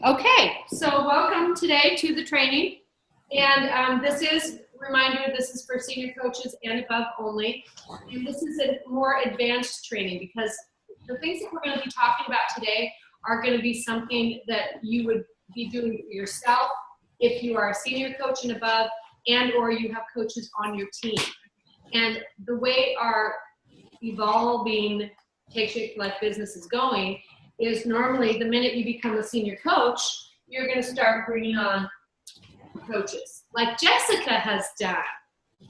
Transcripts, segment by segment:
Okay, so welcome today to the training. And this is, reminder, this is for senior coaches and above only. And this is a more advanced training because the things that we're going to be talking about today are going to be something that you would be doing for yourself if you are a senior coach and above, and or you have coaches on your team. And the way our evolving Take Shape for Life business is going is normally the minute you become a senior coach, you're going to start bringing on coaches like Jessica has done.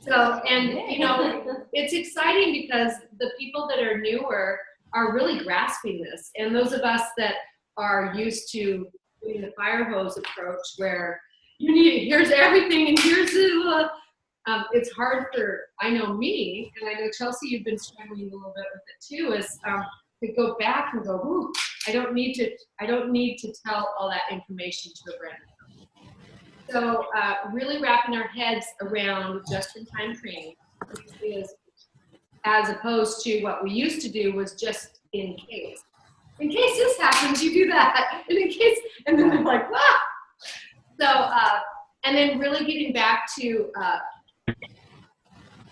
So, and you know, it's exciting because the people that are newer are really grasping this. And those of us that are used to doing the fire hose approach where you need, here's everything and here's the, it's hard for, I know me, and I know Chelsea, you've been struggling a little bit with it too, is to go back and go, ooh, I don't need to tell all that information to a brand new coach. So really wrapping our heads around just-in-time training is, as opposed to what we used to do was just in case. In case this happens, you do that. And in case, and then they're like, ah! So, and then really getting back to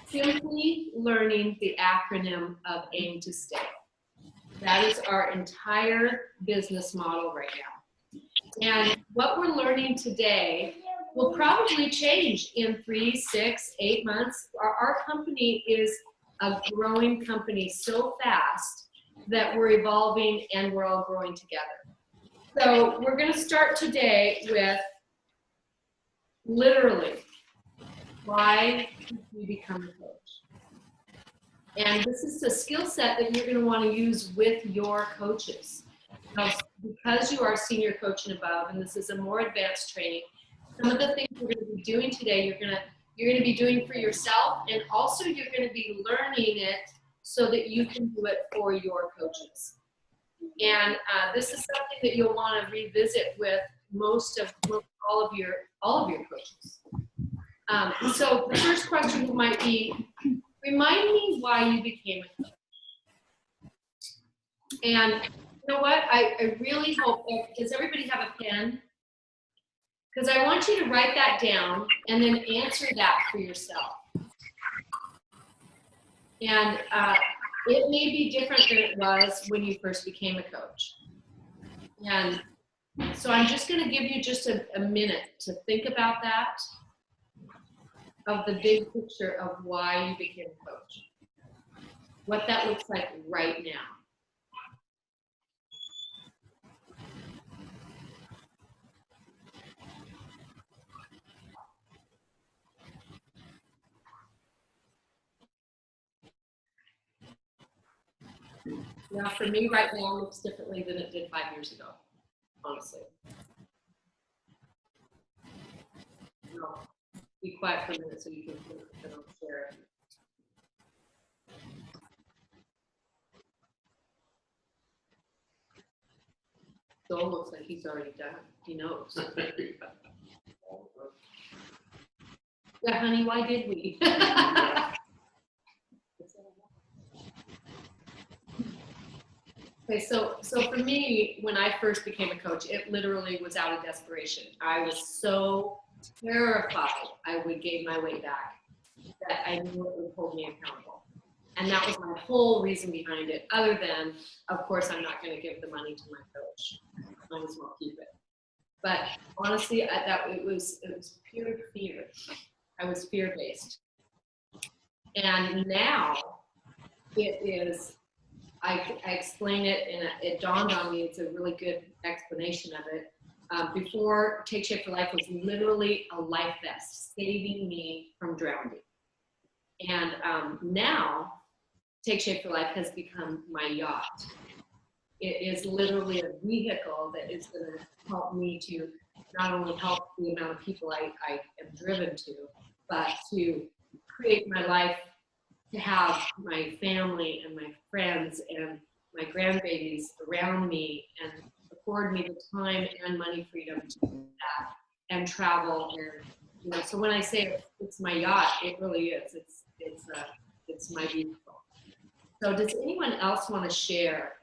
simply learning the acronym of AIM to Stay. That is our entire business model right now. And what we're learning today will probably change in 3, 6, 8 months. Our company is a growing company so fast that we're evolving and we're all growing together. So we're going to start today with literally, why did you become a coach? And this is a skill set that you're going to want to use with your coaches. Now, because you are a senior coach and above, and this is a more advanced training, some of the things we're going to be doing today, you're going to be doing for yourself, and also you're going to be learning it so that you can do it for your coaches. And this is something that you'll want to revisit with all of your coaches. So the first question might be, remind me why you became a coach. And you know what? I really hope, does everybody have a pen? Because I want you to write that down and then answer that for yourself. And it may be different than it was when you first became a coach. And so I'm just going to give you just a minute to think about that, of the big picture of why you became a coach, what that looks like right now. Now, for me right now, it looks differently than it did 5 years ago, honestly. No, be quiet for a minute so you can think and I'll share it. Joel looks like he's already done. He knows. Yeah, honey, why did we? Okay, so for me, when I first became a coach, it literally was out of desperation. I was so terrified I would gain my way back that I knew it would hold me accountable. And that was my whole reason behind it, other than, of course, I'm not going to give the money to my coach. Might as well keep it. But honestly, it was pure fear. I was fear-based. And now it is, I explain it, and it dawned on me, it's a really good explanation of it. Before Take Shape for Life was literally a life vest, saving me from drowning. And now Take Shape for Life has become my yacht. It is literally a vehicle that is going to help me to not only help the amount of people I am driven to, but to create my life, to have my family and my friends and my grandbabies around me and afford me the time and money freedom to do that and travel. And you know, so when I say it's my yacht, it really is. It's my vehicle. So does anyone else want to share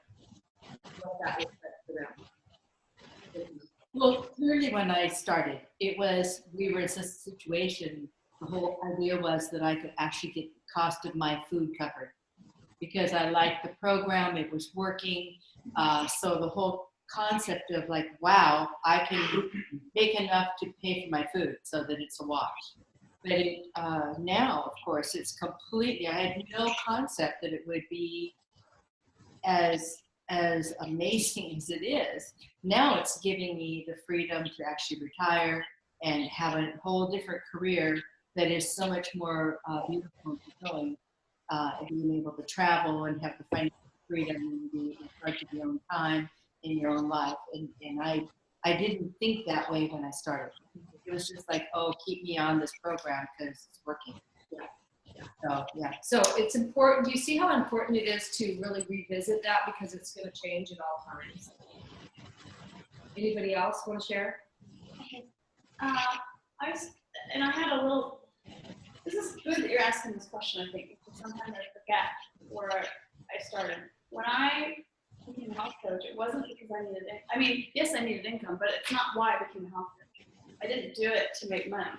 what that looks like for them? Well, clearly when I started, we were in such a situation, the whole idea was that I could actually get the cost of my food covered because I liked the program, it was working. So the whole concept of like, wow, I can make enough to pay for my food so that it's a wash. But now, of course, it's completely, I had no concept that it would be as amazing as it is. Now it's giving me the freedom to actually retire and have a whole different career that is so much more beautiful and fulfilling. Being able to travel and have the financial freedom and be in charge of your own time in your own life. And I didn't think that way when I started. It was just like, oh, keep me on this program because it's working. Yeah. So, yeah. So it's important. Do you see how important it is to really revisit that because it's going to change at all times? Anybody else want to share? I had a little. This is good that you're asking this question. I think because sometimes I forget where I started. When I became a health coach, it wasn't because I needed. I mean, yes, I needed income, but it's not why I became a health coach. I didn't do it to make money.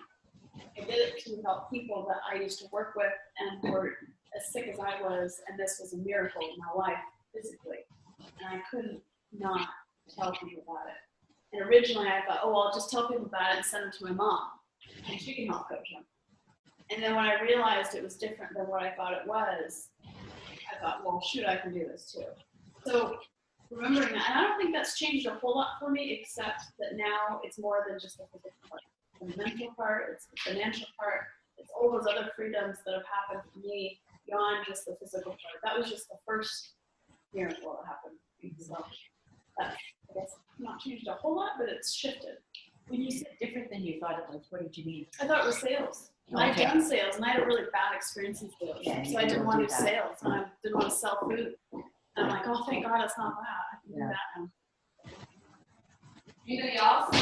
I did it to help people that I used to work with and were as sick as I was, and this was a miracle in my life physically, and I couldn't not tell people about it. And originally I thought, oh, well, I'll just tell people about it and send them to my mom, and she can help coach them. And then when I realized it was different than what I thought it was, I thought, well, shoot, I can do this too. So remembering that, and I don't think that's changed a whole lot for me, except that now it's more than just the physical part. The mental part, it's the financial part, it's all those other freedoms that have happened for me beyond just the physical part. That was just the first miracle that happened. So that's, I guess, not changed a whole lot, but it's shifted. When you said different than you thought it was, what did you mean? I thought it was sales. Okay. I'd done sales, and I had a really bad experience in sales. Yeah, so I didn't want to do sales, and I didn't want to sell food. And I'm like, oh, thank God it's not that. I can do that now. Anybody else?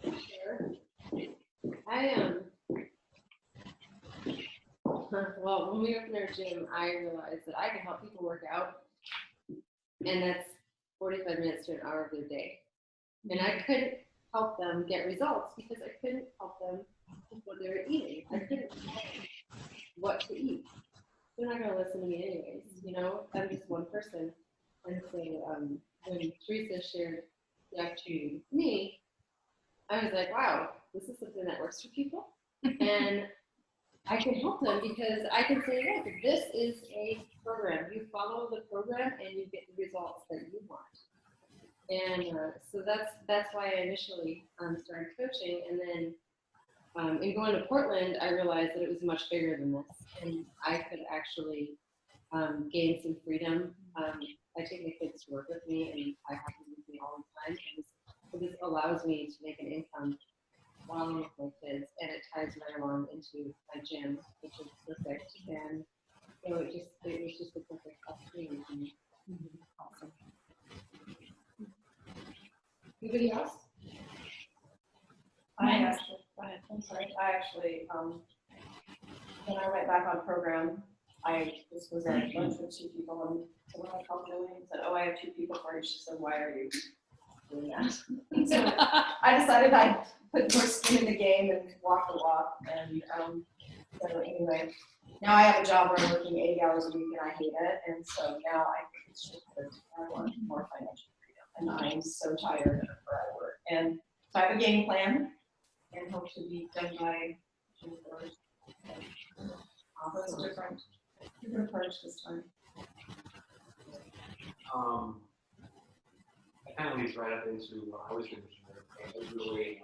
Sure. I am. Well, when we opened our gym, I realized that I can help people work out, and that's 45 minutes to an hour of their day. And I couldn't help them get results because I couldn't help them with what they were eating. I couldn't tell them what to eat. They're not going to listen to me anyways, you know? I'm just one person. And so when Teresa shared the opportunity with me, I was like, wow, this is something that works for people. And I can help them because I can say, look, this is a program. You follow the program and you get the results that you want. And so that's why I initially started coaching. And then in going to Portland, I realized that it was much bigger than this. And I could actually gain some freedom. I take my kids to work with me, and I have them with me all the time. And this allows me to make an income while I'm with my kids, and it ties right along into my gym, which is perfect. And so it was just a perfect opportunity for me. Awesome. Anybody else? I actually, when I went back on program, this was a lunch with two people, and so when I called Julie and said, oh, I have two people for you, she said, why are you doing that? So I decided I'd put more skin in the game and walk the walk, and so anyway, now I have a job where I'm working 80 hours a week and I hate it, and so now I think it's just that I want more financial freedom, and I'm so tired of where I work. And so I have a game plan and hope to be done by June 1st. It's a different approach this time. It kind of leads right up into what I was going to share. It was really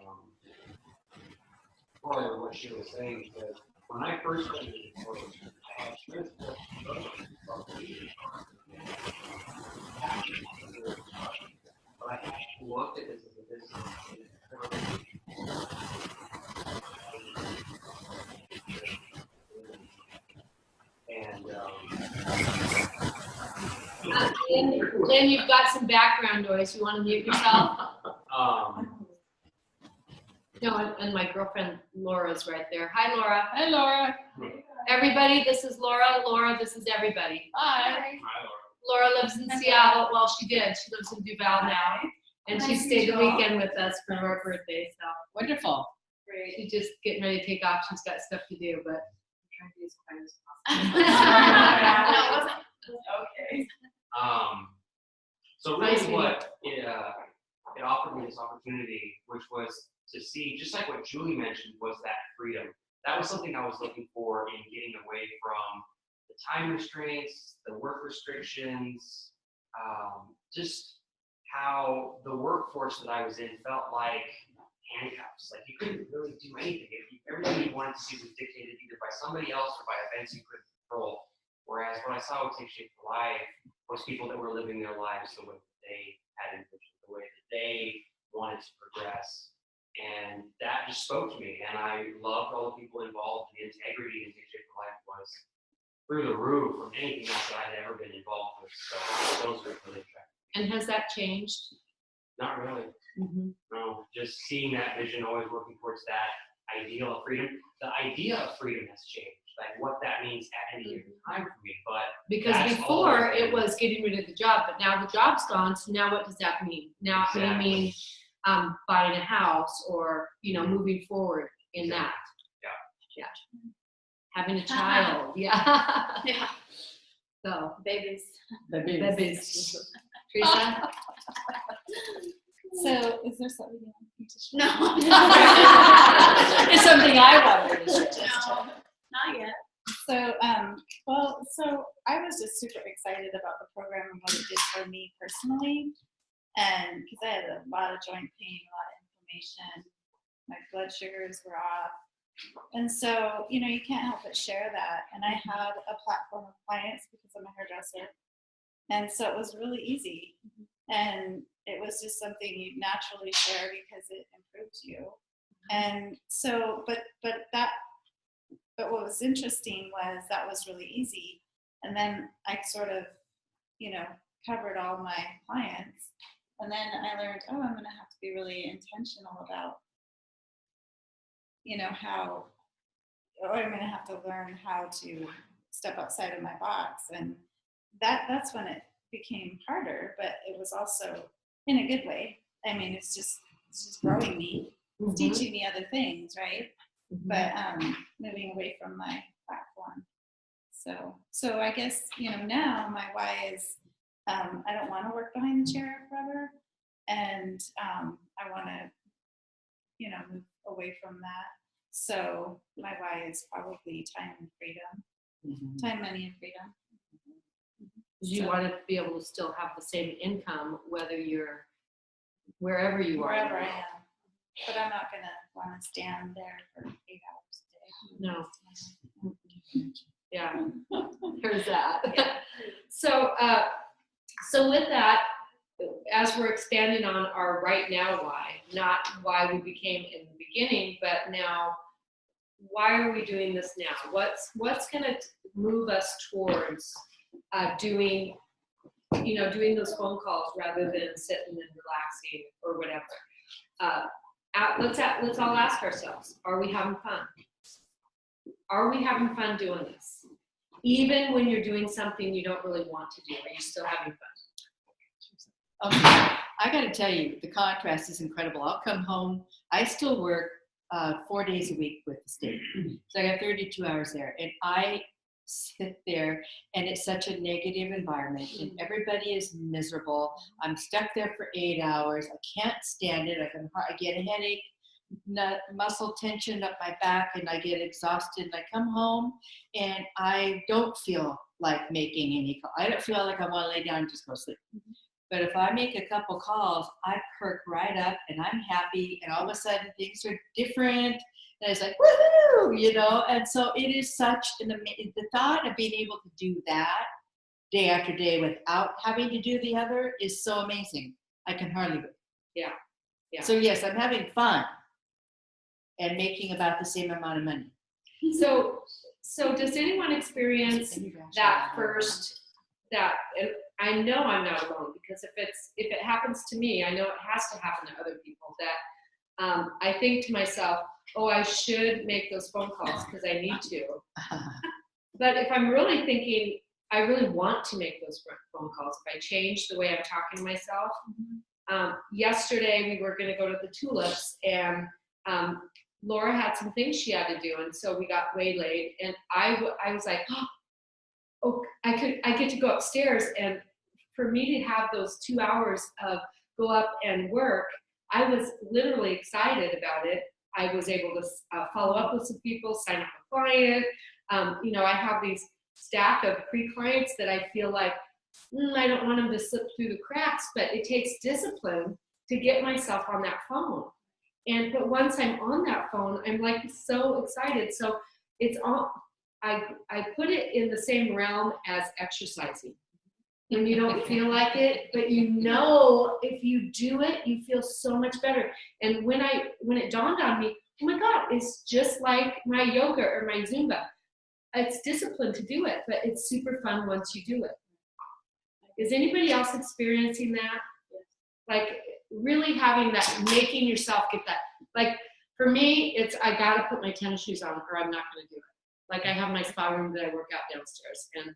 part of what she was saying, because when I first started to coach, I had experience with but I looked at this as a business. And Jen, you've got some background noise. You want to mute yourself? No, and my girlfriend Laura's right there. Hi, Laura. Hi, Laura. Everybody, this is Laura. Laura, this is everybody. Hi. Hi, Laura. Laura lives in Seattle. Well, she did. She lives in Duval now. And she Nice to stayed meet the you all. weekend with us for our birthday, so Wonderful. Great. she's just getting ready to take off. She's got stuff to do, but I'm trying to be as quiet as possible. Okay. So Nice really meeting what it offered me this opportunity, which was to see, just like what Julie mentioned, was that freedom. That was something I was looking for in getting away from the time restraints, the work restrictions, just how the workforce that I was in felt like handcuffs. Like you couldn't really do anything. Everything you wanted to do was dictated either by somebody else or by events you couldn't control. Whereas what I saw with Take Shape for Life was people that were living their lives the way that they had envisioned, the way that they wanted to progress. And that just spoke to me. And I loved all the people involved. The integrity in Take Shape for Life was through the roof from anything else that I had ever been involved with. So those were really attractive. And has that changed? Not really. No, just seeing that vision, always working towards that ideal of freedom. The idea of freedom has changed, like what that means at any given time for me. But Because that's before always it was getting rid of the job, but now the job's gone. So now what does that mean? Now it may mean buying a house or, moving forward in that. Yeah. Having a child. Yeah. Yeah. So, Babies. babies. Teresa? So, is there something you want me to share? No. It's something I wanted to share. No, not yet. So, so I was just super excited about the program and what it did for me personally. And because I had a lot of joint pain, a lot of inflammation, my blood sugars were off. And so, you can't help but share that. And I had a platform of clients because I'm a hairdresser. And so it was really easy. And it was just something you naturally share because it improves you. And so, but what was interesting was that was really easy. And then I sort of, covered all my clients. And then I learned, I'm going to have to be really intentional about, I'm going to have to learn how to step outside of my box. And that's when it became harder, but it was also in a good way. I mean, it's just growing me, teaching me other things, right? But moving away from my platform. So I guess, now my why is I don't want to work behind the chair forever. And I want to, move away from that. So my why is probably time and freedom, time, money, and freedom. You want to be able to still have the same income, whether you're wherever you are. Wherever I am. But I'm not going to want to stand there for 8 hours a day. No. Yeah, there's that. Yeah. So with that, as we're expanding on our right now why, not why we became in the beginning, but now, why are we doing this now? What's going to move us towards doing those phone calls rather than sitting and relaxing or whatever? Let's all ask ourselves, are we having fun? Are we having fun doing this? Even when you're doing something you don't really want to do, are you still having fun? I got to tell you, the contrast is incredible. I'll come home. I still work 4 days a week with the state. So I got 32 hours there. And I sit there, and it's such a negative environment, and everybody is miserable. I'm stuck there for 8 hours. I can't stand it. I get a headache, muscle tension up my back, and I get exhausted. And I come home, and I don't feel like making any call. I don't feel like I want to lay down and just go sleep. But if I make a couple calls, I perk right up, and I'm happy, and all of a sudden things are different. And it's like, woohoo, and so it is such the thought of being able to do that day after day without having to do the other is so amazing. I can hardly wait. Yeah. So yes, I'm having fun and making about the same amount of money. So does anyone experience that first, and I know I'm not alone, because if it happens to me, I know it has to happen to other people, that I think to myself, I should make those phone calls because I need to. But if I'm really thinking, I really want to make those phone calls, if I change the way I'm talking to myself, Yesterday we were going to go to the Tulips, and Laura had some things she had to do, and so we got waylaid, and I was like, oh, I get to go upstairs, and for me to have those 2 hours of go up and work, I was literally excited about it. I was able to follow up with some people, sign up a client. I have these stack of pre-clients that I feel like I don't want them to slip through the cracks, but it takes discipline to get myself on that phone. But once I'm on that phone, I'm like so excited. So it's all, I put it in the same realm as exercising. When you don't feel like it, but if you do it, you feel so much better. And when it dawned on me, oh my God, it's just like my yoga or my Zumba. It's discipline to do it, but it's super fun once you do it. Is anybody else experiencing that? Like really having that, making yourself get that. Like for me, it's I gotta put my tennis shoes on or I'm not gonna do it. Like I have my spa room that I work out downstairs, and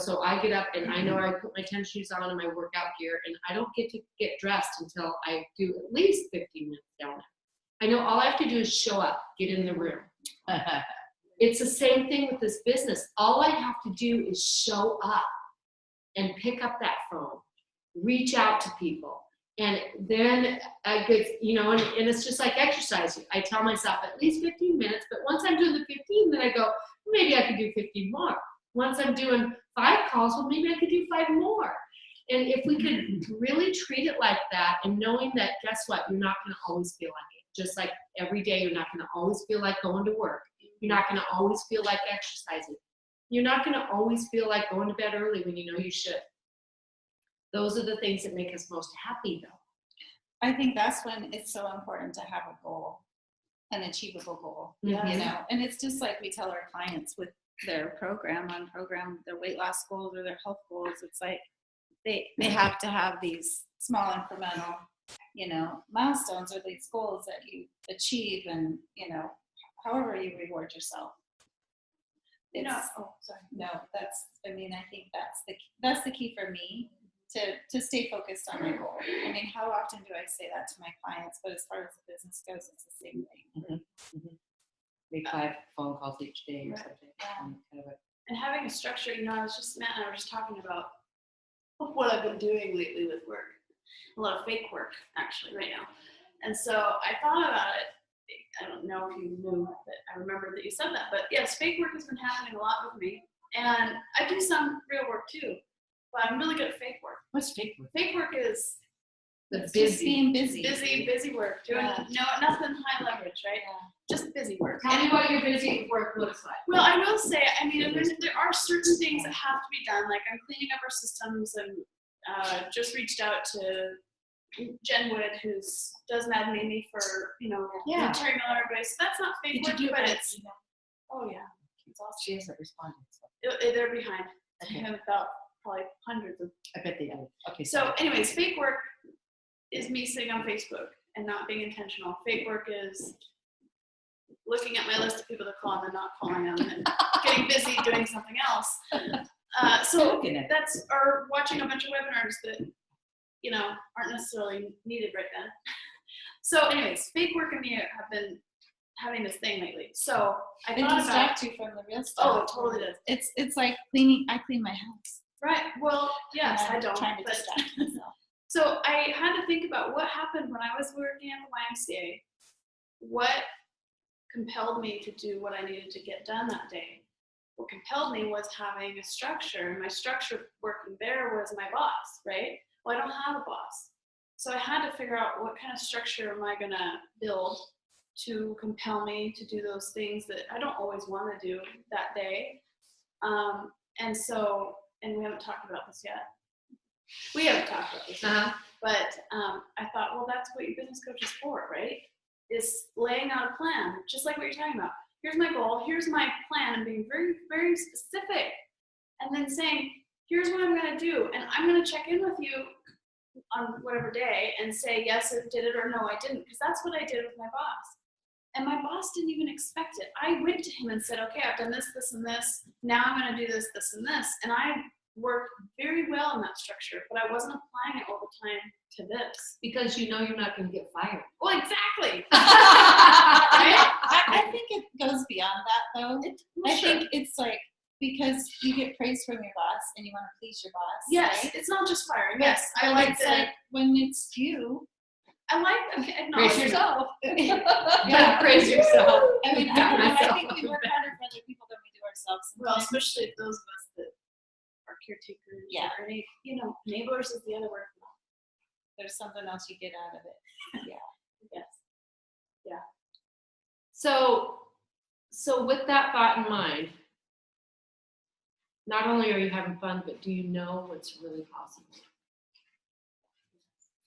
so I get up and I know I put my tennis shoes on and my workout gear, and I don't get to get dressed until I do at least 15 minutes down there. I know all I have to do is show up, get in the room. It's the same thing with this business. All I have to do is show up and pick up that phone, reach out to people. And then I get, and it's just like exercise. I tell myself at least 15 minutes, but once I'm doing the 15, then I go, maybe I could do 15 more. Once I'm doing 5 calls, well, maybe I could do 5 more. And if we could really treat it like that, and knowing that, guess what, you're not going to always feel like it. Just like every day, you're not going to always feel like going to work. You're not going to always feel like exercising. You're not going to always feel like going to bed early when you know you should. Those are the things that make us most happy, though. I think that's when it's so important to have a goal, an achievable goal, and it's just like we tell our clients with their program, their weight loss goals or their health goals. It's like they have to have these small incremental, milestones or these goals that you achieve, and, however you reward yourself. I think that's the key for me to stay focused on my goal. I mean, how often do I say that to my clients? But as far as the business goes, it's the same thing. Make 5 phone calls each day or Right. something. And having a structure, Matt and I were just talking about what I've been doing lately with work. A lot of fake work, actually, right now. And so I thought about it. I don't know if you knew that I remember that you said that, but yes, fake work has been happening a lot with me. And I do some real work too, but I'm really good at fake work. What's fake work? Fake work is It's just being busy. busy work, doing nothing high leverage, right? Yeah. Just busy work. Tell me what your busy work looks like. Well, I will say, there are certain things that have to be done. Like I'm cleaning up our systems, and just reached out to Jen Wood, who does Mad Mamie for Terry Miller, everybody. So that's not fake work, but it's it's awesome. She hasn't responded. They're behind. Okay. I have about probably hundreds of. I bet they do. Okay. So, anyways, fake work is me sitting on Facebook and not being intentional. Fake work is looking at my list of people to call and then not calling them and getting busy doing something else. So that's, or watching a bunch of webinars that, aren't necessarily needed right then. So anyways, fake work and me have been having this thing lately. So I It thought about, distracts you from the real stuff. oh, it totally does. It's like cleaning. I clean my house. Right, well, yes, And I I'm don't. trying to But, distract myself. so I had to think about what happened when I was working at the YMCA. What compelled me to do what I needed to get done that day? What compelled me was having a structure, and my structure working there was my boss, right? Well, I don't have a boss. So I had to figure out what kind of structure am I gonna build to compel me to do those things that I don't always want to do that day. And we haven't talked about this yet. We haven't talked about this yet. But I thought, well, that's what your business coach is for, right? Is laying out a plan, just like what you're talking about. Here's my goal, here's my plan, and being very, very specific. And then saying, here's what I'm gonna do. And I'm gonna check in with you on whatever day and say, yes, I did it, or no, I didn't. Because that's what I did with my boss. And my boss didn't even expect it. I went to him and said, okay, I've done this, this, and this. Now I'm gonna do this, this, and this. And I worked very well in that structure, but I wasn't applying it all the time to this. Because you know you're not going to get fired. Well, exactly. I think it goes beyond that, though. I think it's like because you get praise from your boss and you want to please your boss. Yes, right? it's not just firing. But Yes, I when like it's that. like when it's you. I like acknowledge Brace yourself. Yeah, praise yourself. I mean, Pat I myself think we work harder for other people than we do ourselves. Well, sometimes. especially if those of us that are caretakers. Yeah. Or any, neighbors is the other word. There's something else you get out of it. Yes. So with that thought in mind, not only are you having fun, but do you know what's really possible?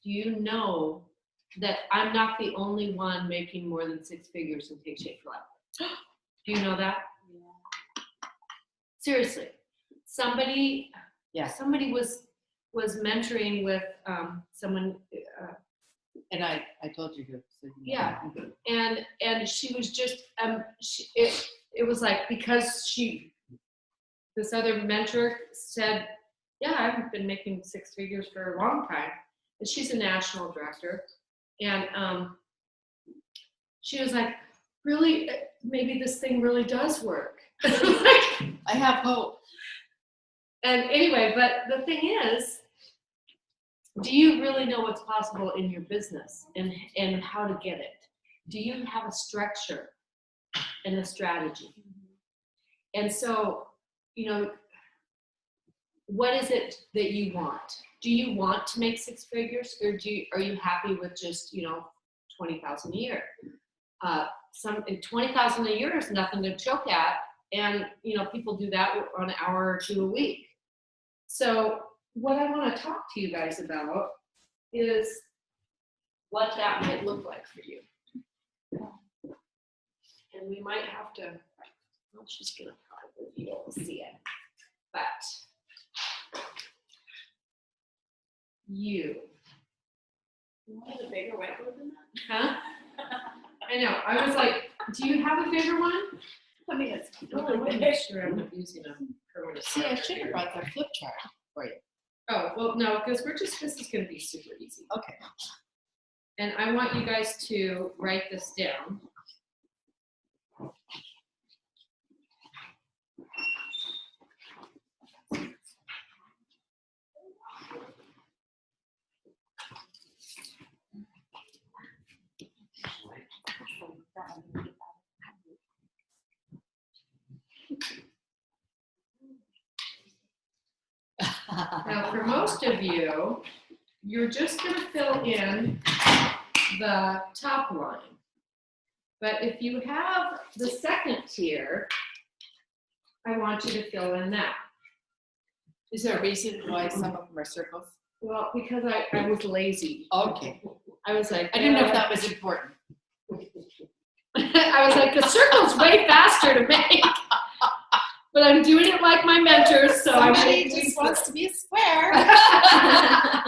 Do you know that I'm not the only one making more than 6 figures in Take Shape for Life? Do you know that? Yeah. Seriously, somebody Yeah. was mentoring with someone, And I told you who. So you know. yeah, and she was just it was like because this other mentor said, yeah, I've been making 6 figures for a long time, and she's a national director, and she was like, really, maybe this thing really does work. I have hope. And anyway, but the thing is, do you really know what's possible in your business and how to get it? Do you have a structure and a strategy? And so, what is it that you want? Do you want to make 6 figures, or are you happy with just, 20,000 a year? 20,000 a year is nothing to choke at, and people do that on an hour or 2 a week. So what I want to talk to you guys about is what that might look like for you. And we might have to, well, she's gonna probably, you don't see it, but you, Want a bigger whiteboard than that? huh? I know, I was like, do you have a bigger one? I mean, it's I want really to big. make sure I'm not using a permanent. See, I marker should have here. brought that flip chart for you. Oh, well, no, because this is gonna be super easy. Okay. And I want you guys to write this down. Now, for most of you, you're just going to fill in the top line. But if you have the second tier, I want you to fill in that. Is there a reason why some of them are circles? Well, because I was lazy. Okay. I was like, I didn't know if that was important. I was like, the circle's way faster to make. But I'm doing it like my mentors, so I'm Somebody just wants to be a square.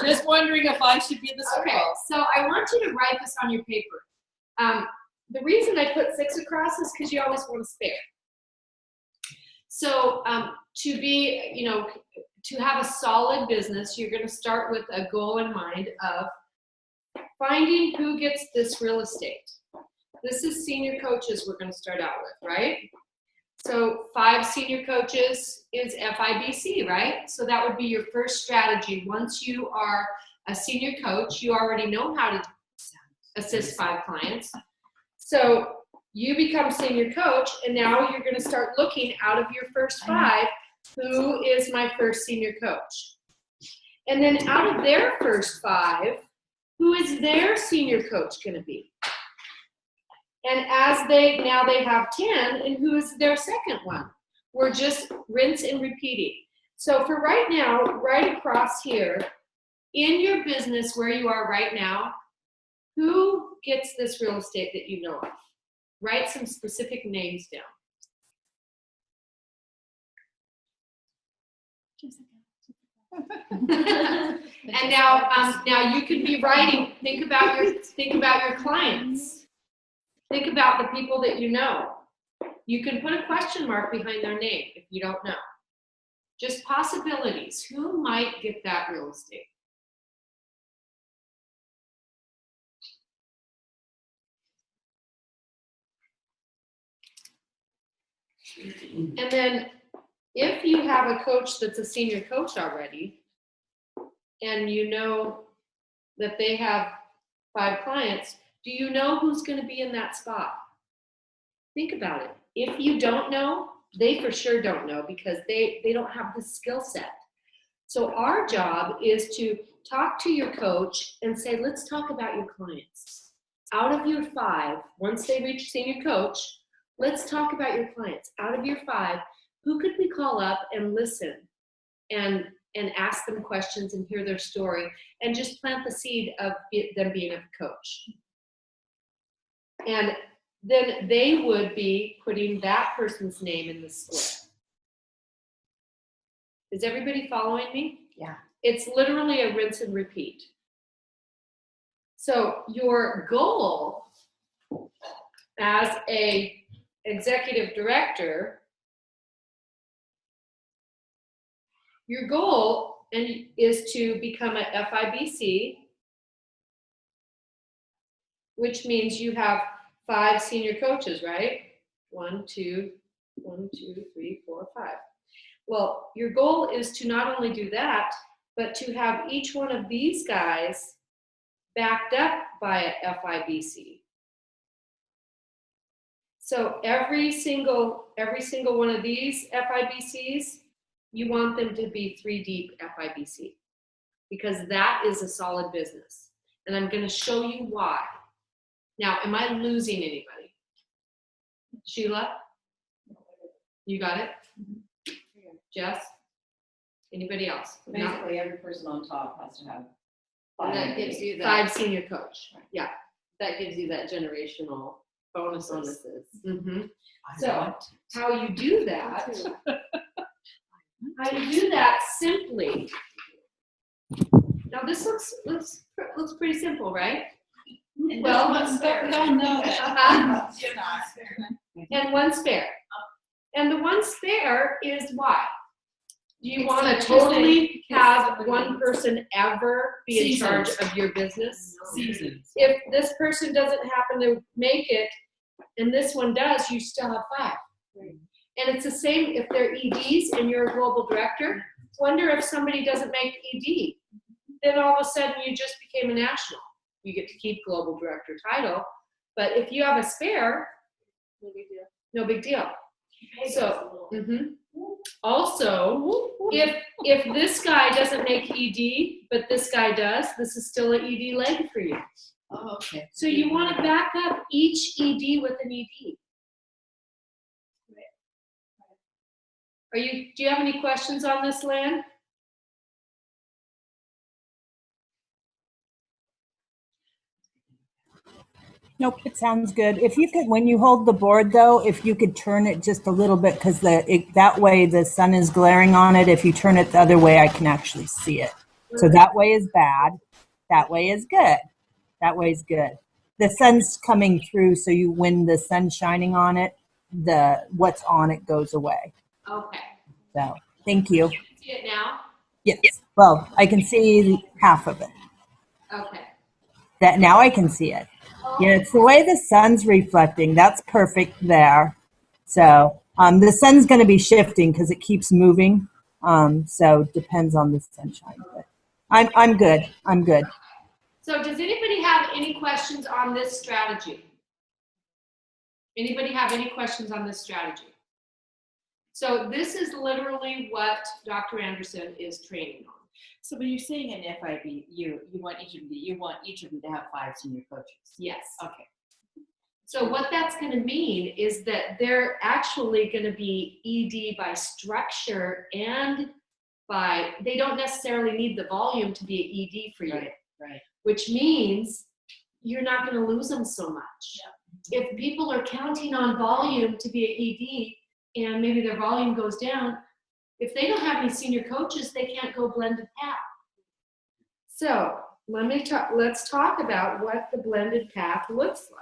Just wondering if I should be the circle. Okay, so I want you to write this on your paper. The reason I put 6 across is because you always want a spare. So to be, to have a solid business, you're going to start with a goal in mind of finding who gets this real estate. This is senior coaches we're going to start out with, right? So 5 senior coaches is FIBC, right? So that would be your first strategy. Once you are a senior coach, you already know how to assist 5 clients. So you become senior coach, and now you're going to start looking out of your first 5, who is my first senior coach? And then out of their first 5, who is their senior coach going to be? And now they have 10, and who is their second one? We're just rinse and repeating. So for right now, right across here, in your business where you are right now, who gets this real estate that you know of? Write some specific names down. And now you can be writing. Think about your clients. Think about the people that you know. You can put a question mark behind their name if you don't know. Just possibilities. Who might get that real estate? And then if you have a coach that's a senior coach already, and you know that they have 5 clients, do you know who's going to be in that spot? Think about it. If you don't know, they for sure don't know because they don't have the skill set. So our job is to talk to your coach and say, let's talk about your clients. Out of your 5, once they reach senior coach, let's talk about your clients. Out of your 5, who could we call up and listen and ask them questions and hear their story and just plant the seed of them being a coach? And then they would be putting that person's name in the square. Is everybody following me? Yeah. It's literally a rinse and repeat. So your goal as a executive director, your goal is to become a FIBC, which means you have 5 senior coaches, right? 1, 2, 3, 4, 5. Well, your goal is to not only do that, but to have each one of these guys backed up by a FIBC. So every single one of these FIBCs, you want them to be 3 deep FIBC because that is a solid business. And I'm going to show you why. Now, am I losing anybody? Sheila? You got it? Jess? Anybody else? Basically, every person on top has to have And that gives you 5 that, senior coach. Yeah. that gives you that generational bonuses. Mm-hmm. So how you do that, simply. Now this looks pretty simple, right? Well, We don't know that. Uh-huh. You're not. And 1 spare. And the 1 spare is why? Do you want to totally have 1 person ever be in charge of your business? Seasons. If this person doesn't happen to make it, and this one does, you still have 5. And it's the same if they're EDs and you're a global director. Wonder if somebody doesn't make ED. Then all of a sudden you just became a national. You get to keep global director title. But if you have a spare, No big deal. no big deal. So, also, if this guy doesn't make ED, but this guy does, this is still an ED leg for you. Oh, okay. So you want to back up each ED with an ED. Do you have any questions on this, Lan? Nope, it sounds good. If you could, when you hold the board though, if you could turn it just a little bit, because that way the sun is glaring on it. If you turn it the other way, I can actually see it. So that way is bad. That way is good. That way is good. The sun's coming through, so when the sun's shining on it, what's on it goes away. Okay. So thank you. You can see it now? Yes. Well, I can see half of it. Okay. That now I can see it. Yeah, it's the way the sun's reflecting. That's perfect there. So the sun's going to be shifting because it keeps moving. So it depends on the sunshine. But I'm good. I'm good. So does anybody have any questions on this strategy? Anybody have any questions on this strategy? So this is literally what Dr. Anderson is training on. So when you're saying an FIB, you want each of them to have 5 senior coaches. Yes. Okay. So what that's going to mean is that they're actually going to be ED by structure and they don't necessarily need the volume to be an ED for you. Right. Which means you're not going to lose them so much. Yeah. If people are counting on volume to be an ED and maybe their volume goes down, if they don't have any senior coaches, they can't go blended path. So let's talk about what the blended path looks like.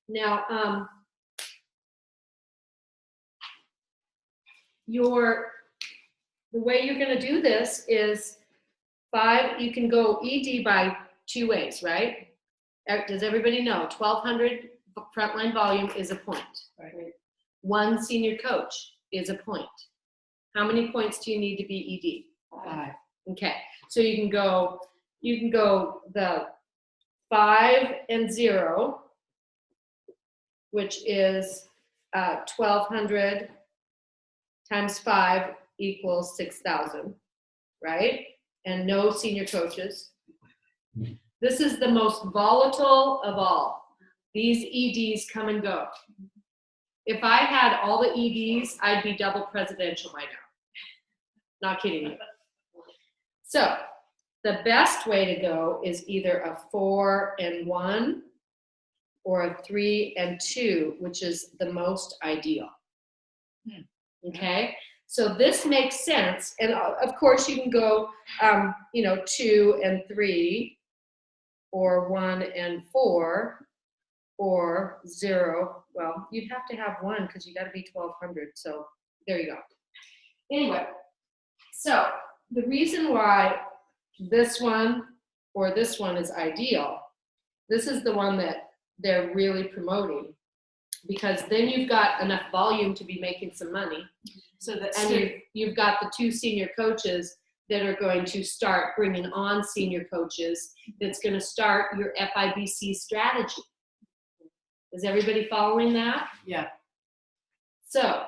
Now, the way you're going to do this is 5, you can go ED by 2 ways, right? Does everybody know 1,200 frontline volume is a point? Right. 1 senior coach is a point. How many points do you need to be 5. ED? Okay, so you can go the 5 and 0, which is 1,200 times 5 equals 6,000, right? And no senior coaches. This is the most volatile of all. These EDs come and go. If I had all the EDs, I'd be double presidential by now. Not kidding you. So the best way to go is either a 4 and 1 or a 3 and 2, which is the most ideal. Okay, so this makes sense, and of course you can go, 2 and 3, or 1 and 4, or 0. Well, you'd have to have 1 because you got to be 1,200. So there you go. Anyway, so the reason why this one or this one is ideal, this is the one that they're really promoting, because then you've got enough volume to be making some money. So that's And you've got the 2 senior coaches that are going to start bringing on senior coaches. That's going to start your FIBC strategy. Is everybody following that? Yeah. So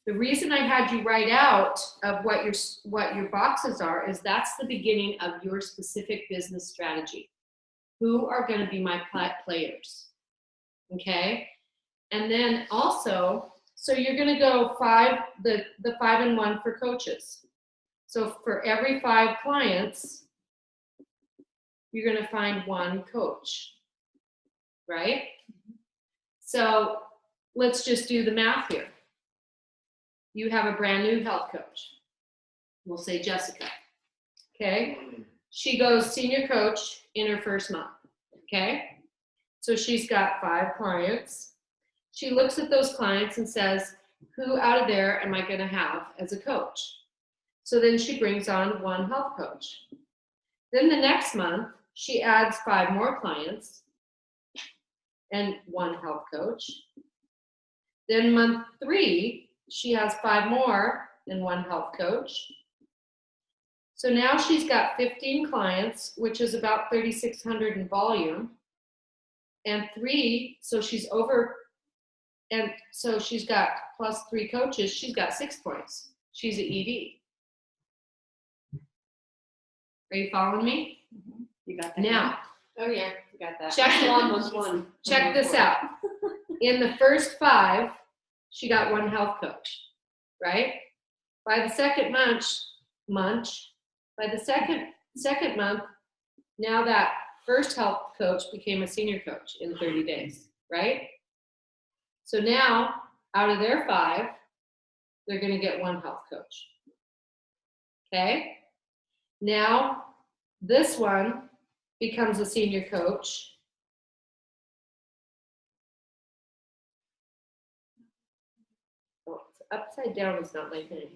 the reason I had you write out of what your boxes are is that's the beginning of your specific business strategy. Who are going to be my players? Okay, and then also, so you're going to go the 5 and 1 for coaches. So for every 5 clients, you're going to find 1 coach, right? So let's just do the math here. You have a brand new health coach. We'll say Jessica. Okay, she goes senior coach in her first month. Okay. So she's got 5 clients. She looks at those clients and says, who out of there am I going to have as a coach? So then she brings on 1 health coach. Then the next month, she adds 5 more clients and 1 health coach. Then month 3, she has 5 more and 1 health coach. So now she's got 15 clients, which is about 3,600 in volume. And 3, so she's over, and so she's got plus 3 coaches, she's got 6 points. She's an ED. Are you following me? You got that? Now, Oh, yeah, you got that. Check it. Almost one. check this out. In the first 5, she got 1 health coach, right? By the second month, now that first health coach became a senior coach in 30 days, right? So now, out of their 5, they're going to get 1 health coach. Okay? Now, this one becomes a senior coach. Oh, it's upside down is not my thing.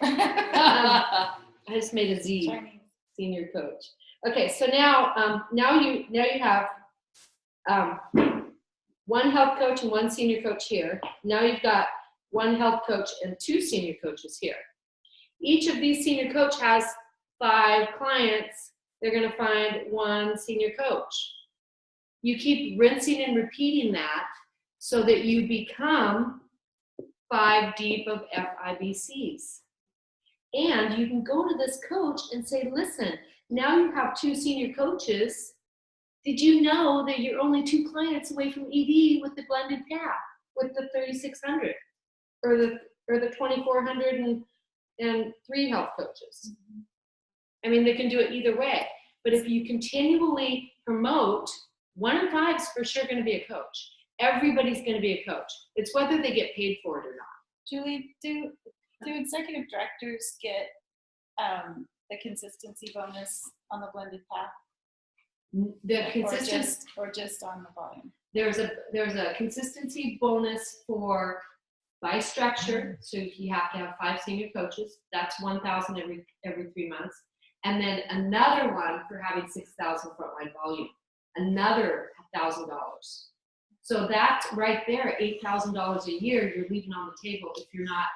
I just made a Z. Chinese. Senior coach. Okay, so now you have 1 health coach and 1 senior coach here. Now you've got 1 health coach and 2 senior coaches here. Each of these senior coach has 5 clients. They're going to find 1 senior coach. You keep rinsing and repeating that so that you become 5 deep of FIBCs. And you can go to this coach and say, listen, now you have 2 senior coaches. Did you know that you're only 2 clients away from ED with the blended path, with the 3,600 or the 2,400 and 3 health coaches? I mean, they can do it either way. But if you continually promote, 1 in 5 is for sure going to be a coach. Everybody's going to be a coach. It's whether they get paid for it or not. Julie, do executive directors get the consistency bonus on the blended path, The consistency. or just on the volume? There's a consistency bonus for by structure. So you have to have 5 senior coaches. That's 1,000 every 3 months. And then another one for having 6,000 frontline volume, another $1,000. So that right there, $8,000 a year, you're leaving on the table if you're not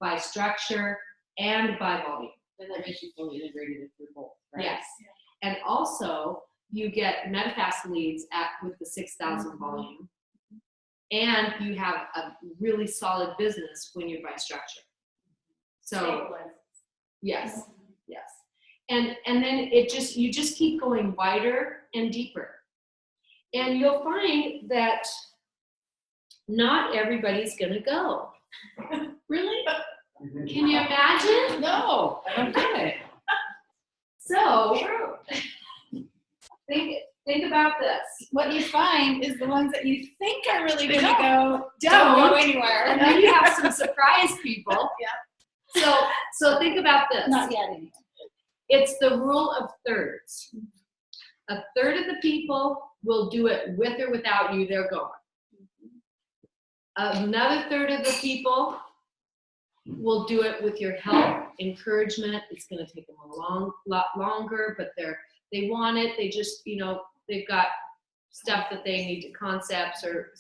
by structure and by volume. And that makes you fully integrated if you're both, right? Yes. And also, you get Medifast leads with the 6,000 volume, and you have a really solid business when you're by structure. So, yes, yes. And then you just keep going wider and deeper. And you'll find that not everybody's gonna go. Really? Can you imagine? No, I don't get it. So, think about this. What you find is the ones that you think are really going to go Don't. go anywhere. And then you have some surprise people. Yeah. So think about this. Not yet anyway. It's the rule of thirds. A third of the people will do it with or without you, they're gone. Another third of the people will do it with your help, encouragement. It's going to take them a lot longer, but they want it. They just, they've got stuff that they need to concepts, or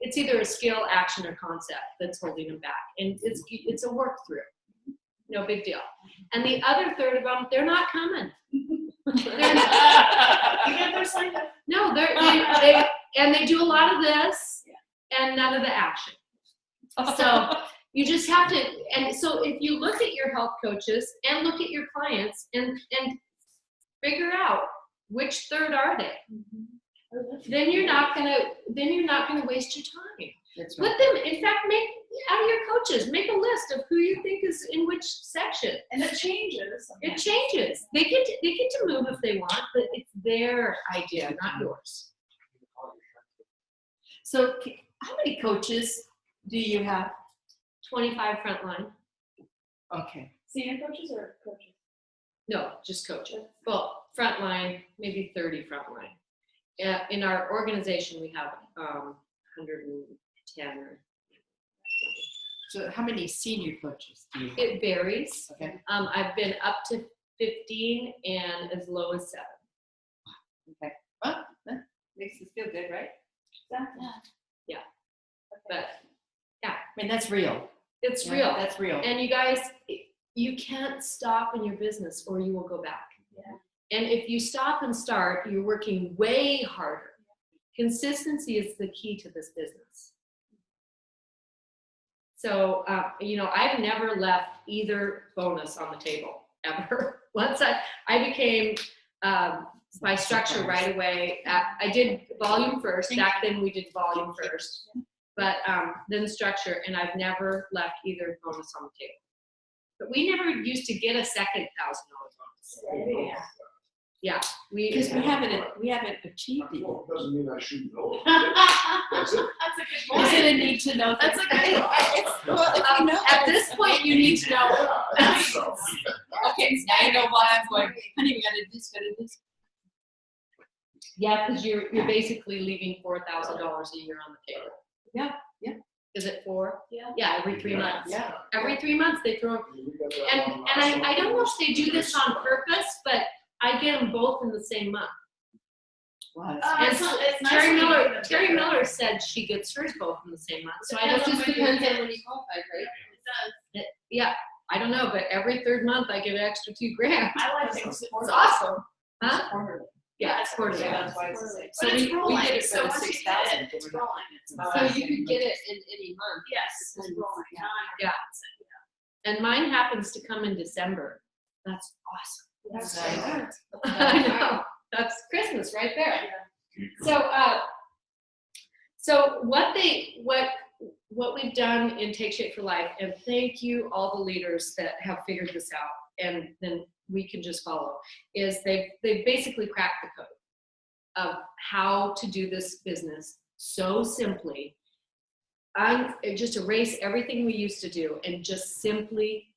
it's either a skill, action, or concept that's holding them back. And it's a work through. No big deal. And the other third of them, they're not coming. They're not. No, they do a lot of this and none of the action. So you just have to, and so if you look at your health coaches and look at your clients and figure out which third are they, then you're not gonna waste your time. That's Put them, in fact, out of your coaches, make a list of who you think is in which section. And it changes. It changes. They get to move if they want, but it's their idea, not yours. So how many coaches do you have? 25 frontline. Okay. Senior coaches or coaches? No, just coaches. Well, frontline, maybe 30 frontline. In our organization, we have 110 or. So how many senior coaches do you have? It varies. Okay. I've been up to 15 and as low as 7. Okay. Well, that makes us feel good, right? Yeah. But I mean, that's real. it's Yeah, real. That's real. And you guys, you can't stop in your business or you will go back. Yeah. And if you stop and start, you're working way harder. Consistency is the key to this business. So, I've never left either bonus on the table, ever. Once I became by structure right away. I did volume first. Back then we did volume first. But then structure, and I've never left either bonus on the table. But we never used to get a second $1,000 bonus. Yeah, Because we haven't achieved it. No, it doesn't mean I shouldn't know. That's That's it. a good point. Is it a need to know? That's a good point. At this point, you need to know. Yeah, so. Okay, now you know why I'm going, honey, we gotta do this, gotta do this. Yeah, because you're basically leaving $4,000 a year on the table. Yeah, yeah. Is it 4? Yeah. Yeah, every 3 months. Yeah. Every 3 months they throw. We got that And on I don't know if they do this on purpose, but I get them both in the same month. Wow. And It's nice Terry when you Miller, get them Terry different. Miller said she gets hers both in the same month. So I Depends don't on It just just when you depends get on when you qualify, right? yeah, I don't know, but every 3rd month I get an extra $2,000. I like things. It's awesome. Huh? Quarterly. Yeah, it's quarterly. That's why it's So but it's we rolling. did it So for once you 6,000. get it, it's rolling. It's not- So you could get it in any month. Yes, it's rolling. Yeah. And mine happens to come in December. That's awesome. That's Right. I know. That's Christmas right there. So what we've done in Take Shape for Life, and thank you all the leaders that have figured this out, and then we can just follow, is they've basically cracked the code of how to do this business so simply. Just erase everything we used to do and just simply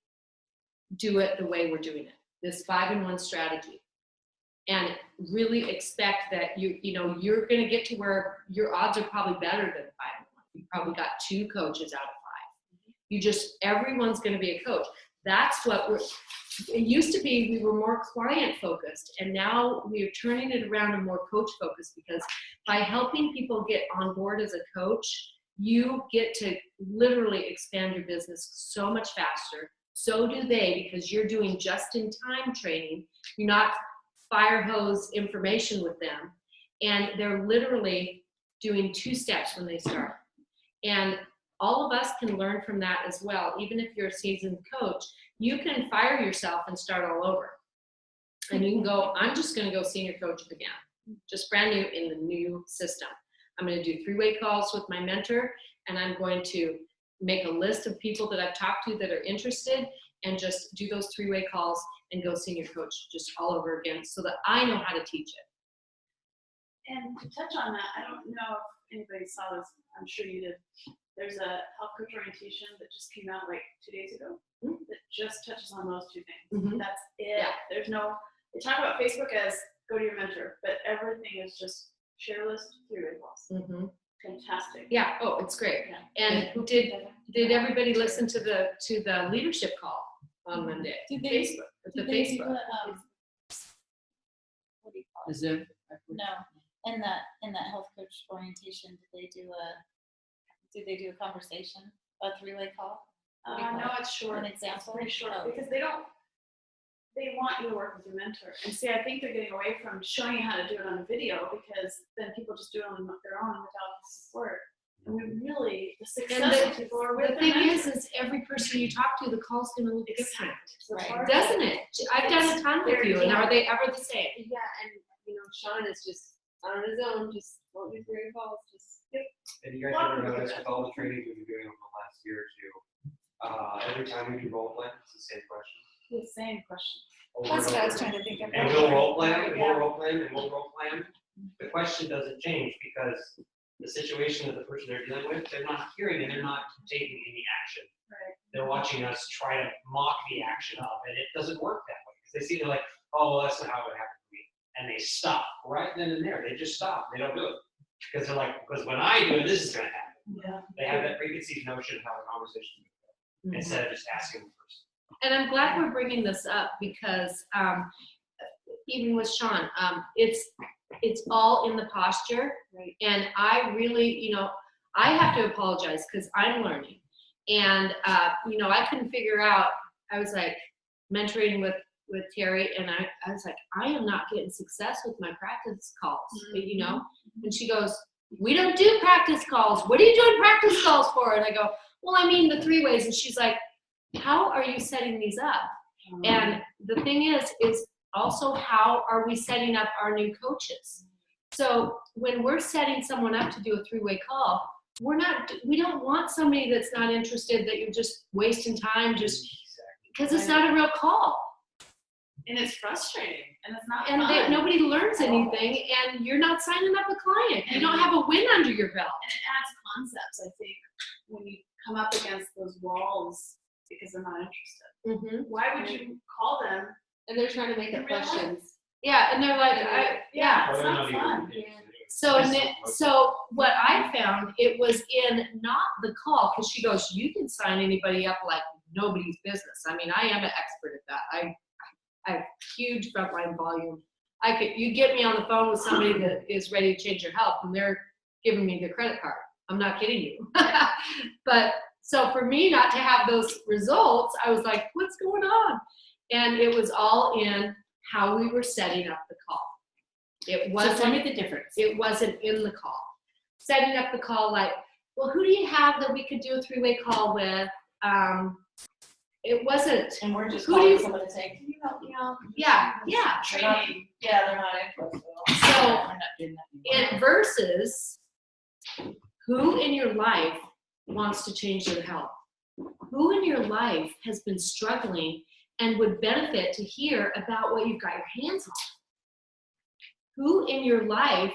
do it the way we're doing it. This 5-in-1 strategy. And really expect that you're going to get to where your odds are probably better than 5-in-1. You probably got 2 coaches out of Everyone's going to be a coach. That's what it used to be. We were more client focused, and now we're turning it around and more coach focused, because by helping people get on board as a coach, you get to literally expand your business so much faster. So do they, because you're doing just-in-time training. You're not fire hose information with them, and they're literally doing 2 steps when they start. And all of us can learn from that as well. Even if you're a seasoned coach, you can fire yourself and start all over. And you can go, I'm just going to go senior coach again, just brand new in the new system. I'm going to do 3-way calls with my mentor, and I'm going to make a list of people that I've talked to that are interested, and just do those 3-way calls and go senior coach just all over again, so that I know how to teach it. And to touch on that, I don't know if anybody saw this. I'm sure you did. There's a health coach orientation that just came out like 2 days ago that just touches on those 2 things. Mhm. That's it. Yeah. There's no, they talk about Facebook as go to your mentor, but everything is just share list, 3-way calls. Mm-hmm. Fantastic. Yeah. Oh, it's great. Yeah. And did everybody listen to the leadership call on Monday? Did they, Facebook. The did they do Facebook. what do you call it? Is there? No, in that health coach orientation, did they do a conversation, a 3-way call? What do you call No, it? it's short. An It's example? pretty short Oh. because they want you to work with your mentor. And see, I think they're getting away from showing you how to do it on a video, because then people just do it on their own without the support. And we really, the successful people are with The their thing mentors. is every person you talk to, the call's going to look different, It's the Right. part doesn't that- it? I've done a ton with you, and are they ever the same? Yeah, and Sean is just on his own, just won't do 3 calls, just. And you guys ever notice with all the trainings we've been doing over the last year or two, every time we do role play, it's the same question. The same question. Over That's and what I over. was trying to think of. And we'll role play, and Yeah. we'll role play, and we'll role play. The question doesn't change, because the situation that the person they're dealing with, they're not hearing and they're not taking any action. Right. They're watching us try to mock the action of, and it doesn't work that way. Because they see, they're like, oh, well, that's not how it happened to me. And they stop right then and there. They just stop. They don't do it. Because they're like, because when I do it, this is going to happen. Yeah. They have that preconceived notion of how the conversation is going, Mhm. instead of just asking the person. And I'm glad we're bringing this up, because even with Sean, it's all in the posture. Right. And I really, I have to apologize, because I'm learning. And, I couldn't figure out, I was like mentoring with Terry, and I was like, I am not getting success with my practice calls, And she goes, we don't do practice calls. What are you doing practice calls for? And I go, well, I mean the 3 ways. And she's like, how are you setting these up? And the thing is also, how are we setting up our new coaches? So when we're setting someone up to do a 3-way call, we don't want somebody that's not interested, that you're just wasting time just because it's not a real call. And it's frustrating, and it's not And fun. nobody learns anything, and you're not signing up a client. You don't have a win under your belt. And it adds concepts, I think, when you come up against those walls because they're not interested. Mm-hmm. Why would you call them? And they're trying to make In up real life. questions. Yeah, and they're like, Yeah, Or it's they're not even fun. interested. So what I found, it was in not the call, because she goes, you can sign anybody up like nobody's business. I mean, I am an expert at that. I have huge frontline volume. You get me on the phone with somebody that is ready to change your health, and they're giving me their credit card. I'm not kidding you. But so for me not to have those results, I was like, what's going on? And it was all in how we were setting up the call. It So wasn't. tell me the difference. It wasn't in the call. Setting up the call like, well, who do you have that we could do a 3-way call with? It wasn't. And we're just Who do calling you- someone and saying, can you help me out? Yeah. Training. Yeah, they're not interested. So We're not doing that anymore. it versus who in your life wants to change their health? Who in your life has been struggling and would benefit to hear about what you've got your hands on? Who in your life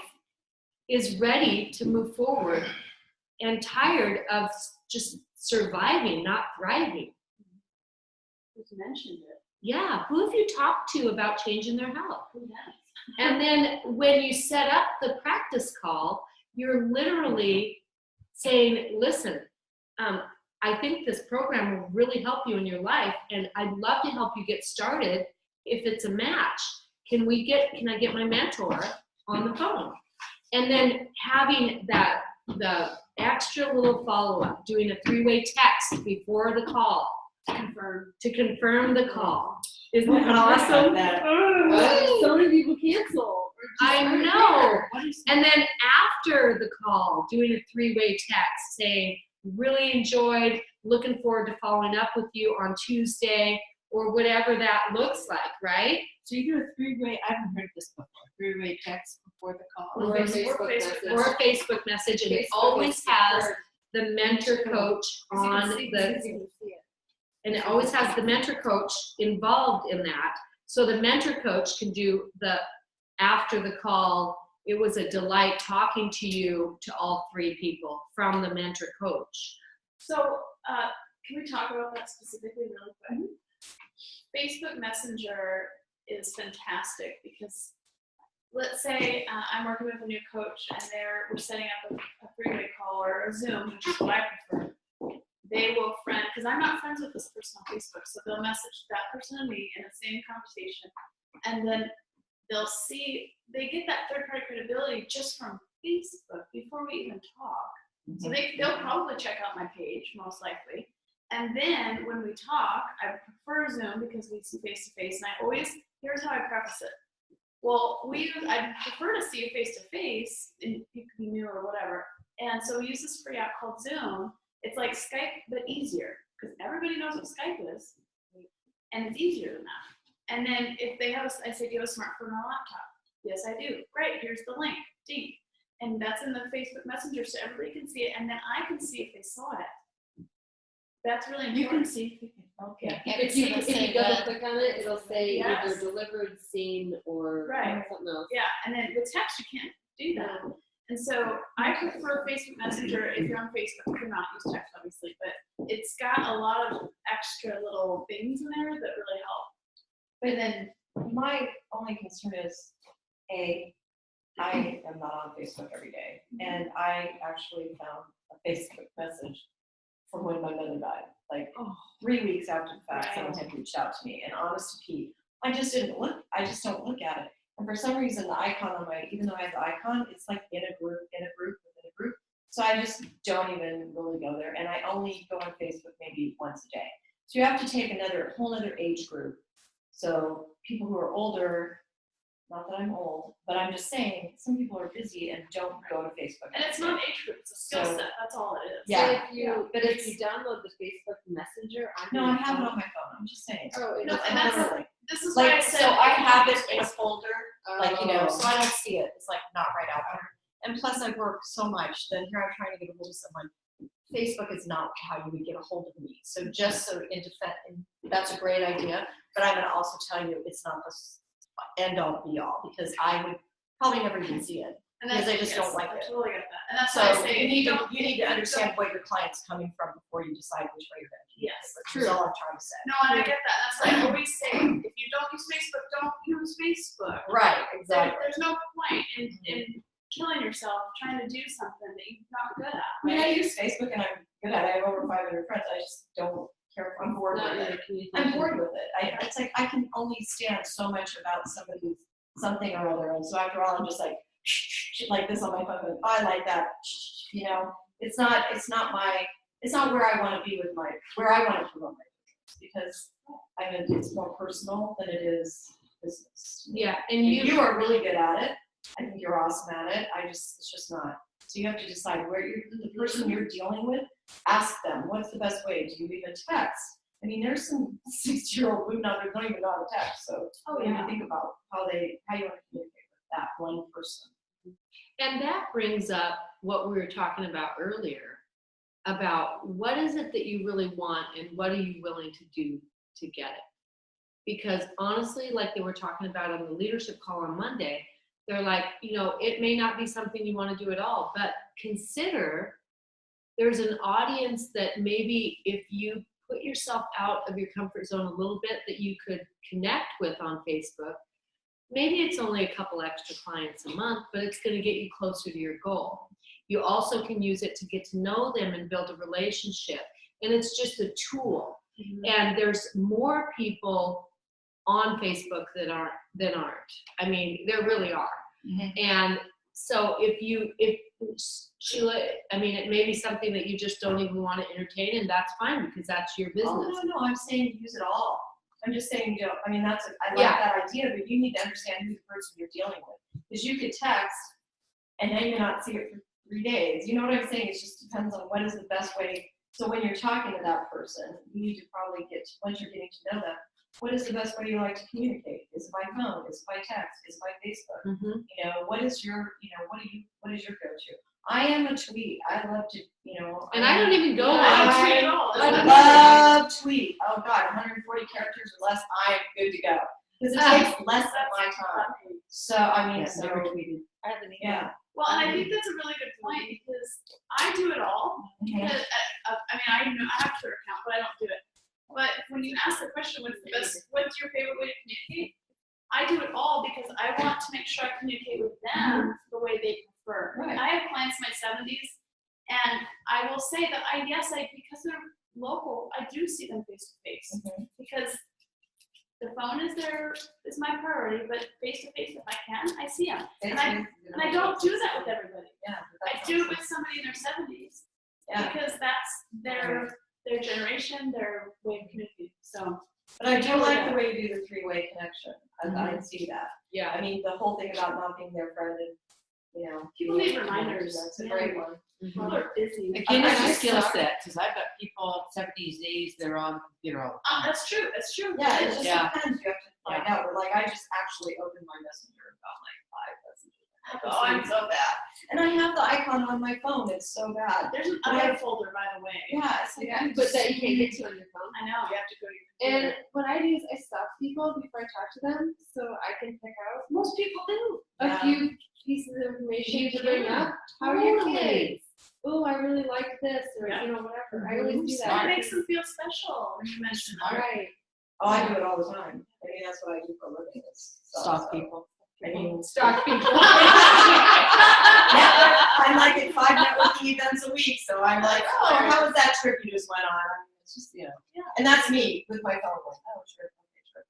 is ready to move forward and tired of just surviving, not thriving? Who's mentioned it? Yeah, who have you talked to about changing their health? Who has? And then when you set up the practice call, you're literally saying, listen, I think this program will really help you in your life, and I'd love to help you get started if it's a match. Can I get my mentor on the phone? And then having the extra little follow-up, doing a 3-way text before the call to confirm the call. Isn't that awesome? So many people cancel. I know. And then after the call, doing a 3-way text saying, really enjoyed, looking forward to following up with you on Tuesday, or whatever that looks like, right? So you do a 3-way, I haven't heard this before, 3-way text before the call. Or a Facebook message. Or a Facebook message, and it always has the mentor coach on the, and it always has the mentor coach involved in that. So the mentor coach can do the, after the call, it was a delight talking to you, to all 3 people from the mentor coach. So, can we talk about that specifically really quick? Facebook Messenger is fantastic because let's say I'm working with a new coach and we're setting up a 3-way call or a Zoom, which is what I prefer. They will friend, because I'm not friends with this person on Facebook, so they'll message that person and me in the same conversation, and then they'll see, they get that third-party credibility just from Facebook before we even talk. So they'll probably check out my page, most likely. And then when we talk, I prefer Zoom because we see face-to-face, and I always, here's how I preface it. Well, I prefer to see you face-to-face, and you could be new or whatever. And so we use this free app called Zoom. It's like Skype, but easier, because everybody knows what Skype is, and it's easier than that. And then if they have, I say, do you have a smartphone or a laptop? Yes, I do. Great, here's the link, deep. And that's in the Facebook Messenger, so everybody can see it, and then I can see if they saw it. That's really important. You can see. Okay. If you double click on it, it'll say Yes. either delivered, seen, or Right. something else. Yeah, and then with text, you can't do that. And so I prefer Facebook Messenger if you're on Facebook. You cannot use text, obviously, but it's got a lot of extra little things in there that really help. But then my only concern is, I am not on Facebook every day, and I actually found a Facebook message from when my mother died, like 3 weeks after the fact. Someone had reached out to me, and honest to Pete, I just don't look at it. And for some reason, the icon on my, even though I have the icon, it's like in a group, within a group. So I just don't even really go there, and I only go on Facebook maybe once a day. So you have to take whole other age group. So people who are older, not that I'm old, but I'm just saying some people are busy and don't go to Facebook. And it's not an age group, it's a skill set, that's all it is. Yeah. But if you download the Facebook Messenger, No, I have it on my phone. I'm just saying. Oh, No, and that's, this is Like, why I said. so I have it in a folder, like, Oh. so I don't see it. It's like not right out there. And plus I work so much that here I'm trying to get a hold of someone. Facebook is not how you would get a hold of me. So just so in defense, and that's a great idea, but I'm gonna also tell you it's not the end all be all, because I would probably never even see it. And because that's, I just don't like I it. totally get that. And that's So why I say, you need don't- to understand where your client's coming from before you decide which way you're gonna do it. Yes, That's all I'm trying to say. No, and I get that. That's why I always say, if you don't use Facebook, don't use Facebook. Right, exactly. There's no point in killing yourself trying to do something that you're not good at. I mean, I use Facebook and I'm good at it. I have over 500 friends. I just don't care. I'm bored Not with in it. the communication. I'm bored with it. It's like I can only stand so much about somebody's something or other, and so after all, I'm just like this on my phone. Like, oh, I like that. It's not where I want to be with where I want to promote my business, because it's more personal than it is business. Yeah, And and you are really good at it. I think you're awesome at it. It's just not. So you have to decide where the person you're dealing with, ask them, what's the best way? Do you even text? I mean, there's some 60-year-old women out there who don't even know how to text. So you have to think about how you want to communicate with that one person. And that brings up what we were talking about earlier, about what is it that you really want and what are you willing to do to get it? Because honestly, like they were talking about on the leadership call on Monday, they're like, it may not be something you want to do at all, but consider there's an audience that maybe if you put yourself out of your comfort zone a little bit that you could connect with on Facebook. Maybe it's only a couple extra clients a month, but it's going to get you closer to your goal. You also can use it to get to know them and build a relationship. and it's just a tool. And there's more people on Facebook that aren't. I mean, there really are. And so if Sheila, I mean, it may be something that you just don't even want to entertain, and that's fine because that's your business. Oh, no, I'm saying use it all. I'm just saying, I mean, I like Yeah. that idea, but you need to understand who the person you're dealing with. Because you could text and then you not see it for 3 days. You know what I'm saying? It just depends on what is the best way. So when you're talking to that person, you need to probably once you're getting to know them, what is the best way you like to communicate? Is it by phone? Is it by text? Is it by Facebook? You know, what is your go-to? I am a tweet. I love to, And I don't even go on. I tweet at all. I love tweet. Oh God, 140 characters or less, I am good to go. Because it takes less than my time. So, I mean, Yes, never tweeted. I have an email. yeah. Well, and I think that's a really good point because I do it all. Because, I mean, I have a Twitter account, but I don't do it. But when you ask the question, what's your favorite way to communicate? I do it all because I want to make sure I communicate with them the way they prefer. Right. I have clients in my 70s, and I will say that because they're local, I do see them face to face because the phone is my priority, but face to face, if I can, I see them. And I don't do that with everybody. Yeah. I do it with somebody in their 70s because that's their generation, their way of communicating. So. But I do like the way you do the three-way connection. I see that. Yeah. I mean, the whole thing about not being their friend and, People need reminders. That's a great one. People are busy. Again, it's a just skill suck. set, because I've got people 70s days, they're on the computer all the time. That's true. That's true. Yeah, it just Yeah. depends. You have to find out. But like, I just actually opened my messenger and got like 5 messages. Oh, I'm so bad. And I have the icon on my phone. It's so bad. There's an other folder, by the way. Yeah, it's like, But that you can't get to on your phone. I know. You have to go to your And computer. what I do is I stop people before I talk to them so I can pick out Most people do. a Yeah. few pieces of information You to bring can. up. How are your Totally. kids? Oh, I really like this, or Yeah. whatever. I always do It that. makes them feel special when you mention it. Right. oh, I do it all the time. I mean, that's what I do for a living. Is Stalk people. I mean, Stock people. I'm like at 5 networking events a week, so I'm like, oh, how was that trip you just went on? I mean, it's just, and that's me with my phone. Like, oh, trip,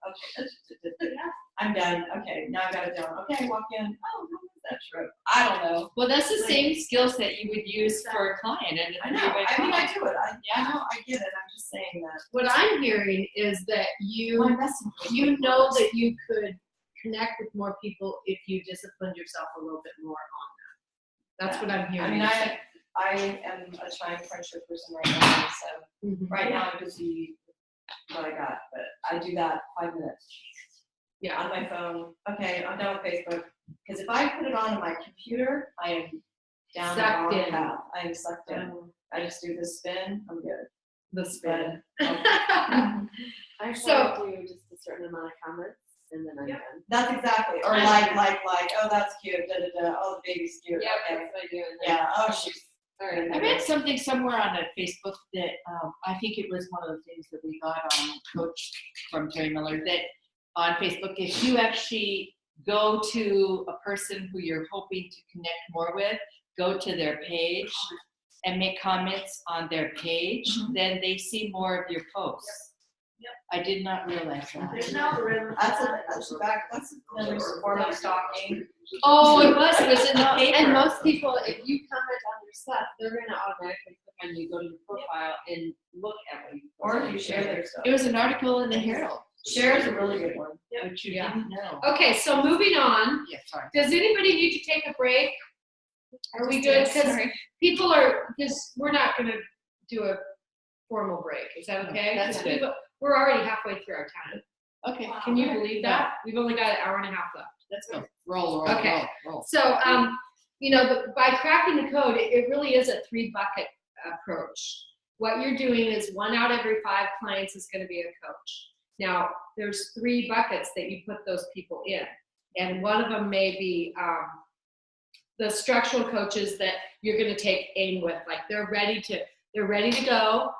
okay. I'm done. Okay, now I got it done. Okay, walk in. Oh, how was that trip? I don't know. Well, that's the same skill set you would use for a client. And I know. I mean, I do it. I know. I get it. I'm just saying that. What I'm hearing is that My messenger. you know that you could connect with more people if you disciplined yourself a little bit more on that. That's what I'm hearing. I mean, you say. I am a trying friendship person right now, so right now I'm busy with what I got, but I do that 5 minutes. Yeah. On my phone. Okay, I'm done with Facebook. Because if I put it on my computer, I am down the Sucked wrong in. path. I am sucked in. I just do the spin. I'm good. The spin. I So- try to do just a certain amount of comments and then I'm done. That's exactly. Or like, oh, that's cute. Da da da. Oh, the baby's cute. Yeah, Okay. that's what I do. And then, Yeah. Oh, she's. all right. I read something somewhere on a Facebook that I think it was one of the things that we got on Coach from Terry Miller, that on Facebook, if you actually go to a person who you're hoping to connect more with, go to their page and make comments on their page, then they see more of your posts. I did not realize that. There's an algorithm. That's another form of stalking. Oh, it was in the paper. And most people, if you comment on their stuff, they're gonna automatically click on you, go to your profile and look at what you Or if posted. you share their stuff. It was an article in the Herald, Share is a really good one. which you Yeah. didn't know. Okay, so moving on. Yeah, sorry. Does anybody need to take a break? Are we good? Because people are, because we're not gonna do a formal break. Is that okay? That's good. We're already halfway through our time. Okay, Can you believe that? We've only got an hour and a half left. let's go. Roll. Okay. So, by cracking the code, it really is a 3-bucket approach. What you're doing is 1 out of every 5 clients is going to be a coach. Now, there's 3 buckets that you put those people in, and one of them may be the structural coaches that you're going to take aim with. Like they're ready to go,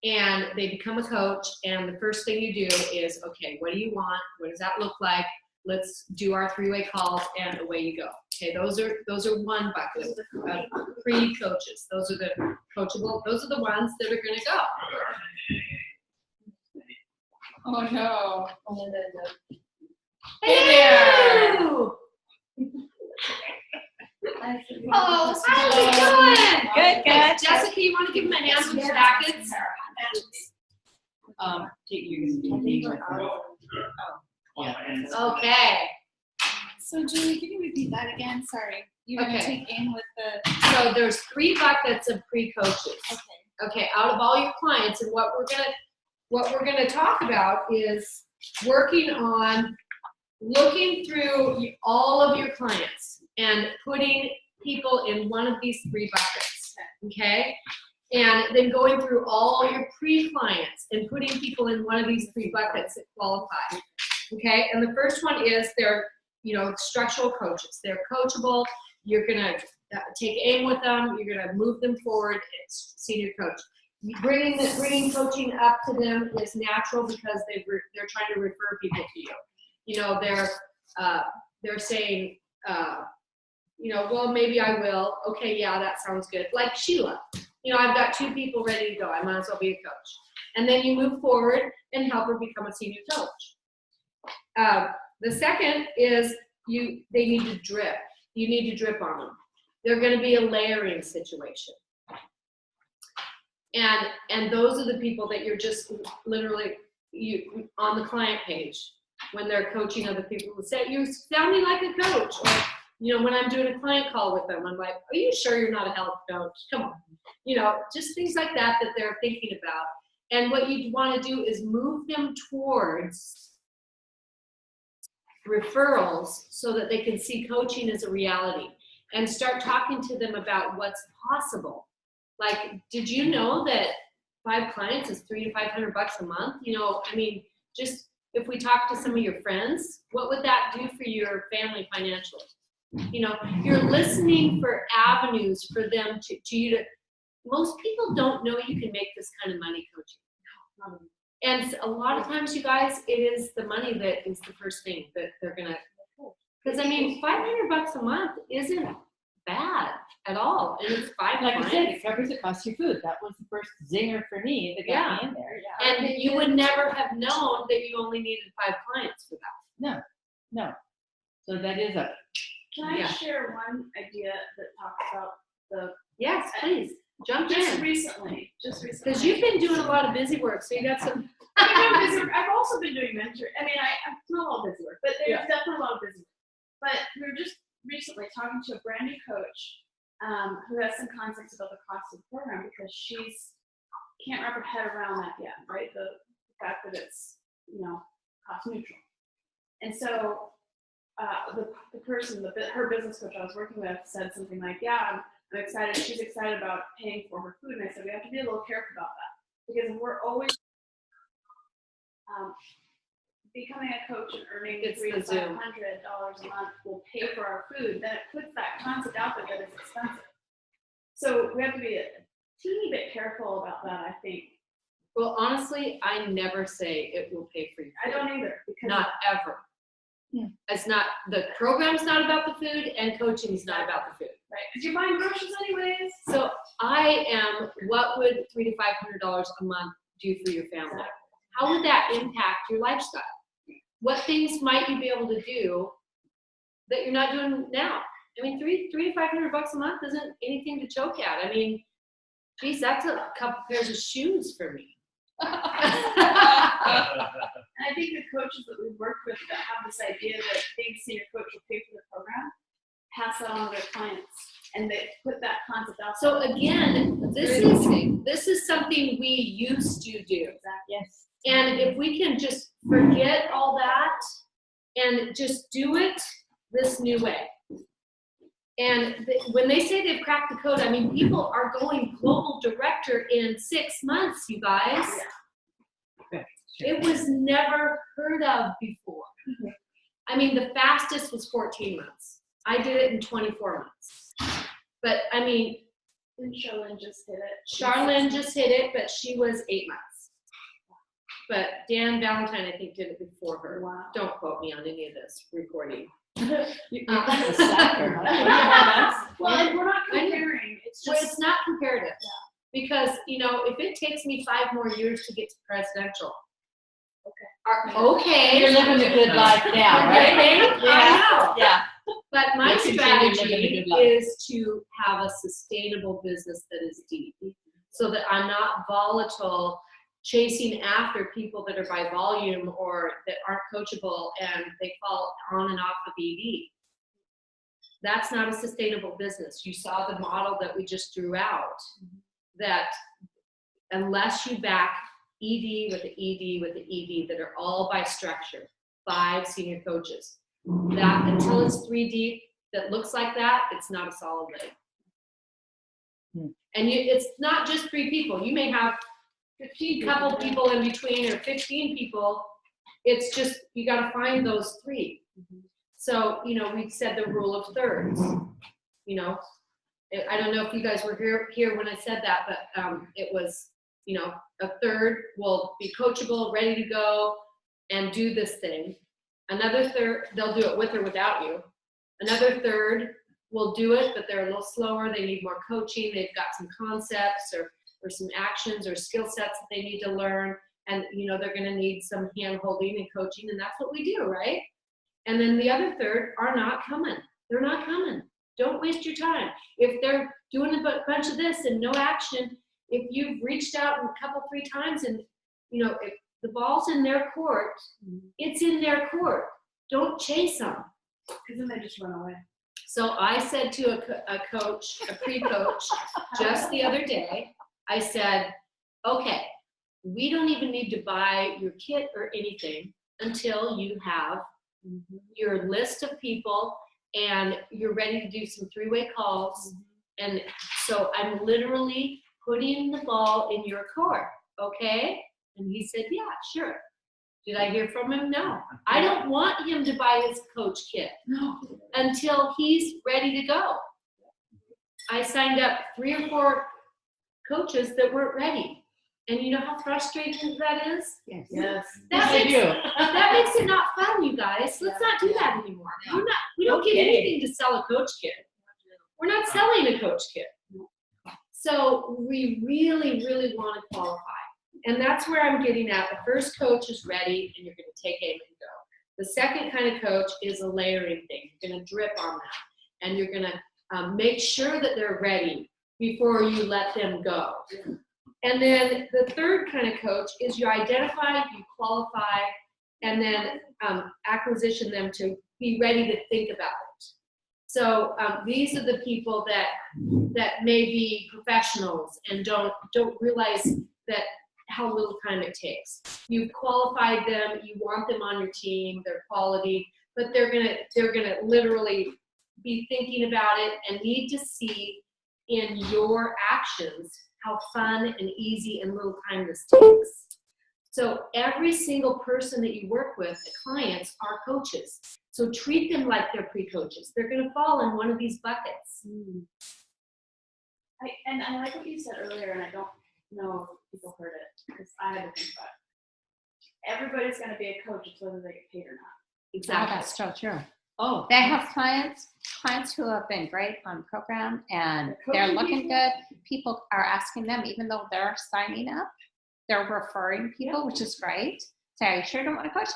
and they become a coach. And the first thing you do is, okay, what do you want? What does that look like? let's do our three-way calls and away you go. Okay, those are one bucket of pre-coaches. Those are the coachable, those are the ones that are gonna go. Oh no. Hey there! Oh, How's it going? Good, good. Jessica, you wanna give them a hand with your packets? You're gonna be with her. Okay, So Julie, can you repeat that again? Sorry. You're gonna Okay. take aim with the, so there's 3 buckets of pre-coaches. Okay, out of all your clients, and what we're gonna talk about is working on looking through all of your clients and putting people in one of these 3 buckets, okay? And then going through all your pre-clients and putting people in one of these 3 buckets that qualify, okay? And the first one is they're, structural coaches. They're coachable. You're gonna take aim with them. You're gonna move them forward. It's senior coach. Bringing coaching up to them is natural because they're trying to refer people to you. They're saying, well, maybe I will. Okay, yeah, that sounds good. Like Sheila, I've got 2 people ready to go. I might as well be a coach. And then you move forward and help her become a senior coach. The second is they need to drip. You need to drip on them. They're going to be a layering situation. And those are the people that you're just literally on the client page when they're coaching other people. You're sounding like a coach. Or, when I'm doing a client call with them, I'm like, are you sure you're not a health coach? Come on. Just things like that they're thinking about. And what you want to do is move them towards referrals so that they can see coaching as a reality and start talking to them about what's possible. Like, did you know that 5 clients is $300 to $500 a month? Just if we talk to some of your friends, what would that do for your family financially? You're listening for avenues for them to most people don't know you can make this kind of money coaching. And a lot of times, you guys, it is the money that is the first thing that they're gonna, because $500 a month isn't bad at all, and it's 5 Like I clients. said, it covers the cost of your food. That was the first zinger for me that got me in there. Yeah. And you would never have known that you only needed 5 clients for that. No. So that is a. Can I Yeah. share one idea that talks about the Yes, please jump just in, recently? because you've been doing a lot of busy work, so you got some. I've been doing busy work. I've also been doing mentor. I'm not all busy work, but there's definitely a lot of busy work. But we were just recently talking to a brand new coach who has some concepts about the cost of the program because she's can't wrap her head around that yet, right? The fact that it's cost neutral. And so the person, her business coach I was working with said something like, yeah, I'm excited. She's excited about paying for her food. And I said, we have to be a little careful about that because if we're always becoming a coach and earning $300 to $500 a month will pay for our food, then it puts that concept out there that it's expensive. So we have to be a teeny bit careful about that, I think. Well, honestly, I never say it will pay for you. I don't either. Because Not ever. Yeah. It's not, the program's not about the food and coaching is not about the food. right, because you're buying groceries anyways. So I am, what would $300 to $500 a month do for your family? How would that impact your lifestyle? What things might you be able to do that you're not doing now? $300 to $500 a month isn't anything to choke at. Geez, that's a couple pairs of shoes for me. And I think the coaches that we've worked with that have this idea that being senior coach will pay for the program, pass that on to their clients, and they put that concept out. So again, this is something we used to do. Yes. And if we can just forget all that and just do it this new way. And when they say they've cracked the code, people are going global director in 6 months, you guys. It was never heard of before. The fastest was 14 months. I did it in 24 months. But And Charlene just did it. Charlene just hit it, but she was 8 months. but Dan Valentine, I think, did it before her. Wow. Don't quote me on any of this recording. You're kind of a slacker. Well, and we're not comparing. It's Well, just it's not comparative. Because, if it takes me 5 more years to get to presidential. Okay. You're living a good life now, right? I know. Yeah. But my You'll continue living a strategy good life. is to have a sustainable business that is deep, so that I'm not volatile, chasing after people that are by volume or that aren't coachable and they fall on and off of ED. That's not a sustainable business. You saw the model that we just drew out, that unless you back ED with the ED with the ED that are all by structure, 5 senior coaches, that until it's 3 deep that looks like that, it's not a solid leg. And it's not just 3 people. You may have 15 couple people in between or 15 people. It's just, you got to find those 3. So, we said the rule of thirds. I don't know if you guys were here when I said that, but it was, a third will be coachable, ready to go, and do this thing. Another third, they'll do it with or without you. Another third will do it, but they're a little slower. They need more coaching. They've got some concepts or some actions or skill sets that they need to learn. And, they're going to need some hand holding and coaching. And that's what we do, right? And then the other third are not coming. They're not coming. Don't waste your time. If they're doing a bunch of this and no action, if you've reached out a couple, 3 times and, if the ball's in their court, it's in their court. Don't chase them. because then they just run away. So I said to a coach, a pre-coach, just the other day, I said, okay, we don't even need to buy your kit or anything until you have your list of people and you're ready to do some 3-way calls. And so I'm literally putting the ball in your court, okay? And he said, yeah, sure. Did I hear from him? No. I don't want him to buy his coach kit until he's ready to go. I signed up 3 or 4 coaches that weren't ready. And you know how frustrating that is? Yes. That makes it not fun, you guys. Let's not do that anymore. We don't get anything to sell a coach kit. We're not selling a coach kit. So we really, really want to qualify. And that's where I'm getting at. The first coach is ready and you're going to take aim and go. The second kind of coach is a layering thing. You're going to drip on that. And you're going to make sure that they're ready before you let them go. And then the third kind of coach is you identify, you qualify, and then acquisition them to be ready to think about it. So these are the people that may be professionals and don't realize that how little time it takes. You've qualified them, you want them on your team, they're quality, but they're gonna literally be thinking about it and need to see in your actions how fun and easy and little time this takes. So every single person that you work with, the clients, are coaches. So treat them like they're pre-coaches. They're going to fall in one of these buckets. I like what you said earlier, and I don't know if people heard it, because I had to think about it. Everybody's going to be a coach, it's whether they get paid or not. Exactly. Oh, that's so true. Oh, They have clients who have been great on program and they're looking good. People are asking them, even though they're signing up, they're referring people, which is great. Say, you sure don't want to coach?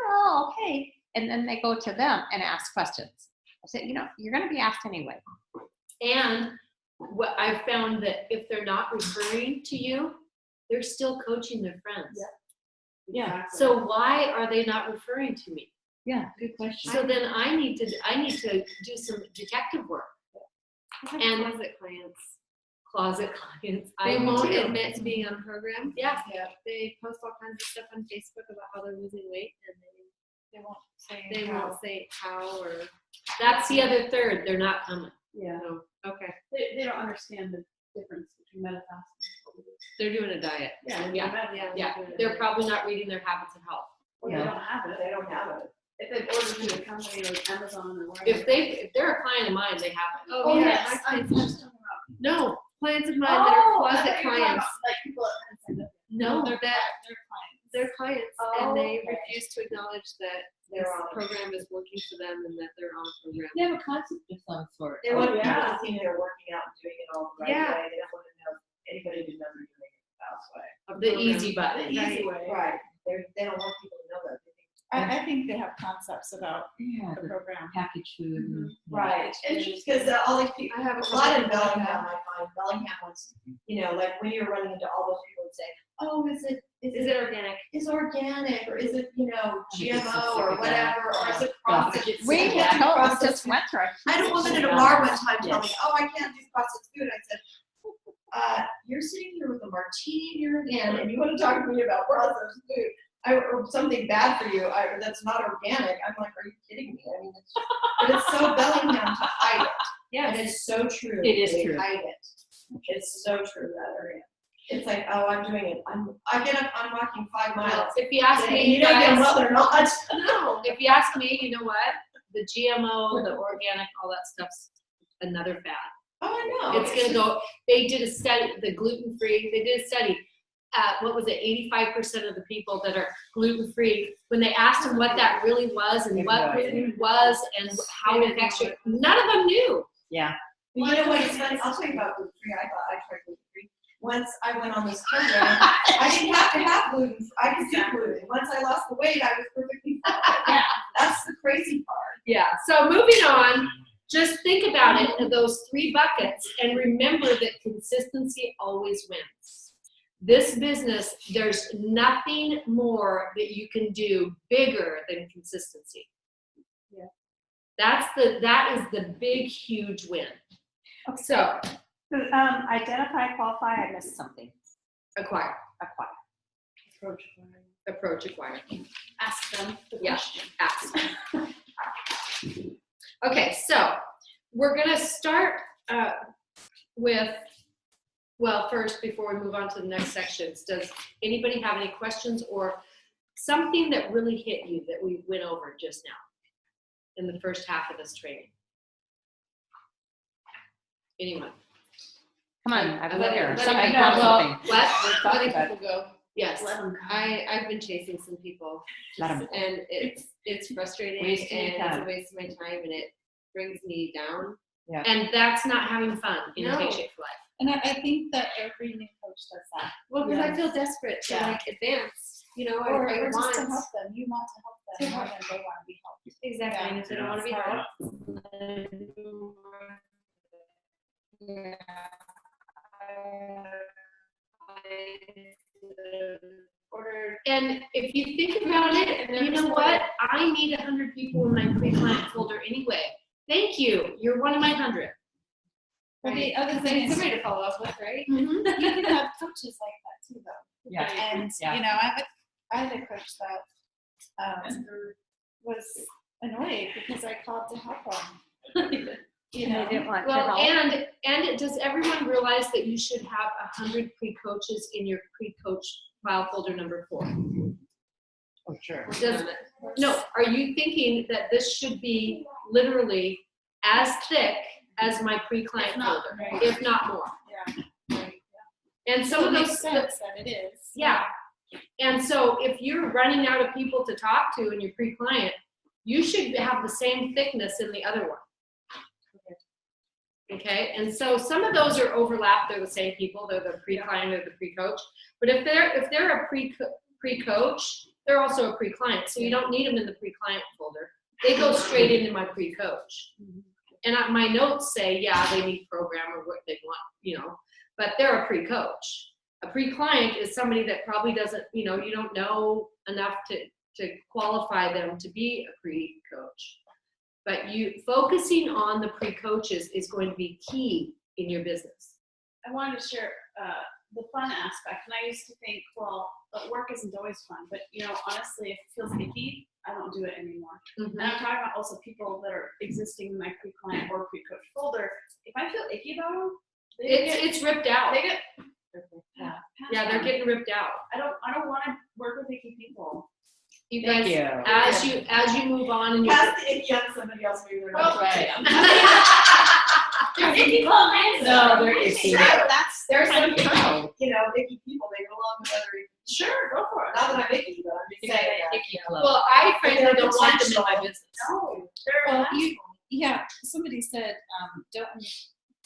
No, okay. And then they go to them and ask questions. I said, you're going to be asked anyway. And what I've found that if they're not referring to you, they're still coaching their friends. yeah. So why are they not referring to me? Yeah, good question. So then I need to do some detective work. And closet clients. They I won't do. admit to being on a program. Yeah. They post all kinds of stuff on Facebook about how they're losing weight, and They won't say they how. won't say how or. That's the other third. They're not coming. Yeah. No. Okay. They don't understand the difference between metafasting. They're doing a diet. Yeah. Yeah. They're probably not reading their habits of health. Well, they don't have it. They don't have it. If they've ordered through a company like Amazon or wherever. If they're a client of mine, they have it. Oh, yeah. yes. My I'm clients. just talking about. No, clients of mine that are I closet thought you were talking clients. about, like people that kind of signed up. No, they're that clients. They're clients, Oh, and they okay. refuse to acknowledge that this They're on. program is working for them and that they're on a program. They have a concept of some sort. They Oh, want yeah. I think they're working out and doing it all the right Yeah. way. They don't want to know anybody to know they're doing it the fast way. The easy The button. easy way. Right. They don't want people to know that. They think, I think they have concepts about Yeah, the the program. package food. and- right. Because all these people, I have a lot in Bellingham, I find Bellingham wants, like when you're running into all those people and say, oh, is it organic? is organic or is it, think it's GMO or specific, whatever, or is it Yeah. processed? We I can't do processed just food. went through it. I had a woman in a bar one time tell me, oh, I can't do processed food. I said, you're sitting here with a martini in your hand and you want to talk to me about processed food or something bad for you that's not organic. I'm like, are you kidding me? I mean, it's so Bellingham to hide it. And it's so true. It is They true. hide it. It's so true, that area. It's like, oh, I'm doing it. I get up, I'm walking 5 Well, miles. if you ask And me, you know damn guys, well they're not. no. If you ask me, you know what? The GMO, the organic, all that stuff's another fad. Oh, I know. It's gonna go. They did a study. The gluten free. They did a study. What was it? 85% of the people that are gluten free, when they asked them what that really was and what gluten was and how it affects you, none of them knew. Yeah. Well, you know what? It's funny. I'll tell you about gluten free. I thought I tried gluten free. Once I went on this program, I didn't have to have gluten. I could do gluten. Once I lost the weight, I was perfectly fine. Yeah. That's the crazy part. Yeah. So moving on. Just think about it in those 3 buckets and remember that consistency always wins. This business, there's nothing more that you can do bigger than consistency. Yeah. That is the big, huge win. So Identify, qualify, I missed something. acquire, Acquire. approach, acquire. Ask them the Yeah. question. Ask. Okay, so we're gonna start with, well, first, before we move on to the next sections, does anybody have any questions or something that really hit you that we went over just now in the first half of this training? Anyone? Come on, I was here. Let Somebody it have go. something. What? Talk about it. go. Yes. I've been chasing some people, Let 'em. and it's frustrating Wasting your and it's a time. waste of my time, and it brings me down. And that's not having fun in No. Take Shape for Life. And I think that every new coach does that. Well, because I Yes. feel desperate to Yeah. like advance, I Or want just to help them. You want to help them more than they want to be helped. exactly, Yeah. and if they don't want to be It's hard. ordered. And if you think about it, you know what? I need 100 people in my pre-client folder anyway. Thank you. You're one of my 100. But the other So thing it's is, somebody to follow up with, right? you can have coaches like that too, though. Yeah. And Yeah. I had a coach that was annoyed because I called to help him. They didn't want to Well, help. and does everyone realize that you should have 100 pre-coaches in your pre-coach file folder number 4? Oh, sure. No, are you thinking that this should be literally as thick as my pre-client If not, folder, right. if not more? Yeah. And some So of it those, makes sense that it is. yeah. And so if you're running out of people to talk to in your pre-client, you should have the same thickness in the other one. Okay, and so some of those are overlapped, they're the same people, they're the pre-client or the pre-coach. But if they're a pre-coach, they're also a pre-client, so you don't need them in the pre-client folder. They go straight into my pre-coach. And my notes say, yeah, they need program or what they want, but they're a pre-coach. A pre-client is somebody that probably doesn't, you don't know enough to qualify them to be a pre-coach. But you focusing on the pre-coaches is going to be key in your business. I wanted to share the fun aspect, and I used to think, well, work isn't always fun, but honestly, if it feels icky, I don't do it anymore. And I'm talking about also people that are existing in my pre-client or pre-coach folder. If I feel icky about them, It's ripped out. they get Yeah, they're getting ripped out. I don't want to work with icky people. You Thank guys, you. as you move on in your Pass the icky on somebody else, maybe they're not. Right. There's icky clients. No, they're icky. That's, there's some, True. icky people, they go along with other icky Sure, go for it. Not that I'm making you, but I'm just saying that. Icky club. Well, I frankly They're don't want them in my potential. business. No, they're Well, asshole. Yeah, somebody said, don't,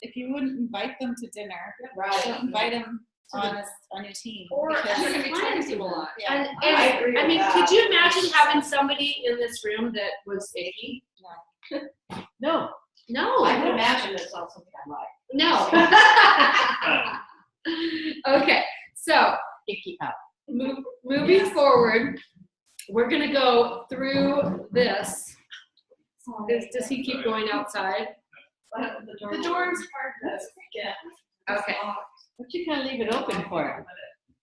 if you wouldn't invite them to dinner, Right. don't invite them on your team. Or because- you're gonna be Clients turning do people a lot. off. Yeah. And, I agree I with mean, that. could you imagine having somebody in this room that was icky? No. No. I can imagine it's not something I like. No. Okay, so Icky out. moving forward, we're gonna go through this. Does he keep going outside? The door's hard to get. Okay. What you gonna leave it open for?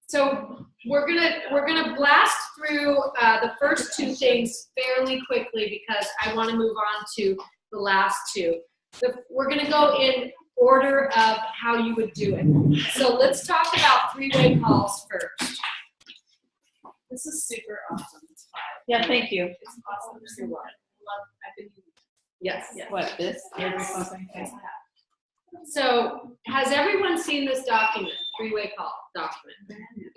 So we're gonna blast through the first two things fairly quickly because I want to move on to the last two. We're gonna go in order of how you would do it. So let's talk about three-way calls first. This is super awesome. It's fine. Yeah, thank you. It's awesome. It's love. I've been using it. Yes. Yes. What, this? Yes. Yes. So has everyone seen this document, three-way call document?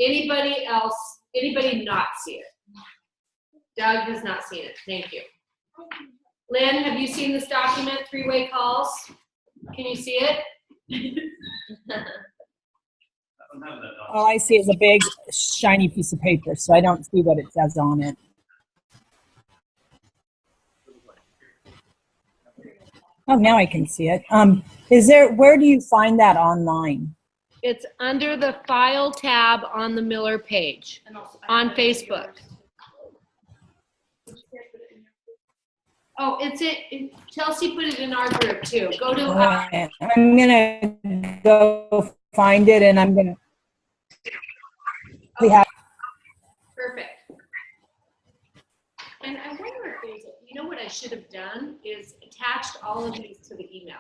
Anybody else, anybody not see it? Doug has not seen it, thank you. Lynn, have you seen this document, three-way calls? Can you see it? All I see is a big shiny piece of paper, so I don't see what it says on it. Oh, now I can see it. Where do you find that online? It's under the file tab on the Miller page And also, on Facebook. Oh, Chelsea put it in our group too. Go to, I'm gonna go find it, and I'm gonna. We have. perfect. And I wonder if there's, you know what I should have done is attached all of these to the email.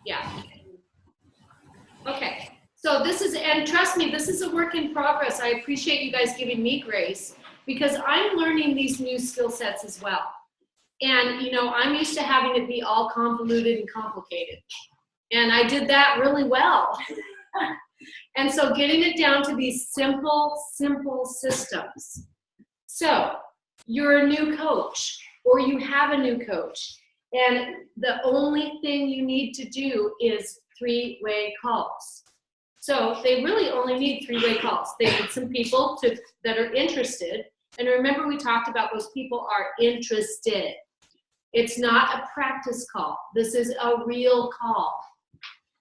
Yeah. Okay, so this is, and trust me, this is a work in progress. I appreciate you guys giving me grace because I'm learning these new skill sets as well. And, you know, I'm used to having it be all convoluted and complicated. And I did that really well. And so getting it down to these simple systems. So you're a new coach or you have a new coach. And the only thing you need to do is three-way calls. So they really only need three-way calls. They need some people that are interested. And remember, we talked about those people are interested. It's not a practice call. This is a real call.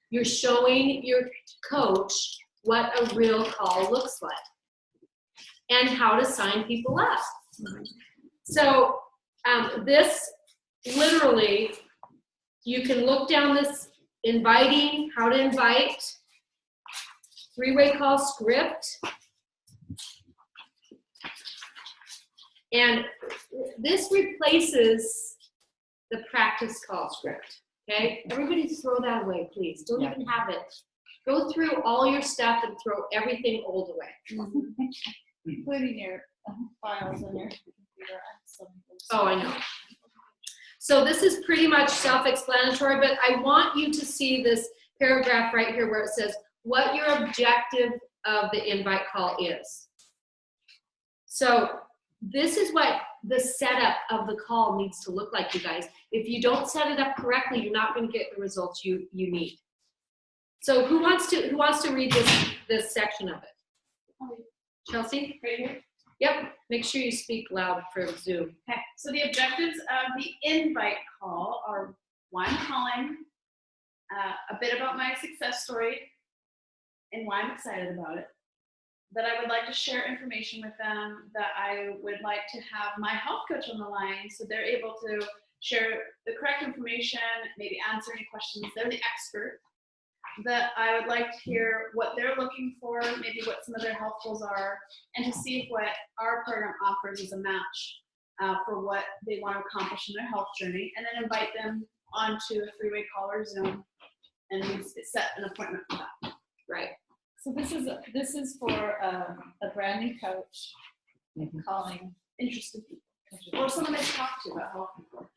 You're showing your coach what a real call looks like and how to sign people up. So this literally, you can look down this inviting, how to invite, three-way call script. And this replaces the practice call script, okay? Everybody throw that away, please. Don't even have it. Go through all your stuff and throw everything old away. Including your files on your computer. Oh, I know. So this is pretty much self-explanatory, but I want you to see this paragraph right here where it says what your objective of the invite call is. So this is what the setup of the call needs to look like, you guys. If you don't set it up correctly, you're not going to get the results you need. So who wants to read this section of it? Chelsea? Right here. Yep. Make sure you speak loud for Zoom. Okay, so the objectives of the invite call are why I'm calling, a bit about my success story and why I'm excited about it, that I would like to share information with them, that I would like to have my health coach on the line so they're able to share the correct information, maybe answer any questions. They're the expert. That I would like to hear what they're looking for, maybe what some of their health goals are, and to see if what our program offers is a match for what they want to accomplish in their health journey, and then invite them onto a three-way call or Zoom, and we set an appointment for that. Right. So this is for a brand new coach calling Interested people, or someone they talk to about health people.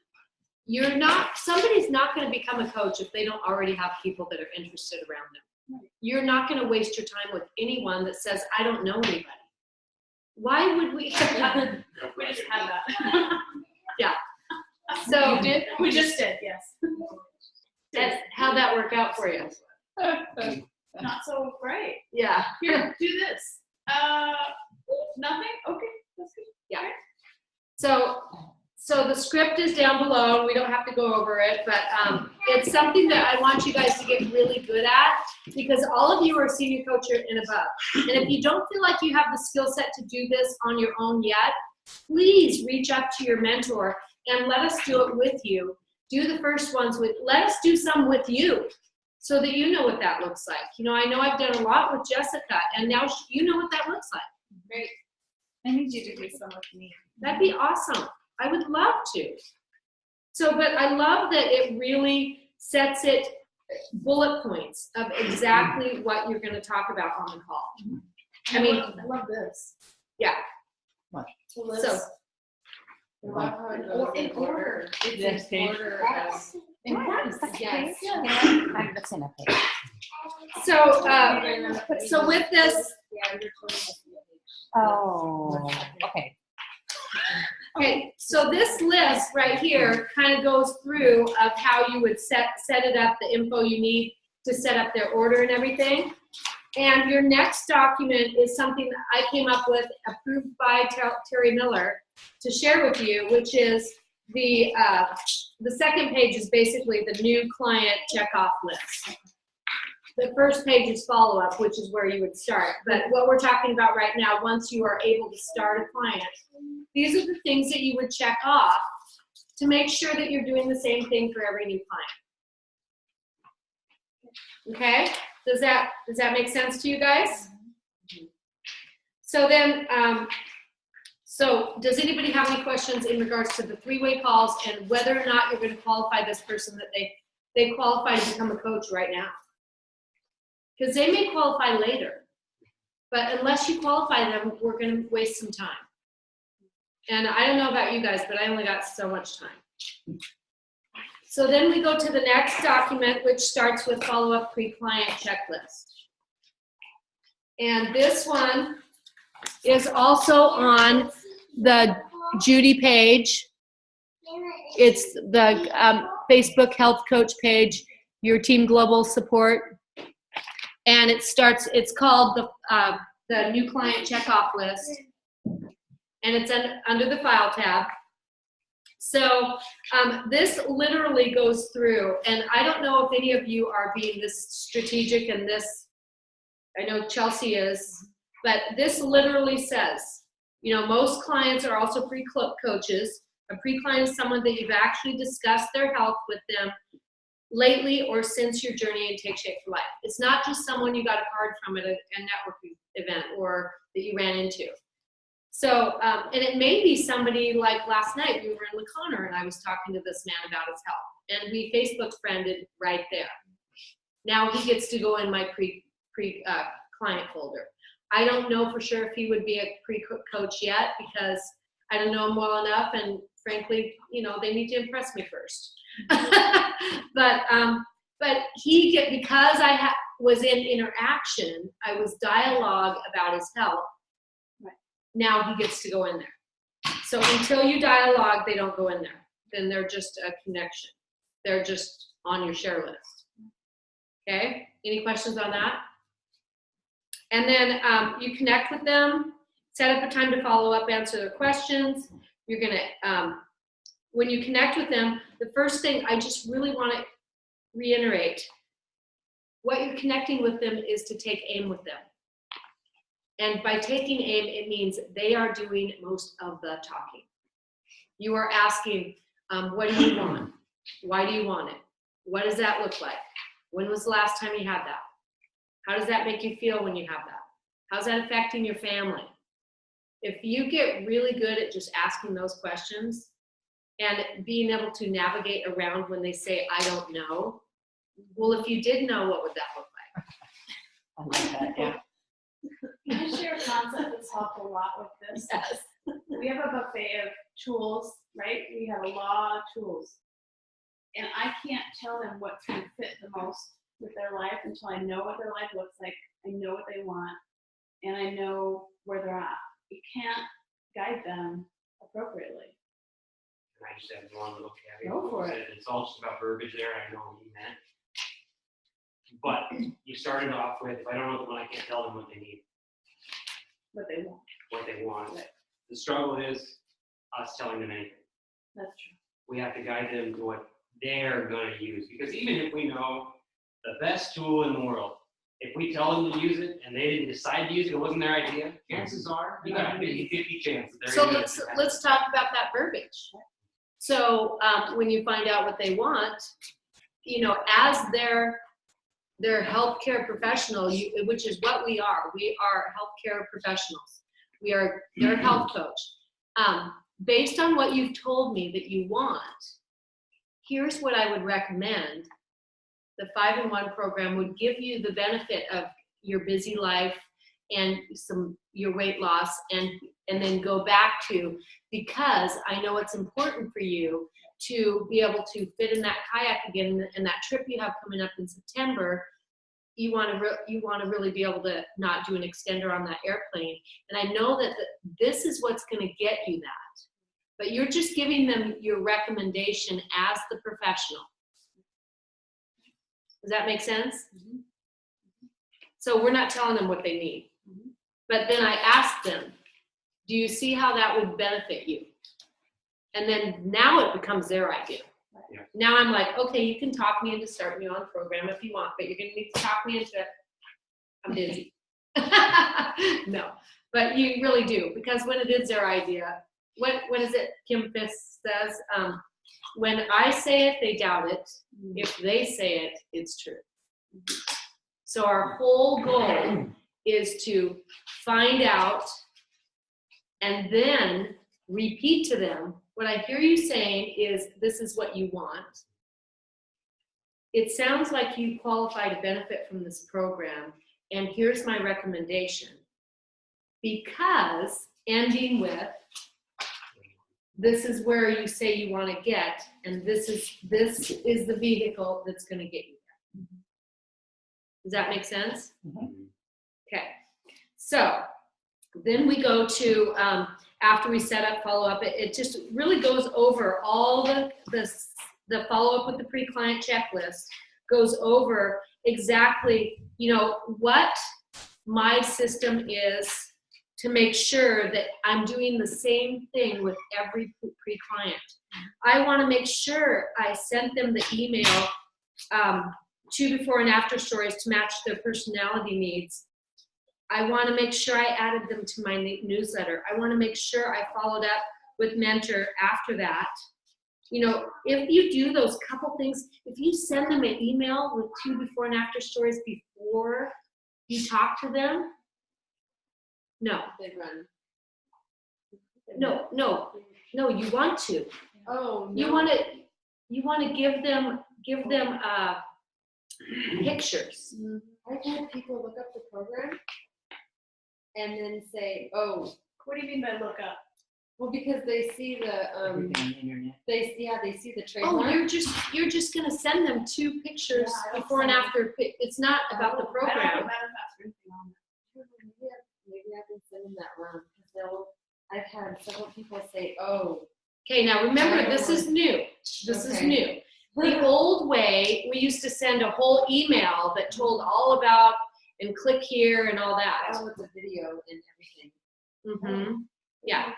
Somebody's not going to become a coach if they don't already have people that are interested around them. You're not going to waste your time with anyone that says, I don't know anybody. Why would we? We just had that. So, You did? We just did, yes. how'd that work out for you? Not so great. Yeah. Here, do this. Nothing? Okay, that's good. Yeah. So the script is down below. We don't have to go over it, but it's something that I want you guys to get really good at because all of you are senior coach and above. And if you don't feel like you have the skill set to do this on your own yet, please reach out to your mentor and let us do it with you. Do the first ones let us do some with you so that you know what that looks like. You know, I know I've done a lot with Jessica and now you know what that looks like. Great. I need you to do some with me. That'd be awesome. I would love to. So, but I love that it really sets it bullet points of exactly what you're going to talk about on the call. I mean, I love this. yeah. So let's. So, I love how it goes in order. Yes, Paige. Yes. yes. I'm missing a page. So with this, Oh, okay. okay, so this list right here kind of goes through of how you would set it up, the info you need to set up their order and everything. And your next document is something that I came up with, approved by Terry Miller, to share with you, which is the second page is basically the new client checkoff list. The first page is follow-up, which is where you would start. But what we're talking about right now, once you are able to start a client, these are the things that you would check off to make sure that you're doing the same thing for every new client. Okay? Does that make sense to you guys? So then, so does anybody have any questions in regards to the three-way calls and whether or not you're going to qualify this person that they qualify to become a coach right now? Because they may qualify later, but unless you qualify them, we're going to waste some time. And I don't know about you guys, but I only got so much time. So then we go to the next document, which starts with follow-up pre-client checklist. And this one is also on the Judy page. It's the Facebook Health Coach page, your Team Global Support. And it's called the new client checkoff list. And it's under the file tab. So this literally goes through, and I don't know if any of you are being this strategic and this, I know Chelsea is, but this literally says, you know, most clients are also pre-coaches. A pre-client is someone that you've actually discussed their health with them lately or since your journey and Take Shape for Life. It's not just someone you got a card from at a networking event or that you ran into. So, and it may be somebody like last night, we were in LaConner and I was talking to this man about his health and we Facebook friended right there. Now he gets to go in my client folder. I don't know for sure if he would be a pre-coach yet because I don't know him well enough and frankly, you know, they need to impress me first. But because I was in interaction, I was dialogue about his health. Right. Now he gets to go in there. So until you dialogue, they don't go in there. Then they're just a connection. They're just on your share list. Okay? Any questions on that? And then you connect with them, set up a time to follow up, answer their questions. You're gonna, when you connect with them, the first thing I just really want to reiterate, what you're connecting with them is to take aim with them. And by taking aim, it means they are doing most of the talking. You are asking, what do you want? Why do you want it? What does that look like? When was the last time you had that? How does that make you feel when you have that? How's that affecting your family? If you get really good at just asking those questions and being able to navigate around when they say, I don't know, well, if you did know, what would that look like? I like that, yeah. Can I share a concept that's helped a lot with this? Yes. We have a buffet of tools, right? We have a lot of tools. And I can't tell them what's going to fit the most with their life until I know what their life looks like, I know what they want, and I know where they're at. You can't guide them appropriately. And I just have one little caveat. Go for it. It's all just about verbiage there. I know what you meant. But you started off with, if I don't know them, I can't tell them what they need, What they want. what they want. Right. The struggle is us telling them anything. That's true. We have to guide them to what they're going to use. Because even if we know the best tool in the world, if we tell them to use it and they didn't decide to use it, it wasn't their idea, chances are you got a 50-50 chance that they're So going to let's talk about that verbiage. So when you find out what they want, you know, as their healthcare professional, which is what we are healthcare professionals. We are their health coach. Based on what you've told me that you want, here's what I would recommend. The 5-in-1 program would give you the benefit of your busy life and your weight loss, and then go back to, because I know it's important for you to be able to fit in that kayak again, and that trip you have coming up in September, you want to really be able to not do an extender on that airplane. And I know that this is what's going to get you that, but you're just giving them your recommendation as the professional. Does that make sense? Mm-hmm. So we're not telling them what they need. Mm-hmm. But then I asked them, do you see how that would benefit you? And then now it becomes their idea. Yeah. Now I'm like, okay, you can talk me into starting me on program if you want, but you're going to need to talk me into it. I'm busy. No, but you really do, because when it is their idea, what is it Kim Fisk says? When I say it, they doubt it. If they say it, it's true. So our whole goal is to find out and then repeat to them. What I hear you saying is, this is what you want. It sounds like you qualify to benefit from this program, and here's my recommendation. Because ending with, this is where you say you want to get, and this is the vehicle that's going to get you there. Does that make sense? Okay. So then we go to, after we set up follow-up, it just really goes over all the follow-up with the pre-client checklist, goes over exactly, you know, what my system is to make sure that I'm doing the same thing with every pre-client. I want to make sure I sent them the email, 2 before and after stories to match their personality needs. I want to make sure I added them to my newsletter. I want to make sure I followed up with Mentor after that. You know, if you do those couple things, if you send them an email with 2 before and after stories before you talk to them, no. They run. No, you want to. Oh, no. You want to give them pictures. I've had people look up the program and then say, oh, What do you mean by look up? well, because they see the, Everything on the internet. they see the Oh, trademark. you're just gonna send them 2 pictures Yeah, I don't before and send- after. It's not about the I don't program. have manifest or anything on there. Maybe I've been sending that wrong, because I've had several people say, oh. Okay, now remember, this is new. This is Okay. new. The old way, we used to send a whole email that told all about and click here and all that. Oh, it's a video and everything. Mm-hmm. Yeah.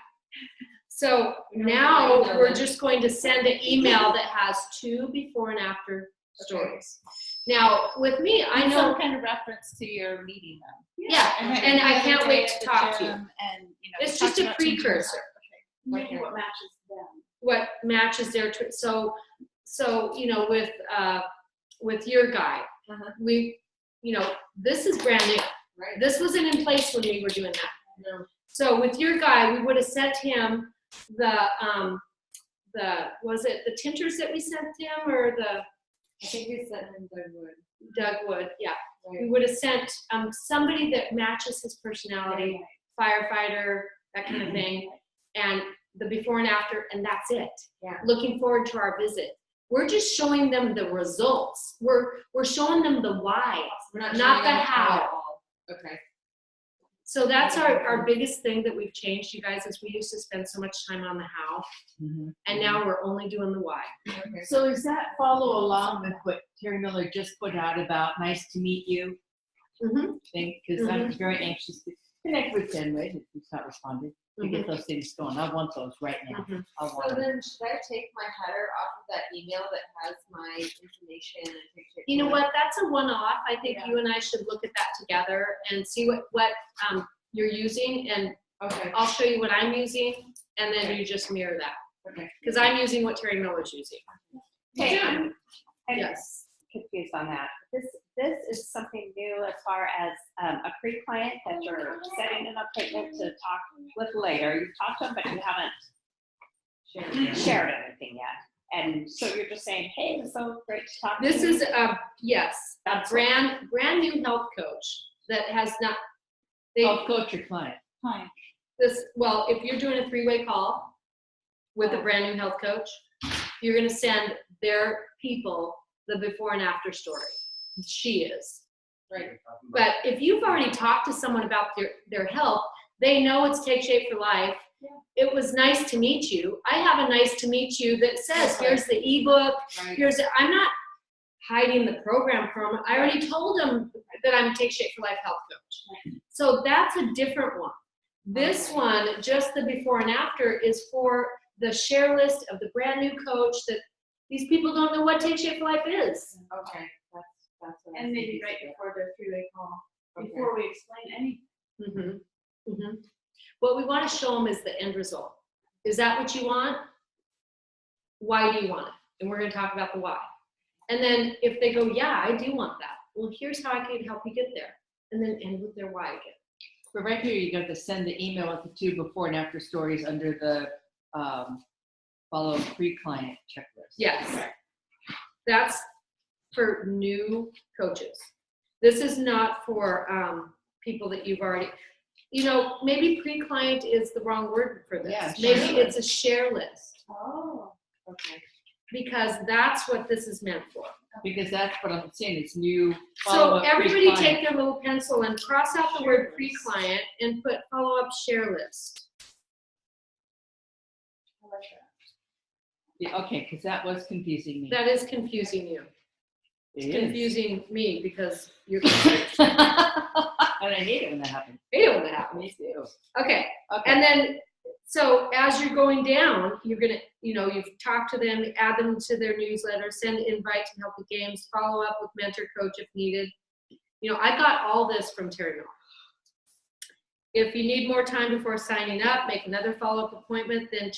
So now we're just going to send an email that has 2 before and after stories. Now, with me, I And know, some kind of reference to your meeting them. yeah, and I can't wait to talk to you. And, you know, It's we just talked a about changing the precursor. Maybe what matches them. What matches their, so, you know, with your guy, Uh-huh. this is brand new. Right. This wasn't in place when we were doing that. No. So with your guy, we would have sent him was it the tinters that we sent him, or I think we sent him Dougwood. Dougwood? Yeah. Right. We would have sent somebody that matches his personality, firefighter, that kind of thing, and the before and after, and that's it. Yeah. Looking forward to our visit. We're just showing them the results. We're showing them the why, We're not showing the them how. Okay. So that's our biggest thing that we've changed, you guys, is we used to spend so much time on the how, and now we're only doing the why. Okay. So does that follow along with what Terry Miller just put out about nice to meet you Mm-hmm. thing? Because I'm very anxious to connect with Denwood if he's not responded to get those things going. I want those right now. I want So them. then should I take my header off of that email that has my information and picture? You know what? That's a one-off. I think Yeah. you and I should look at that together and see what you're using, and Okay. I'll show you what I'm using, and then you just mirror that. Okay. Because I'm using what Terry Miller's using. Okay, I'm Yes. confused on that. This is something new as far as a pre-client that you're setting an appointment to talk with later. You've talked to them, but you haven't shared anything yet. And so you're just saying, hey, it's so great to talk to you. This is yes, a brand new health coach that has not. I'll coach your client. Fine. Well, if you're doing a 3-way call with a brand new health coach, you're going to send their people the before and after story. She is. Right. But if you've already talked to someone about their health, they know it's Take Shape for Life. Yeah. It was nice to meet you. I have a nice to meet you that says, Okay. here's the ebook. Right. I'm not hiding the program from them. I already told them that I'm a Take Shape for Life health coach. So that's a different one. This one, just the before and after, is for the share list of the brand new coach that these people don't know what Take Shape for Life is. Okay. That's what I And maybe think. right before their 3-way call, Okay. before we explain anything. What we want to show them is the end result. Is that what you want? Why do you want it? And we're going to talk about the why. And then if they go, yeah, I do want that. Well, here's how I can help you get there. And then end with their why again. But right here, you got to send the email with the 2 before and after stories under the follow pre-client checklist. Yes. That's for new coaches. This is not for people that you've already, maybe pre-client is the wrong word for this. Yeah, Maybe share it's a share list, Oh. Okay. because that's what this is meant for. Because that's what I'm saying, it's new So follow-up everybody pre-client. take their little pencil and cross out the word pre-client and put follow-up share list. I like that. Yeah, okay, because that was confusing me. That is confusing you. It It's is. confusing me because you're confused. And I hate it when that happens. You know what happens. Me too. Okay, Okay. and then, so as you're going down, you're gonna, you've talked to them, add them to their newsletter, send invite to Healthy Games, follow up with mentor coach if needed. I got all this from Terry Miller. If you need more time before signing up, make another follow-up appointment, then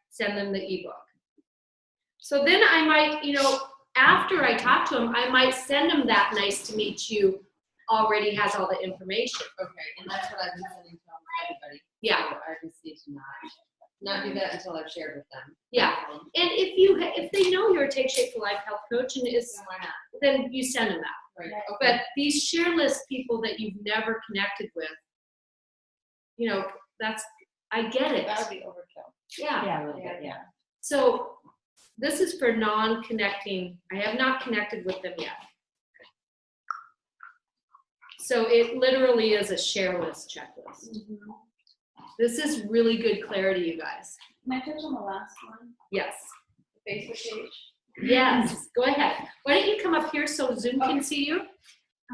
send them the ebook. So then I might, after I talk to them, I might send them that nice to meet you already has all the information. Okay. And that's what I've been sending to everybody. Yeah. So I just need to not do that until I've shared with them. Yeah. And if they know you're a Take Shape for Life health coach and Then why not? then you send them that. Right. Okay. But these share list people that you've never connected with, I get it. That would be overkill. Yeah. Yeah, a little bit, yeah. So this is for non-connecting. I have not connected with them yet. So it literally is a share list checklist. This is really good clarity, you guys. Can I touch on the last one? Yes. The Facebook page? Yes. Go ahead. Why don't you come up here so Zoom can see you?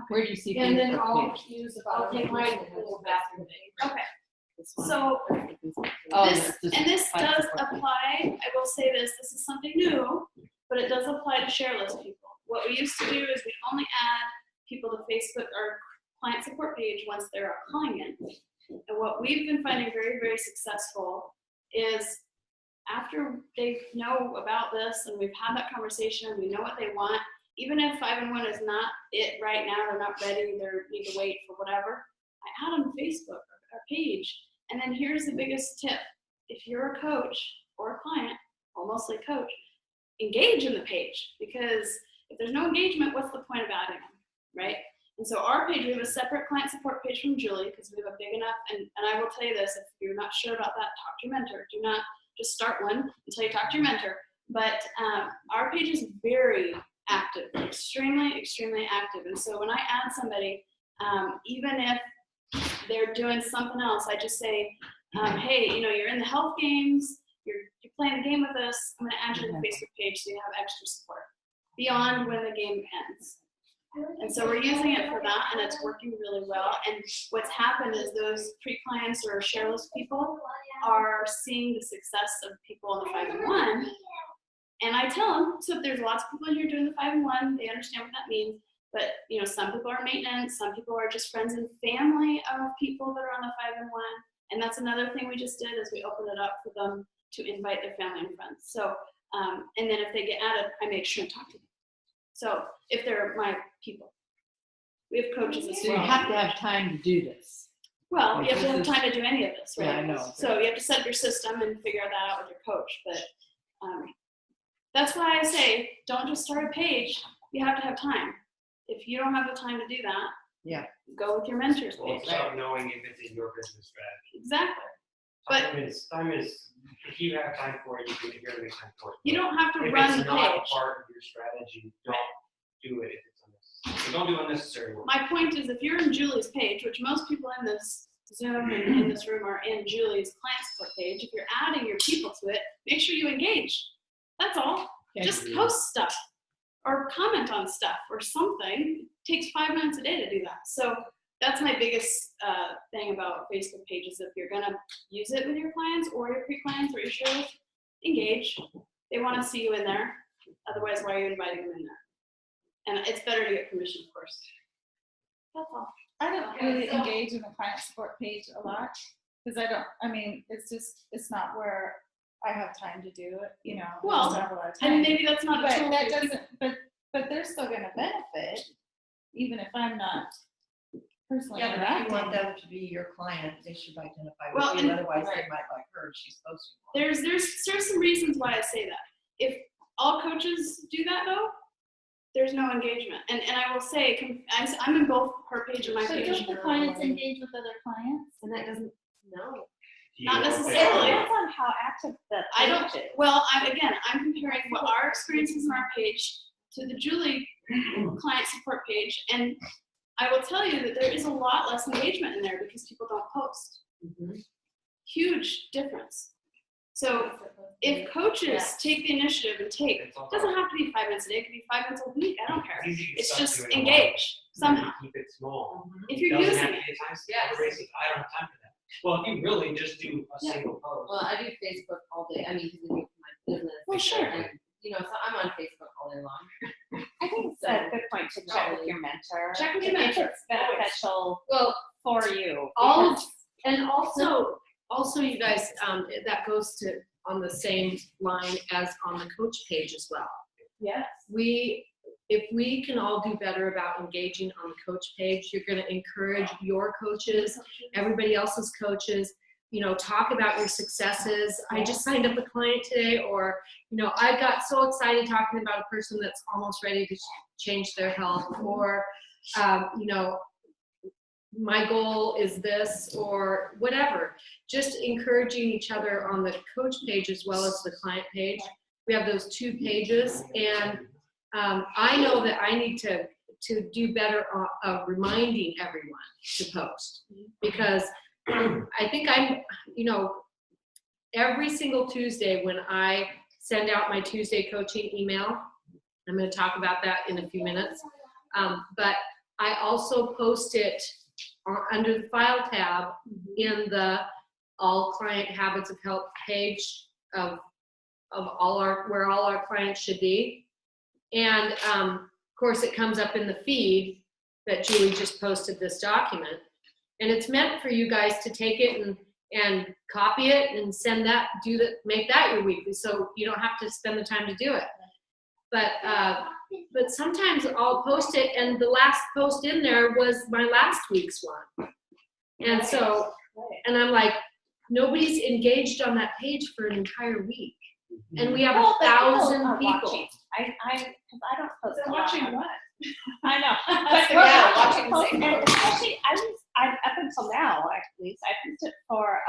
Where do you see And then Facebook I'll page? use the I'll take my little bathroom. Okay. This one? So Oh, this, this and this is fine does support. apply, I will say this is something new, but it does apply to share list people. What we used to do is we only add people to Facebook or client support page once they're a client. And what we've been finding very, very successful is after they know about this and we've had that conversation, we know what they want, even if 5-in-1 is not it right now, they're not ready, they need to wait for whatever, I add them to Facebook or page. And then here's the biggest tip. If you're a coach or a client, or mostly coach, engage in the page, because if there's no engagement, what's the point of adding them, right? And so our page, we have a separate client support page from Julie because we have a big enough, and I will tell you this, if you're not sure about that, talk to your mentor. Do not just start one until you talk to your mentor. But our page is very active, extremely, extremely active. And so when I add somebody, even if they're doing something else, I just say, hey, you're in the health games, you're playing a game with us, I'm going to add you to the Facebook page so you have extra support beyond when the game ends. And so we're using it for that, and it's working really well. And what's happened is those pre-clients or share list people are seeing the success of people in the 5-in-1. And I tell them, so if there's lots of people in here doing the 5-in-1, they understand what that means. But some people are maintenance, some people are just friends and family of people that are on the 5-in-1. And that's another thing we just did is we opened it up for them to invite their family and friends. So, and then if they get added, I make sure to talk to them. So if they're my people, we have coaches as So well. you have to have time to do this. Well, you have to have time to do any of this, right? Yeah, I know. So you have to set up your system and figure that out with your coach. But that's why I say, don't just start a page. You have to have time. If you don't have the time to do that, go with your mentor's Well, page. it's about knowing if it's in your business strategy. Exactly. But Time is, if you have time for it, you're going to make time for it. you don't have to If run it's the not page. part of your strategy, don't do it if it's unnecessary. So don't do unnecessary work. My point is, if you're in Julie's page, which most people in this Zoom and in this room are in Julie's client support page, if you're adding your people to it, make sure you engage. That's all. Just post stuff or comment on stuff or something. It takes 5 minutes a day to do that. So that's my biggest thing about Facebook pages. If you're gonna use it with your clients or your pre-clients or your shows, engage. They want to see you in there. Otherwise, why are you inviting them in there? And it's better to get permission, of course. That's all. I don't really engage in the client support page a lot because it's not where I have time to do it, Well, just have a lot of time. And maybe that's not a But tool. that doesn't, but they're still gonna benefit, even if I'm not personally Yeah, but if interacting. you want them to be your client, they should identify Well, with you, and- otherwise they might like her, she's posting. There's some reasons why I say that. If all coaches do that though, there's no engagement. And I will say, I'm in both her page and my So page. don't the clients engage with other clients? And that doesn't, no. Not It necessarily. depends on how active the I don't, page is. well, I'm comparing what our experience is on our page to the Julie client support page. And I will tell you that there is a lot less engagement in there because people don't post. Huge difference. So if coaches take the initiative and it doesn't have to be 5 minutes a day, it could be 5 minutes a week, I don't care. It's just engage somehow. Keep it small. If you're Doesn't using have to it. be a time stamp. Everybody says, I don't have time for that. Well, if you really just do a single post. Well, I do Facebook all day. I mean, because I do it for my business. Well, sure. And, so I'm on Facebook all day long. I think it's a good point to check with your mentor. Check with your If mentor. it's beneficial Well, for you. all, because- and also you guys, that goes to on the same line as on the coach page as well. Yes. If we can all do better about engaging on the coach page, you're going to encourage your coaches, everybody else's coaches, talk about your successes. I just signed up a client today, or, I got so excited talking about a person that's almost ready to change their health, or, my goal is this, or whatever. Just encouraging each other on the coach page as well as the client page. We have those 2 pages, and I know that I need to do better of reminding everyone to post, because I think every single Tuesday when I send out my Tuesday coaching email, I'm going to talk about that in a few minutes, but I also post it under the file tab in the all client habits of health page of where all our clients should be. And of course it comes up in the feed that Julie just posted this document, and it's meant for you guys to take it and copy it and send that, make that your weekly, so you don't have to spend the time to do it. But sometimes I'll post it, and the last post in there was my last week's one. And so, and I'm like, nobody's engaged on that page for an entire week. And we have 1,000 people. Watching. Because I don't post a lot. Watching what? I know. Yeah, watching the post- same and post. especially, up until now, at least, I post it for,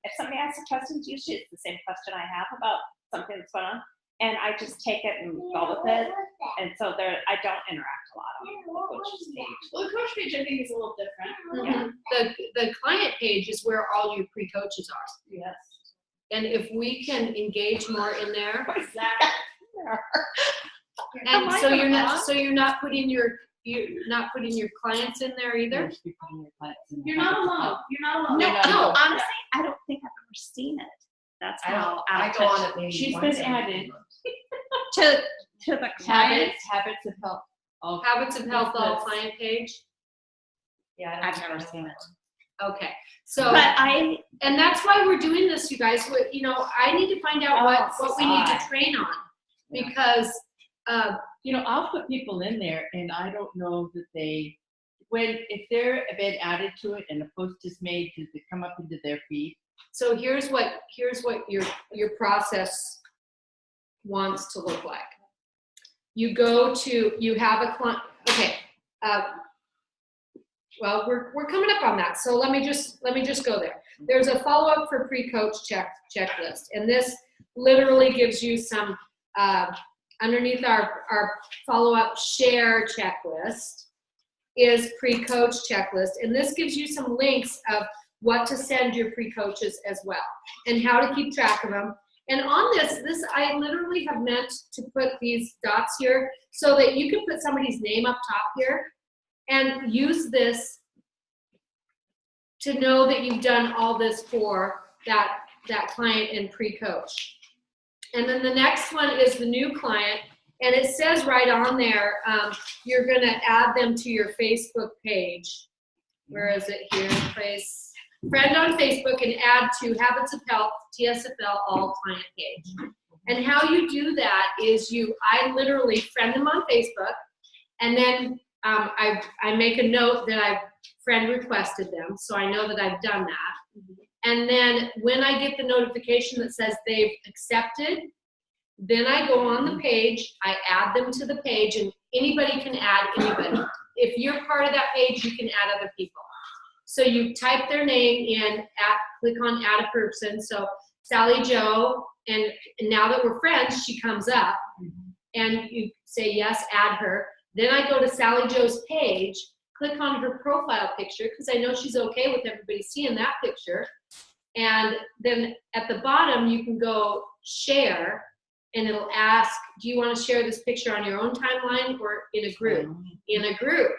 if somebody asks a question, usually it's the same question I have about something that's going on. and I just take it and go with it. And so there, I don't interact a lot on the coach's page. Well, the coach page I think is a little different. The client page is where all your pre-coaches are. Yes. And if we can engage more in there, Exactly. and so you're not putting your clients in there either. You're not alone. You're not alone. No, honestly, I don't think I've ever seen it. That's how I out go of on touch. it maybe She's once been every added. month. To the clients. Habits of health. All Habits of Health all Yes. client page. Yeah, I don't I've think never I seen know it. Okay, so But I, and that's why we're doing this, you guys. I need to find out what we need to train on, Yeah. because I'll put people in there and I don't know that if they're been added to it and a post is made, does it come up into their feed? so here's what your process wants to look like. You have a client. Okay. Well, we're coming up on that. So let me just go there. There's a follow-up for pre-coach checklist, and this literally gives you some underneath our follow-up share checklist is pre-coach checklist, and this gives you some links of what to send your pre-coaches as well, and how to keep track of them. And on this I literally have meant to put these dots here so that you can put somebody's name up top here and use this to know that you've done all this for that client and pre-coach. And then the next one is the new client, and it says right on there, you're gonna add them to your Facebook page. Where is it here? Place friend on Facebook and add to Habits of Health, TSFL, all client page. And how you do that is I literally friend them on Facebook, and then I make a note that I've friend requested them, so I know that I've done that. And then when I get the notification that says they've accepted, then I go on the page, I add them to the page, and anybody can add anybody. If you're part of that page, you can add other people. So you type their name in, click on add a person. So Sally Jo, and now that we're friends, she comes up, and you say yes, add her. Then I go to Sally Jo's page, click on her profile picture, because I know she's okay with everybody seeing that picture. And then at the bottom, you can go share, and it'll ask, do you want to share this picture on your own timeline or in a group? In a group,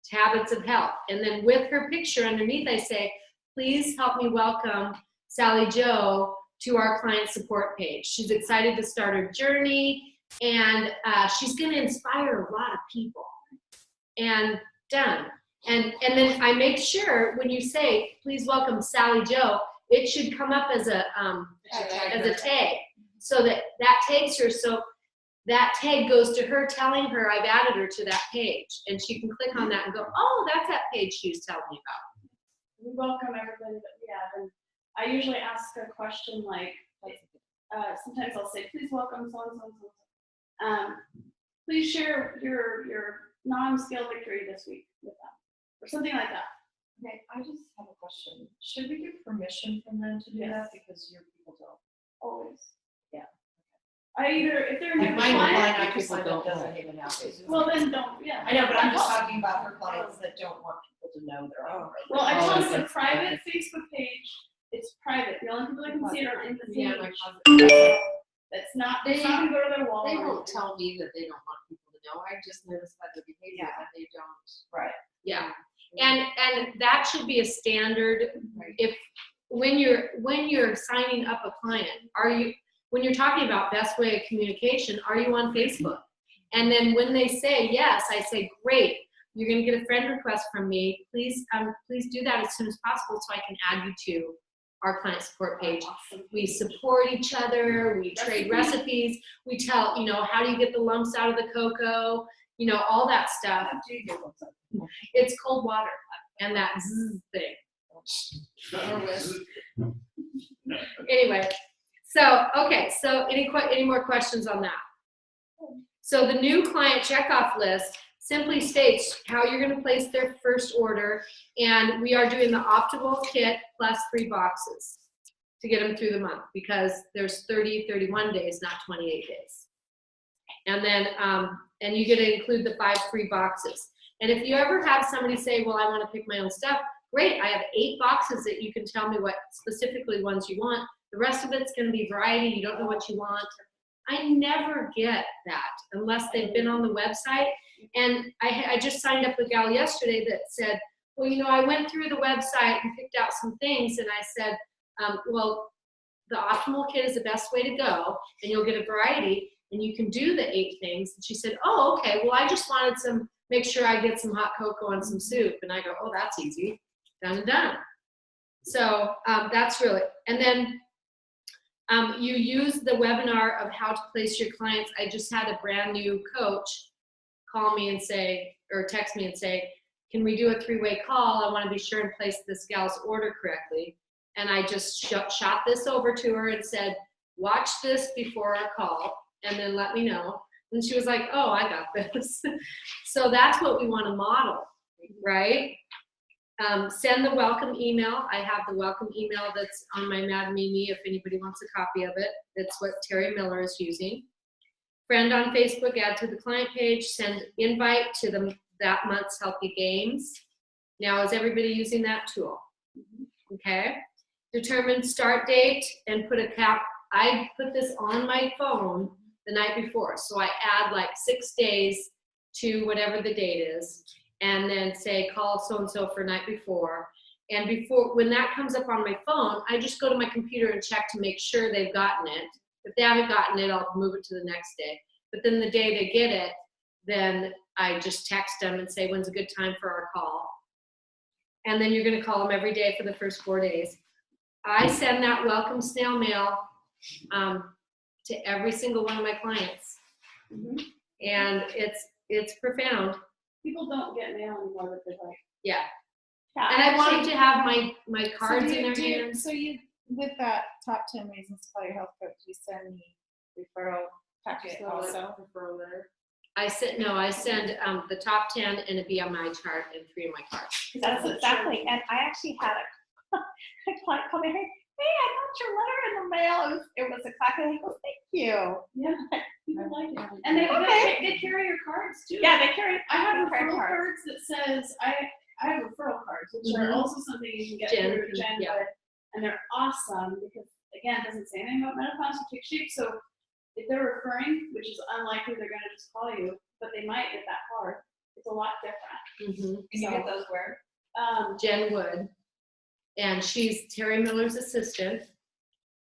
Habits of Health. And then with her picture underneath, I say, please help me welcome Sally Jo to our client support page. She's excited to start her journey, and she's going to inspire a lot of people. And done. And then I make sure when you say, please welcome Sally Jo, it should come up as a tag, so that tags her. So that tag goes to her, telling her I've added her to that page, and she can click on that and go, oh, that's that page she was telling me about. We welcome everybody that we have, and I usually ask a question like sometimes I'll say, please welcome so and so and so. Please share your non-scale victory this week with them, or something like that. Okay, I just have a question. Should we get permission from them to do that? Because your people don't. Always. Yeah. If they're a new Mine client, I just people don't doesn't even have Facebook. well then don't, yeah. I know, but I'm just talking about her clients that don't want people to know they're on. Well, I Oh, told I them it's a see. private Facebook page. It's private. The only people that can see it are in the Yeah, page. my It's not gonna go to their wall. They or won't anything. tell me that they don't want people to know. I just notice by their behavior that they don't. Right. Yeah. And that should be a standard. If when you're signing up a client, when you're talking about best way of communication, are you on Facebook? And then when they say yes, I say, great, you're gonna get a friend request from me. Please do that as soon as possible so I can add you to our client support page. We support each other, we trade recipes, we tell, how do you get the lumps out of the cocoa, all that stuff. It's cold water and that zzz thing. Anyway, so any more questions on that? So the new client checkoff list simply states how you're going to place their first order, and we are doing the optimal kit plus 3 boxes. to get them through the month because there's 30, 31 days, not 28 days. And then, and you get to include the 5 free boxes. And if you ever have somebody say, well, I want to pick my own stuff, great. I have 8 boxes that you can tell me what specifically ones you want. The rest of it's going to be variety. You don't know what you want. I never get that unless they've been on the website. And I just signed up a gal yesterday that said, well, you know, I went through the website and picked out some things. And I said, well, the optimal kit is the best way to go. And you'll get a variety. And you can do the 8 things. And she said, oh, okay. Well, I just wanted make sure I get some hot cocoa and some soup. And I go, oh, that's easy. Done and done. So that's really, and then you use the webinar of how to place your clients. I just had a brand new coach call me and say, or text me and say, can we do a 3-way call? I want to be sure and place this gal's order correctly. And I just shot this over to her and said, watch this before our call and then let me know. And she was like, oh, I got this. So that's what we want to model, right? Send the welcome email. I have the welcome email that's on my Mad Mimi if anybody wants a copy of it. That's what Terry Miller is using. Friend on Facebook, add to the client page, send invite to that month's Healthy Games. Now, is everybody using that tool? Okay. Determine start date and put a cap. I put this on my phone the night before. So I add like 6 days to whatever the date is. And then say, call so-and-so for night before. And when that comes up on my phone, I just go to my computer and check to make sure they've gotten it. If they haven't gotten it, I'll move it to the next day. But then the day they get it, then I just text them and say, when's a good time for our call? And then you're gonna call them every day for the first 4 days. I send that welcome snail mail to every single one of my clients. And it's profound. People don't get mail anymore that they like. Yeah. And I wanted to have my cards so in their hands. So you, with that top 10 reasons to call your health coach, you send me referral packet also? I send the top 10 and a BMI chart and 3 of my cards. That's exactly, and I actually had a client call me, hey, I got your letter in the mail. It was exactly, I go, thank you. Yeah, people like it. And they carry your cards too. Yeah, they carry. I have credit referral cards. cards that says, I have referral cards, which are also something you can get through Jen, yeah. and they're awesome because, again, it doesn't say anything about menopause or tick shape. So if they're referring, which is unlikely they're going to just call you, but they might get that card. It's a lot different. And you get those where? Jen Wood. And she's Terry Miller's assistant.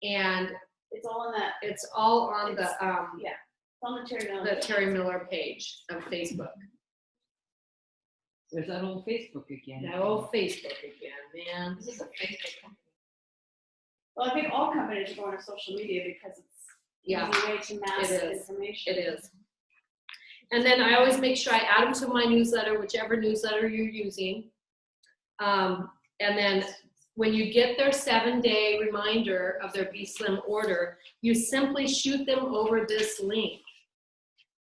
And it's all in that. It's all on the yeah, it's on the Terry Miller. The Terry Miller page of Facebook. There's that old Facebook again. That old Facebook again, man. This is a Facebook company. Well, I think all companies are going to social media because it's an easy way to mass information. It is. And then I always make sure I add them to my newsletter, whichever newsletter you're using. And then when you get their 7-day reminder of their Be Slim order, you simply shoot them over this link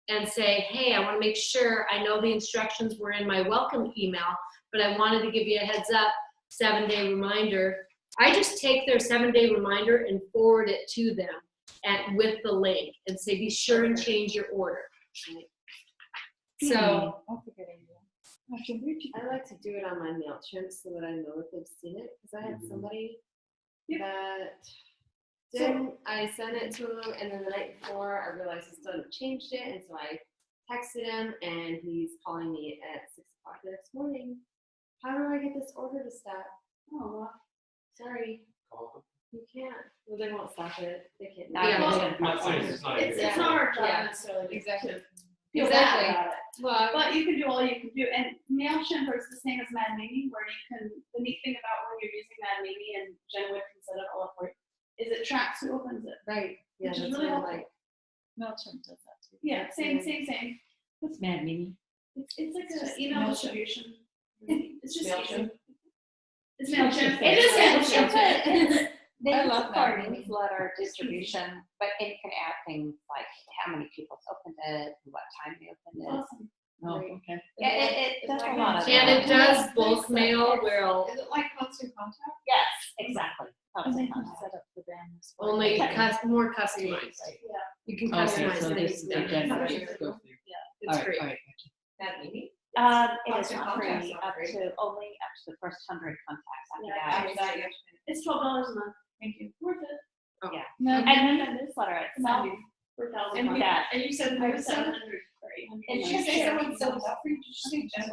and say, hey, I want to make sure, I know the instructions were in my welcome email, but I wanted to give you a heads up, 7-day reminder. I just take their 7-day reminder and forward it to them with the link and say, be sure and change your order. So, I like to do it on my MailChimp so that I know that they've seen it, because I had somebody that I sent it to him, and then the night before I realized he still hadn't changed it, and so I texted him, and he's calling me at 6 o'clock the next morning. How do I get this order to stop? Oh, well, sorry. You can't. Well, they won't stop it. They can't. It's not our job necessarily. Exactly. Feel bad about it. Well, but you can do all you can do. And MailChimp is the same as Mad Mimi, where you can, the neat thing about when you're using Mad Mimi and Jen Wood can set it all up for you, is it tracks who opens it. Right. Yeah, which is that's really what I helpful. like. MailChimp does that too. Yeah, same. What's Mad Mimi? It's like an email distribution. It's just MailChimp. It's MailChimp. It is MailChimp. I love our that. newsletter distribution, but you can add things like how many people opened it, what time they opened it. Awesome. Oh, okay. Yeah, it does a lot of and it does bulk mail where Is it like constant contact? Yes, exactly. And they can set up the banners. Only more customized. Yeah. You can Okay, customize so this things. is the agenda. Let's go through. It's All right, free. all right. That meeting? It is Constant free contacts are up free. to only up to the first 100 contacts after Yeah, that. After that, you have to pay. It's $12 a month. Thank you. Worth it. No, And then the newsletter itself. For $1,000 a And month. we- And you said we were 700 or 800. And a she month. said someone said that free. Then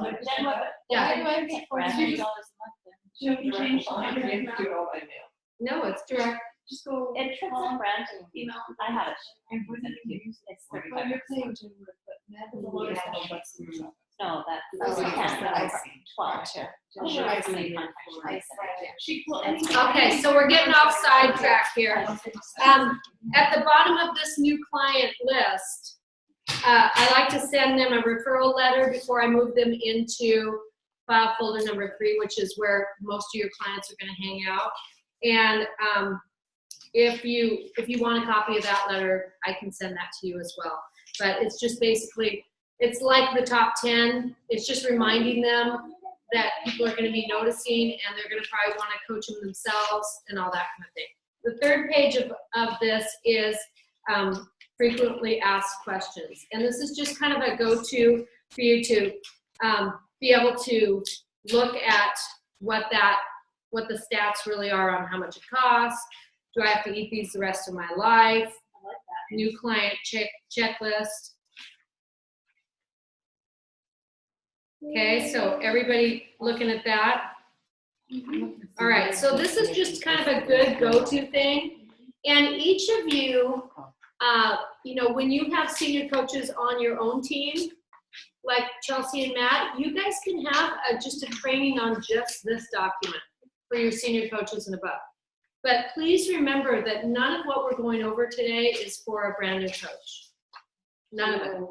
what? Yeah. Why do I pay $400 a month then? So if you change the You number have now, to do it all by mail. No, it's direct. just go It trips up Brandon. email. I have it. It's 35. No, that's Oh, 10, I that's 12. Oh, I I see. She will. Okay, so we're getting off sidetrack here. At the bottom of this new client list, I like to send them a referral letter before I move them into file folder number 3, which is where most of your clients are going to hang out. And if you want a copy of that letter, I can send that to you as well. But it's just basically, it's like the top 10. It's just reminding them that people are going to be noticing, and they're going to probably want to coach them themselves and all that kind of thing. The third page of this is frequently asked questions. And this is just kind of a go-to for you to be able to look at what the stats really are on how much it costs. Do I have to eat these the rest of my life? I like that. New client checklist. Okay, so everybody looking at that? All right, so this is just kind of a good go-to thing. And each of you, you know, when you have senior coaches on your own team, like Chelsea and Matt, you guys can have just a training on just this document for your senior coaches and above. But please remember that none of what we're going over today is for a brand new coach. None of it.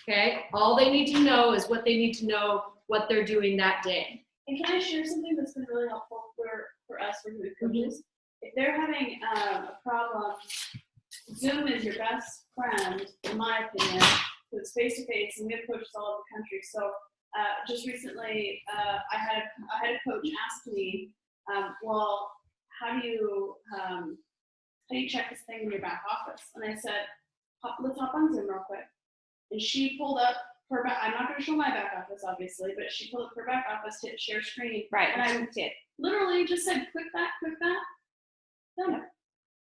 Okay, all they need to know is what they need to know, what they're doing that day. And can I share something that's been really helpful for us for new coaches? If they're having a problem, Zoom is your best friend, in my opinion, because face-to-face, and we have coaches all over the country. So just recently, I had a coach ask me, well, how do you check this thing in your back office? And I said, let's hop on Zoom real quick. And she pulled up her back. I'm not going to show my back office, obviously, but she pulled up her back office, hit share screen. Right, And I literally just said, click that, done.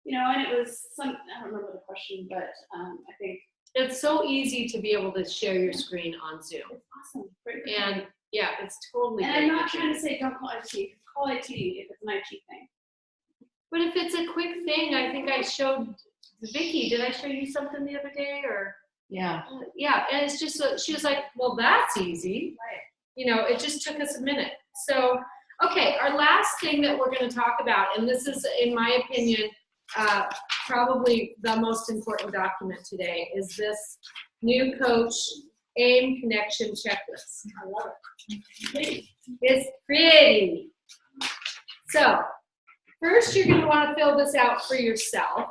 You know, and it was I don't remember the question, but I think It's so easy to be able to share your screen on Zoom. it's awesome. Great. And yeah, it's totally And great. I'm not trying to say don't call IT. Call IT if it's an IT thing. But if it's a quick thing, I think I showed Vicky, did I show you something the other day or? Yeah. Yeah, and it's just, she was like, well, that's easy. Right. You know, it just took us a minute. So, okay, our last thing that we're going to talk about, and this is, in my opinion, probably the most important document today, is this new coach AIM connection checklist. I love it. It's pretty. So, first you're going to want to fill this out for yourself.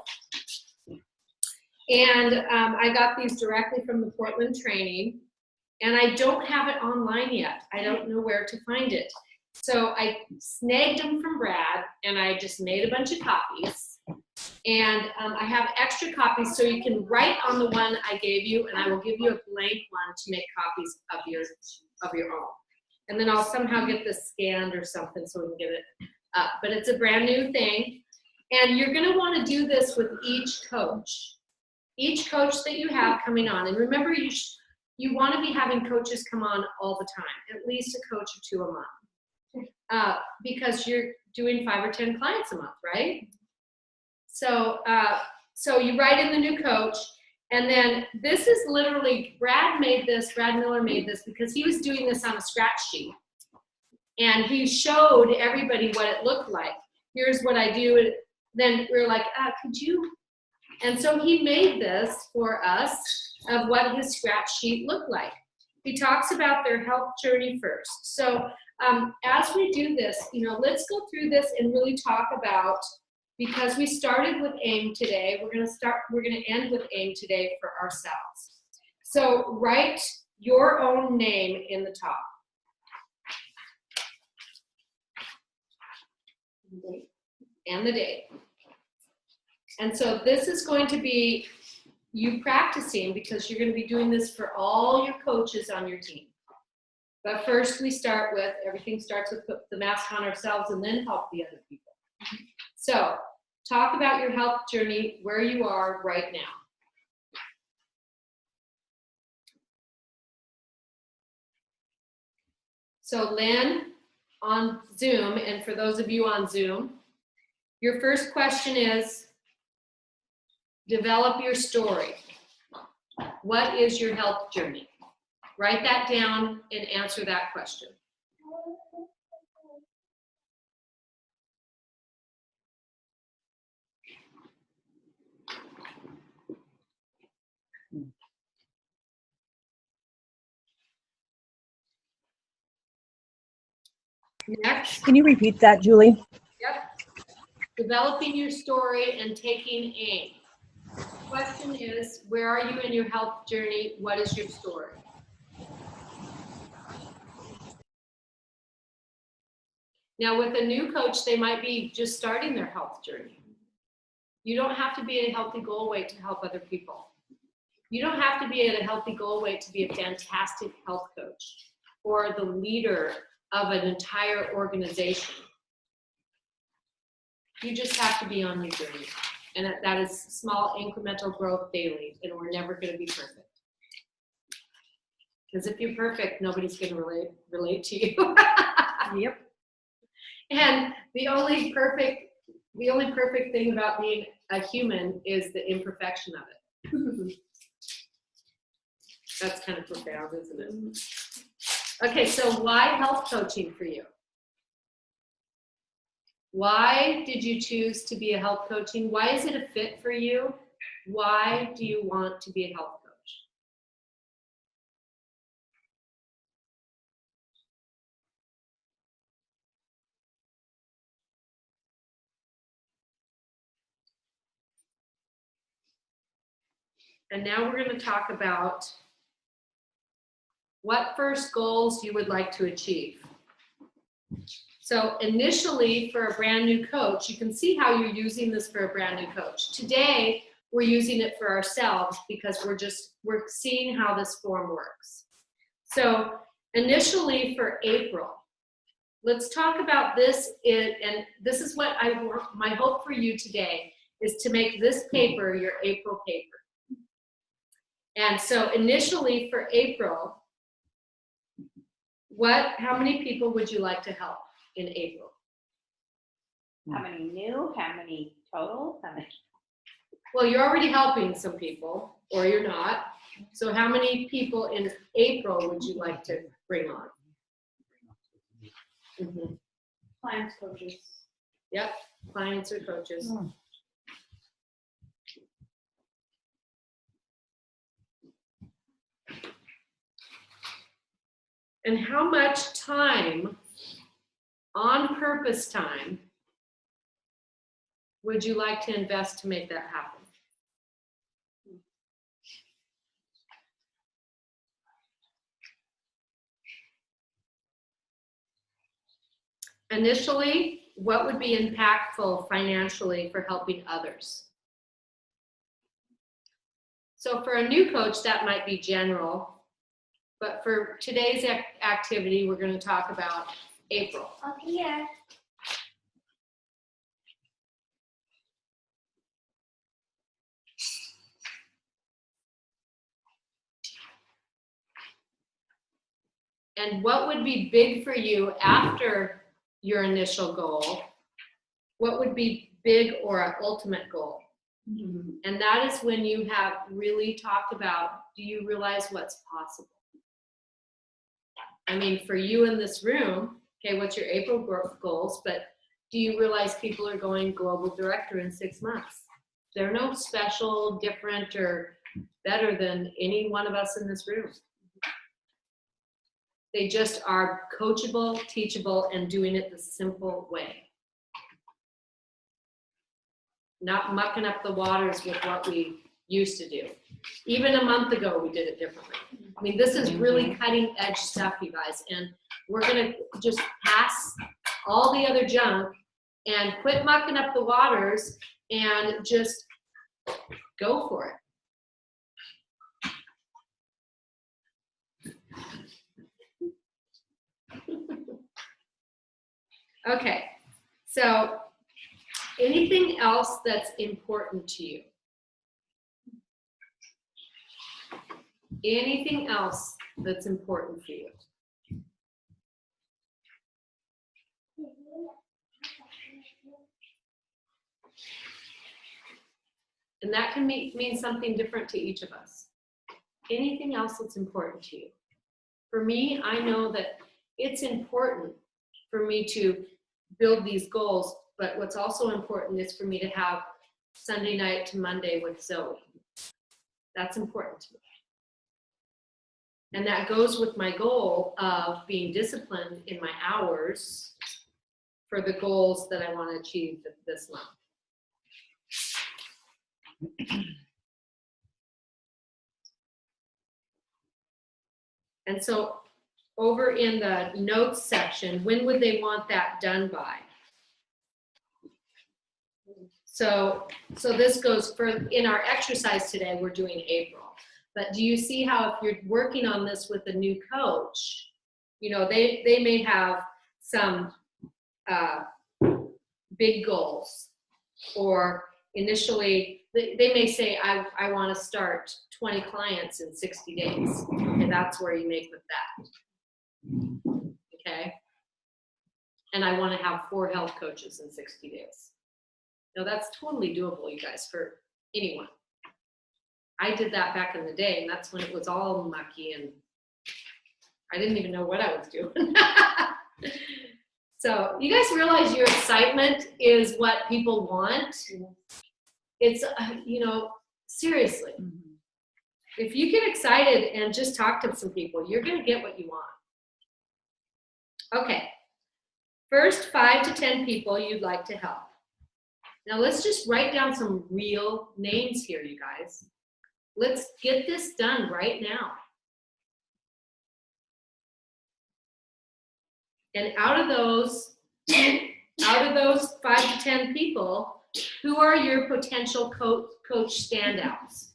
And I got these directly from the Portland training, and I don't have it online yet. I don't know where to find it. So I snagged them from Brad, and I just made a bunch of copies. And I have extra copies, so you can write on the one I gave you, and I will give you a blank one to make copies of your own. And then I'll somehow get this scanned or something so we can get it up. But it's a brand new thing. And you're going to want to do this with each coach. Each coach that you have coming on. And remember, you want to be having coaches come on all the time, at least a coach or 2 a month. Because you're doing 5 or 10 clients a month, right? So, so you write in the new coach, and then this is literally, Brad Miller made this because he was doing this on a scratch sheet. And he showed everybody what it looked like. Here's what I do. And then we were like, could you? And so he made this for us of what his scratch sheet looked like. He talks about their health journey first. So as we do this, you know, let's go through this and really talk about, because we started with AIM today, we're going to end with AIM today for ourselves. So write your own name in the top. and the date. And so this is going to be you practicing, because you're going to be doing this for all your coaches on your team. But first we start with, everything starts with put the mask on ourselves and then help the other people. So talk about your health journey, where you are right now. So Lynn on Zoom, and for those of you on Zoom, your first question is, develop your story. What is your health journey? Write that down and answer that question. Next. Can you repeat that, Julie? Yep. Developing your story and taking aim. The question is, where are you in your health journey? What is your story? Now, with a new coach, they might be just starting their health journey. You don't have to be at a healthy goal weight to help other people. You don't have to be at a healthy goal weight to be a fantastic health coach or the leader of an entire organization. You just have to be on your journey. And that is small incremental growth daily, and we're never going to be perfect. Because if you're perfect, nobody's going to relate to you. Yep. And the only perfect thing about being a human is the imperfection of it. That's kind of profound, isn't it? Okay, so why health coaching for you? Why did you choose to be a health coaching? Why is it a fit for you? Why do you want to be a health coach? And now we're going to talk about what first goals you would like to achieve. So initially, for a brand new coach, you can see how you're using this for a brand new coach. Today, we're using it for ourselves because we're seeing how this form works. So initially for April, let's talk about this, and this is what my hope for you today is to make this paper your April paper. And so initially for April, how many people would you like to help in April? How many new? How many total? How many? Well, you're already helping some people, or you're not. So how many people in April would you like to bring on? Mm-hmm. Clients, coaches. Yep, clients or coaches. And how much time, on purpose time, would you like to invest to make that happen? Initially, what would be impactful financially for helping others? So for a new coach, that might be general. But for today's activity, we're going to talk about April. Okay, yeah. And what would be big for you after your initial goal? What would be big or an ultimate goal? Mm-hmm. And that is when you have really talked about, do you realize what's possible? I mean, for you in this room, okay, what's your April goals? But do you realize people are going global director in 6 months? They're no special, different, or better than any one of us in this room. They just are coachable, teachable, and doing it the simple way. Not mucking up the waters with what we used to do. Even a month ago, we did it differently. I mean, this is really cutting edge stuff, you guys, and we're gonna just pass all the other junk and quit mucking up the waters and just go for it. Okay, so anything else that's important to you? Anything else that's important for you? And that can mean something different to each of us. Anything else that's important to you? For me, I know that it's important for me to build these goals, but what's also important is for me to have Sunday night to Monday with Zoe. That's important to me. And that goes with my goal of being disciplined in my hours for the goals that I want to achieve this month. And so over in the notes section, when would they want that done by? So this goes for, in our exercise today, we're doing April. But do you see how if you're working on this with a new coach, you know, they may have some big goals, or initially they may say, I want to start 20 clients in 60 days. Okay, that's where you make with that. Okay. And I want to have 4 health coaches in 60 days. Now that's totally doable, you guys, for anyone. I did that back in the day, and that's when it was all mucky and I didn't even know what I was doing. So you guys realize your excitement is what people want? It's, you know, seriously. If you get excited and just talk to some people, you're going to get what you want. Okay. First 5 to 10 people you'd like to help. Now let's just write down some real names here, you guys. Let's get this done right now. And out of those 5 to 10 people, who are your potential coach standouts?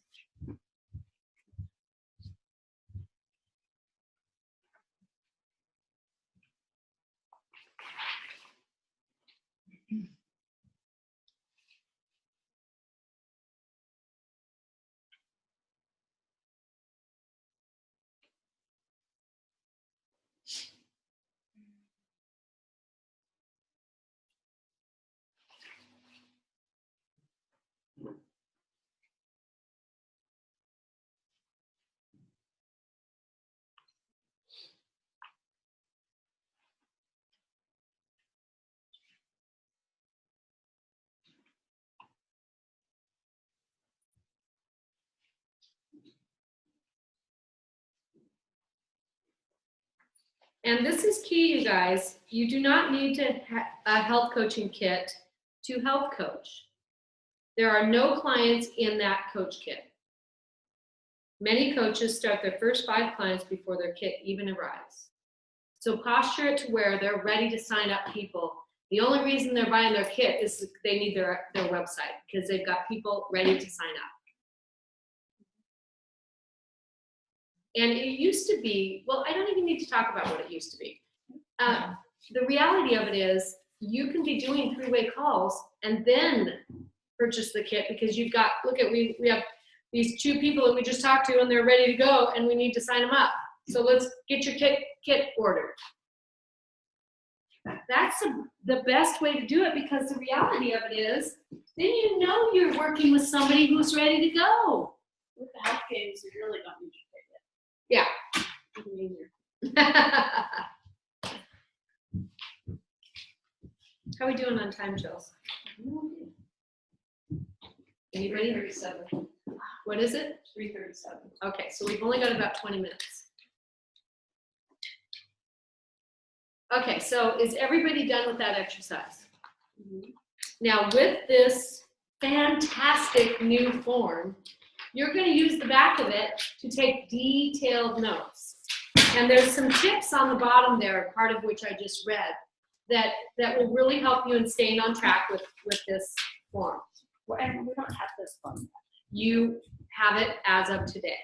And this is key, you guys. You do not need to have a health coaching kit to health coach. There are no clients in that coach kit. Many coaches start their first 5 clients before their kit even arrives. So posture it to where they're ready to sign up people. The only reason they're buying their kit is they need their website, because they've got people ready to sign up. And it used to be, well, I don't even need to talk about what it used to be. The reality of it is you can be doing 3-way calls and then purchase the kit, because you've got, look at, we have these 2 people that we just talked to and they're ready to go and we need to sign them up. So let's get your kit ordered. That's the best way to do it, because the reality of it is then you know you're working with somebody who's ready to go. With the health games, you really don't need your kit Yeah. How are we doing on time, Chills? Anybody? 3:37. What is it? 3:37. Okay, so we've only got about 20 minutes. Okay, so is everybody done with that exercise? Now with this fantastic new form, you're going to use the back of it to take detailed notes. And there's some tips on the bottom there, part of which I just read. that will really help you in staying on track with this form. Well, and we don't have this one. You have it as of today.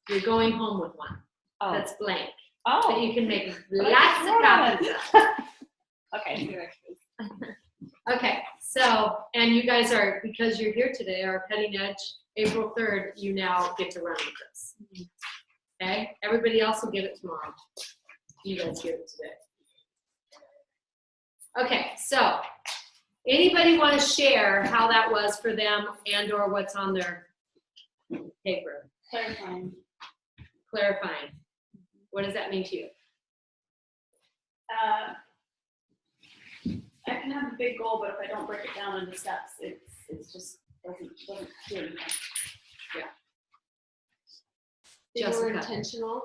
You're going home with one that's blank that you can make lots of copies of. Okay. Okay, so, and you guys are, because you're here today, are cutting edge. April 3rd, you now get to run with this. Okay, everybody else will get it tomorrow. You guys get it today. Okay, so anybody want to share how that was for them and or what's on their paper? Clarifying. Clarifying. What does that mean to you? I can have a big goal, but if I don't break it down into steps, it's just doesn't do anything. Be more Jessica. intentional.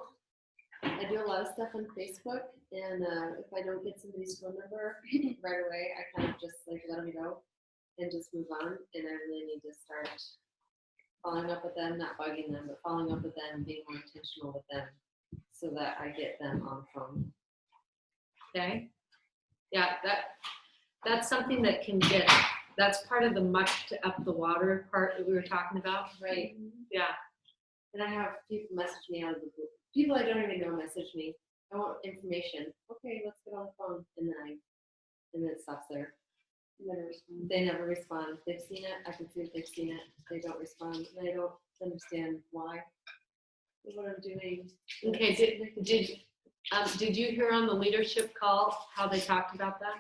I do a lot of stuff on Facebook, and if I don't get somebody's phone number right away, I kind of just like let them go and just move on. And I really need to start following up with them, not bugging them, but following up with them, being more intentional with them, so that I get them on the phone. Okay. Yeah, that's something that can get, that's part of the muck to up the water part that we were talking about. Right. Yeah. And I have people message me out of the blue. People I don't even know message me. I want information. Okay, let's get on the phone. And then it stops there. They never respond. If they've seen it, I can see if they've seen it. They don't respond, and I don't understand why. What I'm doing. Okay, did you hear on the leadership call how they talked about that?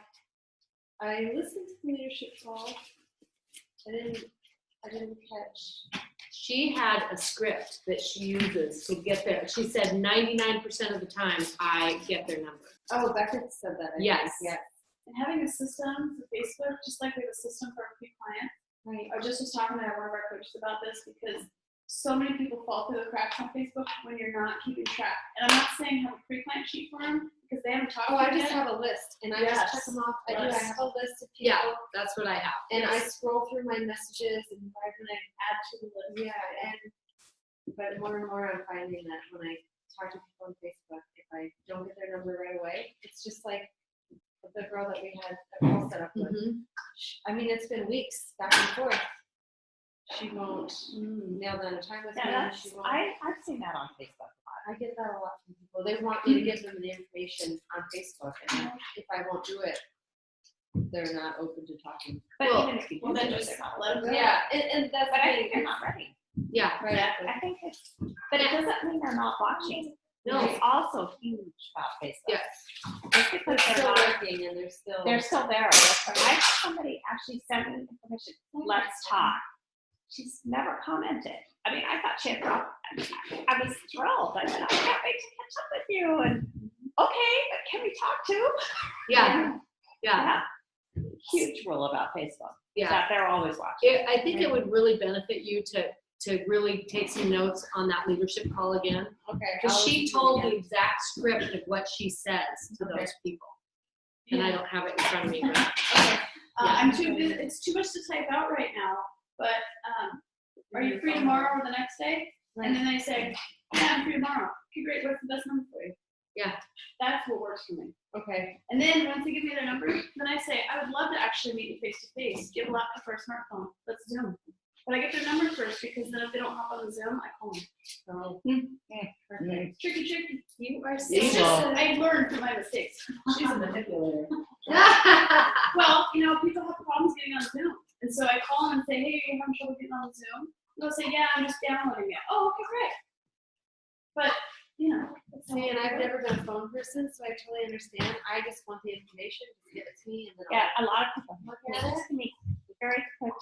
I listened to the leadership call. I didn't catch. She had a script that she uses to get there. She said 99% of the time I get their number. Oh, Becca said that. Yes. Yeah. And having a system for Facebook, just like we have a system for our pre-client. Right. I just was talking to one of our coaches about this because so many people fall through the cracks on Facebook when you're not keeping track. And I'm not saying have a pre-client sheet for them because they haven't talked Oh, to I you just yet. have a list, and I Yes. just check them off. I do. I Yes. have a list of people. Yeah, that's what I have. And I scroll through my messages, and right when I Add to the list. yeah, but more and more I'm finding that when I talk to people on Facebook, if I don't get their number right away, it's just like the girl that we had a call set up with. Mhm. I mean, it's been weeks back and forth. She won't nail down a time with Yeah, me. She won't. I've seen that on Facebook. I get that a lot from people. They want me to give them the information on Facebook, and if I won't do it, they're not open to talking. But Well, even if you Well, do then it, just they're not let them ready. go. Yeah, and that's But I the think thing. they're not ready. Yeah, Right. I think it's, but it doesn't mean they're not watching. No. It's also huge about Facebook. yes. Just because They're they're still not, working, and they're still. they're still there. I had somebody actually send me information, let's talk. She's never commented. I mean, I thought she had dropped, I was thrilled. I said, I can't wait to catch up with you. And okay, but can we talk too? Yeah, yeah, Huge rule about Facebook, yeah. that they're always watching. I think it would really benefit you to really take some notes on that leadership call again. Okay. Because I'll she listen to it told again. the exact script of what she says to Okay. those people. And I don't have it in front of me, but Okay. I'm too busy. It's too much to type out right now. But are you free tomorrow or the next day? And then they say, yeah, I'm free tomorrow. Okay, great. What's the best number for you? Yeah. That's what works for me. Okay. And then once they give me their number, then I say, I would love to actually meet you face to face. Give a laptop or a smartphone. Let's Zoom. But I get their number first because then if they don't hop on the Zoom, I call them. So. Perfect. Tricky. You are so. It's just I learned from my mistakes. She's a manipulator. Well, people have problems getting on Zoom. And so I call them and say, hey, are you having trouble getting on Zoom? And they'll say, yeah, I'm just downloading it. Oh, okay, great. But, that's See, and I've never been a phone person, so I totally understand. I just want the information, just give it to me, and then Yeah, a lot of people look at it to me, very quick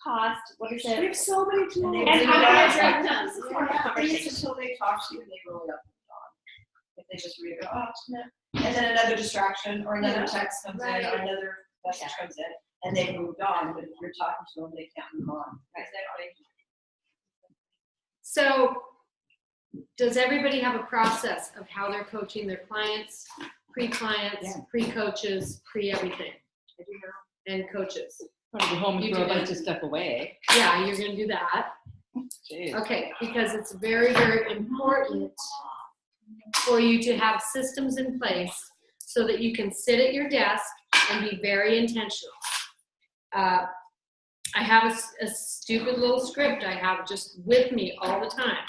cost, what is we it? have so many tools. And And I how them. This is more conversation. Until they talk to you and they roll it up and on. If they just read it, oh, no. And then another distraction or another text comes in or another message comes in and they moved on, but if you're talking to them, they can't move on. So, does everybody have a process of how they're coaching their clients, pre-clients, Yeah. pre-coaches, pre-everything? I do know. And coaches. Want to go home and You throw a do that. bunch of stuff away. Yeah, you're gonna do that. Jeez. Okay, because it's very, very important for you to have systems in place so that you can sit at your desk and be very intentional. I have a stupid little script I have just with me all the time.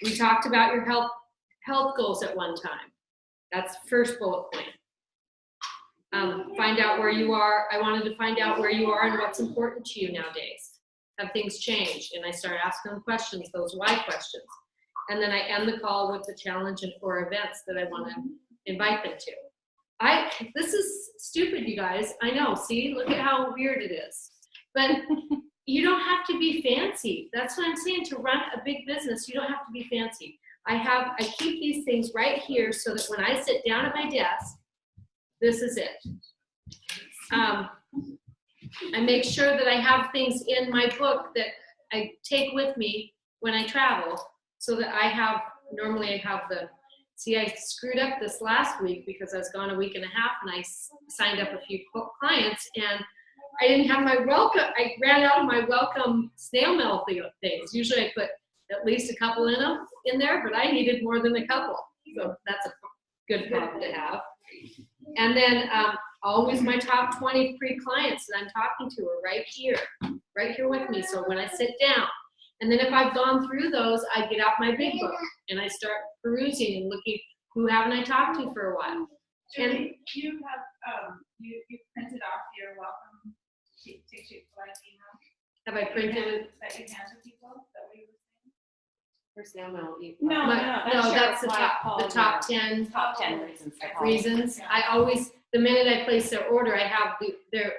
We talked about your health goals at one time. That's the first bullet point. Find out where you are. I wanted to find out where you are and what's important to you nowadays. Have things changed? And I started asking them questions, those why questions. And then I end the call with the challenge or events that I want to invite them to. This is stupid, you guys. I know. See, look at how weird it is. But you don't have to be fancy. That's what I'm saying. To run a big business, you don't have to be fancy. I keep these things right here so that when I sit down at my desk, this is it. I make sure that I have things in my book that I take with me when I travel, so that normally I have see, I screwed up this last week because I was gone a week and a half and I signed up a few clients and I didn't have my welcome. I ran out of my welcome snail mail things. Usually I put at least a couple in there, but I needed more than a couple. So that's a good problem to have. And then always my top 20 pre-clients that I'm talking to are right here with me. So when I sit down, and then if I've gone through those, I get out my big book and I start perusing and looking, who haven't I talked to for a while? And you have, you printed off your welcome sheet email. Have I printed? That you hand to people, that we were saying? For snail mail. No, that's the top 10 Top 10 reasons. to call. reasons. I always, the minute I place their order, I have the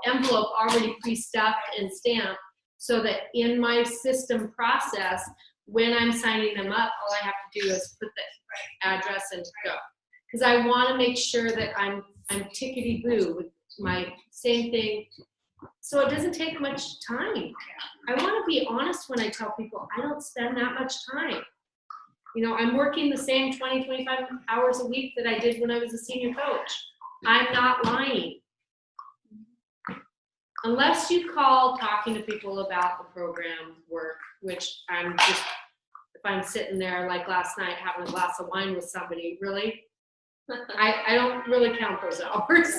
envelope already pre-stuffed and stamped, so that in my system process, when I'm signing them up, all I have to do is put the address and go. Because I want to make sure that I'm tickety-boo with my same thing, so it doesn't take much time. I want to be honest when I tell people I don't spend that much time. You know, I'm working the same 20, 25 hours a week that I did when I was a senior coach. I'm not lying. Unless you call talking to people about the program work, which I'm just, if I'm sitting there like last night having a glass of wine with somebody, really, I don't really count those hours.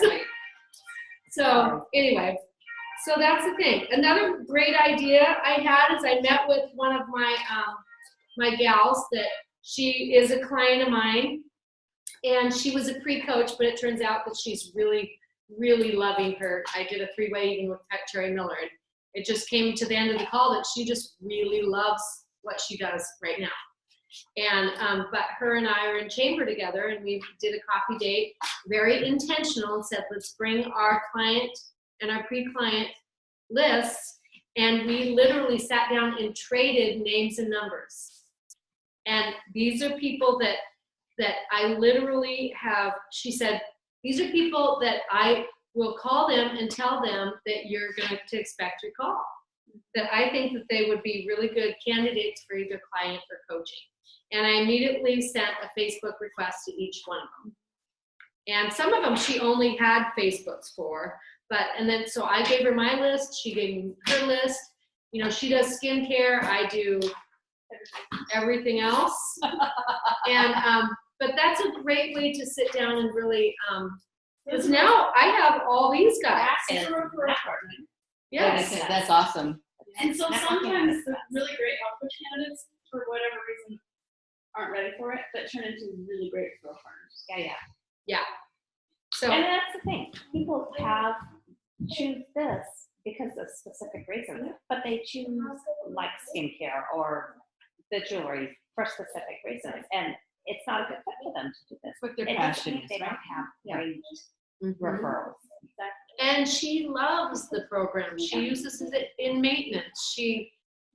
So anyway, so that's the thing. Another great idea I had is I met with one of my my gals that she is a client of mine, and she was a pre-coach, but it turns out that she's really loving her. I did a 3-way even with Terry Miller. It just came to the end of the call that she just really loves what she does right now. And but her and I are in chamber together, and we did a coffee date, very intentional, and said, let's bring our client and our pre-client lists, and we literally sat down and traded names and numbers. And these are people that I literally have, she said, these are people that I will call them and tell them that you're going to expect your call. That I think that they would be really good candidates for either client or coaching. And I immediately sent a Facebook request to each one of them. And some of them she only had Facebooks for, and then so I gave her my list, she gave me her list. You know, she does skincare, I do everything else. And but that's a great way to sit down and really, because now I have all these guys. Yes. That's awesome. And so sometimes the really great health coach candidates, for whatever reason, aren't ready for it, that turn into really great referral partners. Yeah. So And that's the thing. People choose this because of specific reasons, but they choose like skincare or the jewelry for specific reasons. And it's not a good fit for them to do this. What their It doesn't passion mean is, they right? don't have great Mhm. referrals. And she loves the program. She uses it in maintenance.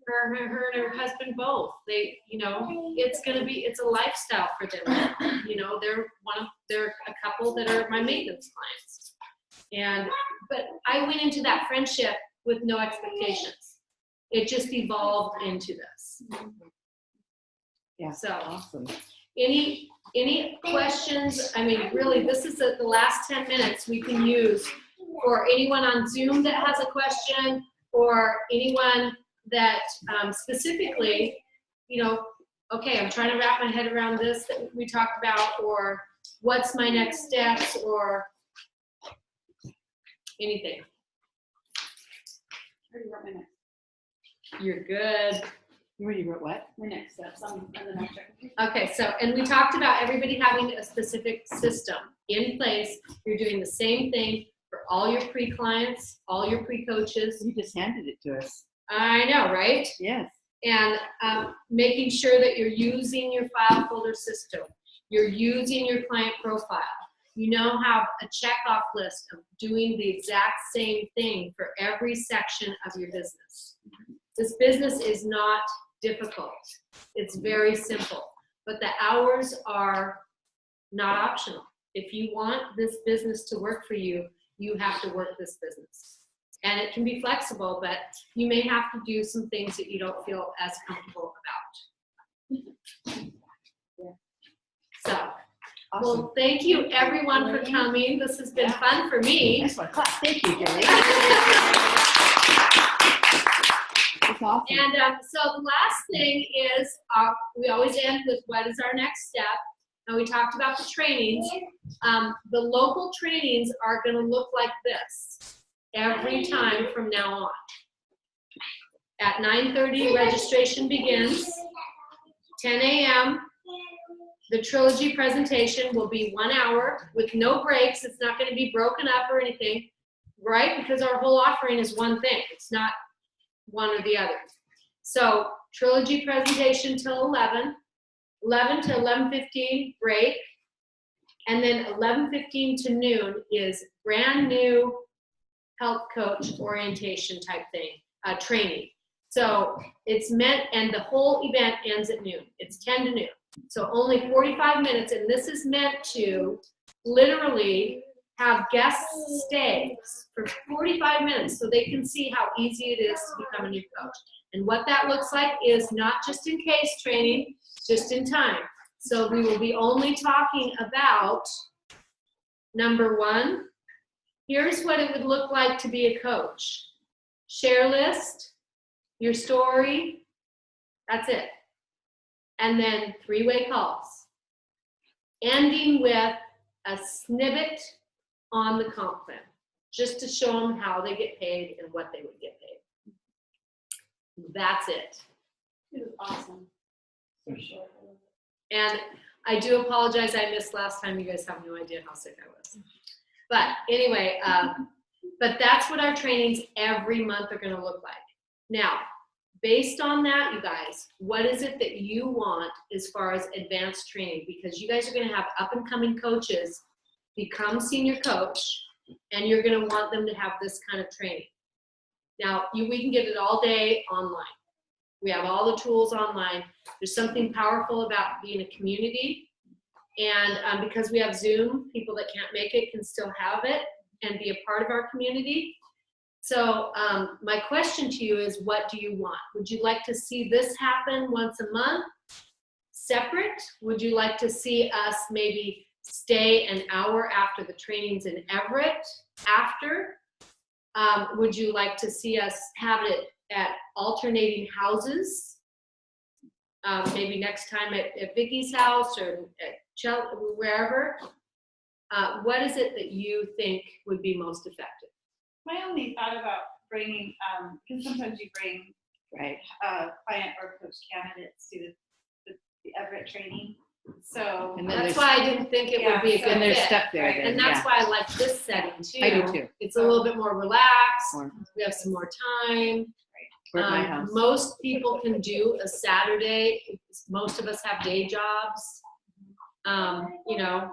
Her and her husband both. They, you know, it's a lifestyle for them. You know, they're a couple that are my maintenance clients. But I went into that friendship with no expectations. It just evolved into this. Yeah. So Awesome. any questions? I mean, really, this is the last 10 minutes we can use for anyone on Zoom that has a question, or anyone that specifically, you know, okay, I'm trying to wrap my head around this that we talked about, or what's my next steps or anything. I already wrote my next, You're good. You already wrote what? my next steps, and then I'll check with you. Okay, so, and we talked about everybody having a specific system in place. You're doing the same thing for all your pre-clients, all your pre-coaches. You just handed it to us. I know, right? Yes. And making sure that you're using your file folder system. You're using your client profile. You now have a check-off list of doing the exact same thing for every section of your business. This business is not difficult. It's very simple, but the hours are not optional. If you want this business to work for you, you have to work this business. And it can be flexible, but you may have to do some things that you don't feel as comfortable about. So, well, thank you everyone for coming. This has been fun for me. Nice one. Clap. Thank you, Julie. That's awesome. And so the last thing is, we always end with what is our next step. And we talked about the trainings. The local trainings are going to look like this every time from now on. At 9:30, registration begins. 10 a.m., the trilogy presentation will be 1 hour with no breaks. It's not going to be broken up or anything, right? Because our whole offering is one thing. It's not one or the other. So trilogy presentation till 11, 11 to 11:15 break, and then 11:15 to noon is brand new health coach orientation type thing, training. So it's meant, and the whole event ends at noon. It's 10 to noon. So only 45 minutes, and this is meant to literally have guests stay for 45 minutes so they can see how easy it is to become a new coach. And what that looks like is not just in case training, just in time. So we will be only talking about, number one, here's what it would look like to be a coach. Share list, your story, that's it. And then 3-way calls. Ending with a snippet on the comp plan, just to show them how they get paid and what they would get paid. That's it. It was awesome. For sure. And I do apologize, I missed last time. You guys have no idea how sick I was. But anyway, but that's what our trainings every month are going to look like. Now, based on that, you guys, what is it that you want as far as advanced training? Because you guys are going to have up-and-coming coaches become senior coach, and you're going to want them to have this kind of training. Now, we can get it all day online. We have all the tools online. There's something powerful about being a community. And because we have Zoom, people that can't make it can still have it and be a part of our community. So my question to you is, what do you want? Would you like to see this happen once a month, separate? Would you like to see us maybe stay an hour after the trainings in Everett after? Would you like to see us have it at alternating houses? Maybe next time at Vicky's house or at wherever. What is it that you think would be most effective? My only thought about bringing, because sometimes you bring Right. client or coach candidates to the Everett training. So And then That's there's, why I didn't think it would be a Yeah, good and they're fit. stuck there Right? then, And that's yeah. why I like this setting too. I do too. It's a little bit more relaxed. Or We have some more time. at my house. Most people can do a Saturday. Most of us have day jobs. You know,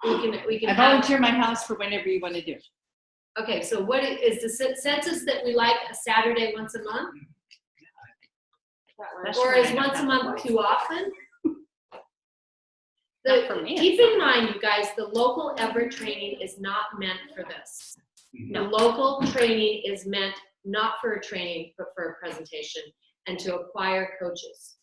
we can I have, volunteer my house for whenever you want to do. okay, so what is the census that we like a Saturday once a month? Or is once a month too often? Not for me, Keep it's in mind, you guys, the local Everett training is not meant for this. The local training is meant not for a training, but for a presentation and to acquire coaches.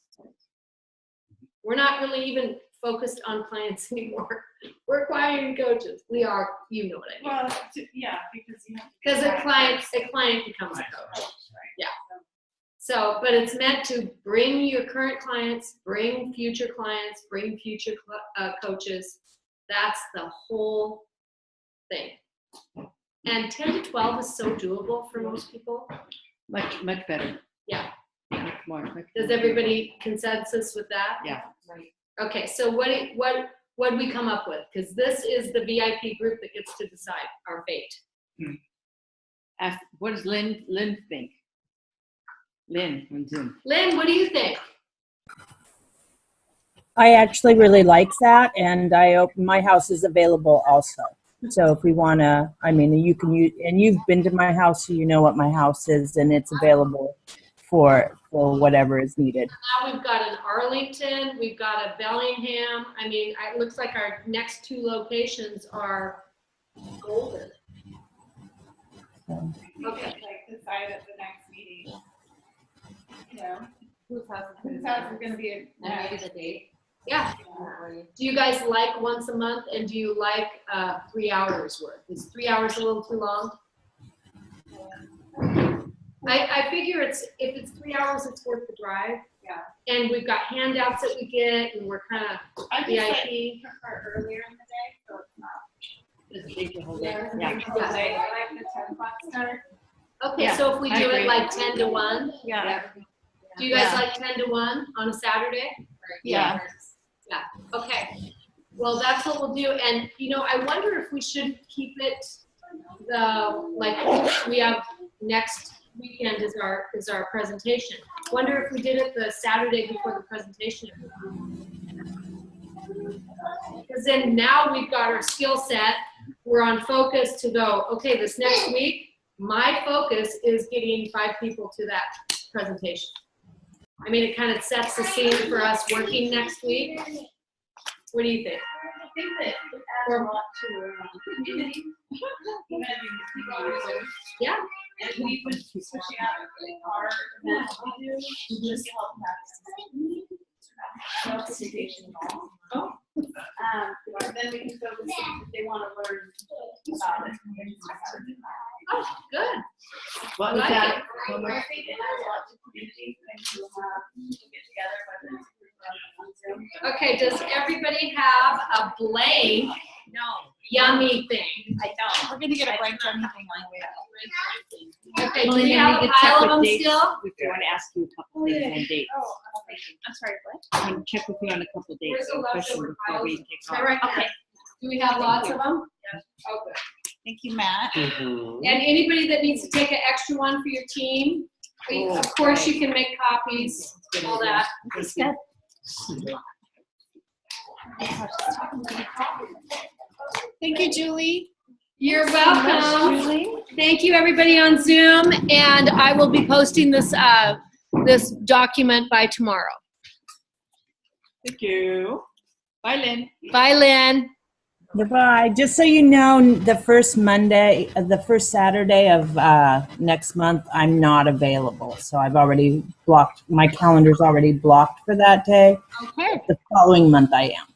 We're not really even focused on clients anymore. We're acquiring coaches. We are, you know what I mean. well, yeah, because you have to. Because a client becomes a coach. Yeah. So, but it's meant to bring your current clients, bring future clients, bring future coaches, That's the whole thing. And 10 to 12 is so doable for most people. Much better. Yeah. Much more. Does everybody consensus with that? Yeah. Okay, so what did we come up with? Because this is the VIP group that gets to decide our fate. What does Lynn think? Lynn on Zoom. Lynn, what do you think? I actually really like that, and my house is available also. So if we want to, I mean, you can use, and you've been to my house, so you know what my house is, and it's available for whatever is needed. Now we've got an Arlington, we've got a Bellingham. I mean, it looks like our next 2 locations are golden. Okay. Like decide at the next meeting. You know, Whose house whose house is gonna be And maybe the date. Yeah. Do you guys like once a month, and do you like 3 hours worth? Is 3 hours a little too long? I figure if it's 3 hours, it's worth the drive. Yeah. And we've got handouts that we get, and we're kind of I just VIP. prefer earlier in the day, so it's not. The whole day. Yeah. Yeah. I like the 10 o'clock start. Okay, Yeah, so if we I do it agree. like 10 to 1, Yeah. do you guys Yeah. like 10 to 1 on a Saturday? Yeah. Okay. Well, that's what we'll do. And, I wonder if we should keep it we have next weekend is our presentation. Wonder if we did it the Saturday before the presentation. Because then now we've got our skill set. We're on focus to go, okay, this next week, my focus is getting 5 people to that presentation. I mean, it kind of sets the scene for us working next week. What do you think? I think that it adds a lot to community. Even if people are Zoom. Yeah. And we would switching out our event we do just to help practice. No presentation at all. Oh. But then we can focus if they want to learn about it. Oh, good. What I was like that? it. I think it adds a lot to community when you get together, whether it's on Zoom. Okay, does everybody have a blank yummy thing? I don't. We're gonna get a blank or anything on the way out. Okay, do Well, we then have we a could check pile of with them dates. still? We want to ask you a couple things on dates. Oh, I'm sorry, what? I'm going to check with you on a couple dates. Where's the A question leftover before we piles? take They're off. right there. Okay. Do we have lots of them? Oh, good. Thank you, Matt. And anybody that needs to take an extra one for your team, of course you can make copies, all that. That's good. Thank you, Julie. You're welcome. Thank you, everybody on Zoom, and I will be posting this this document by tomorrow. Thank you. Bye, Lynn. Bye, Lynn. Goodbye. Just so you know, the first Saturday of next month, I'm not available. So I've already blocked, my calendar's already blocked for that day. Okay. The following month I am.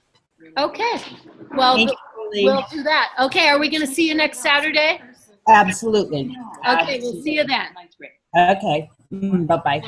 Okay. Well, Thank you, Julie. we'll do that. Okay, are we going to see you next Saturday? Absolutely. Okay, we'll see you then. Mine's great. Okay. Bye-bye.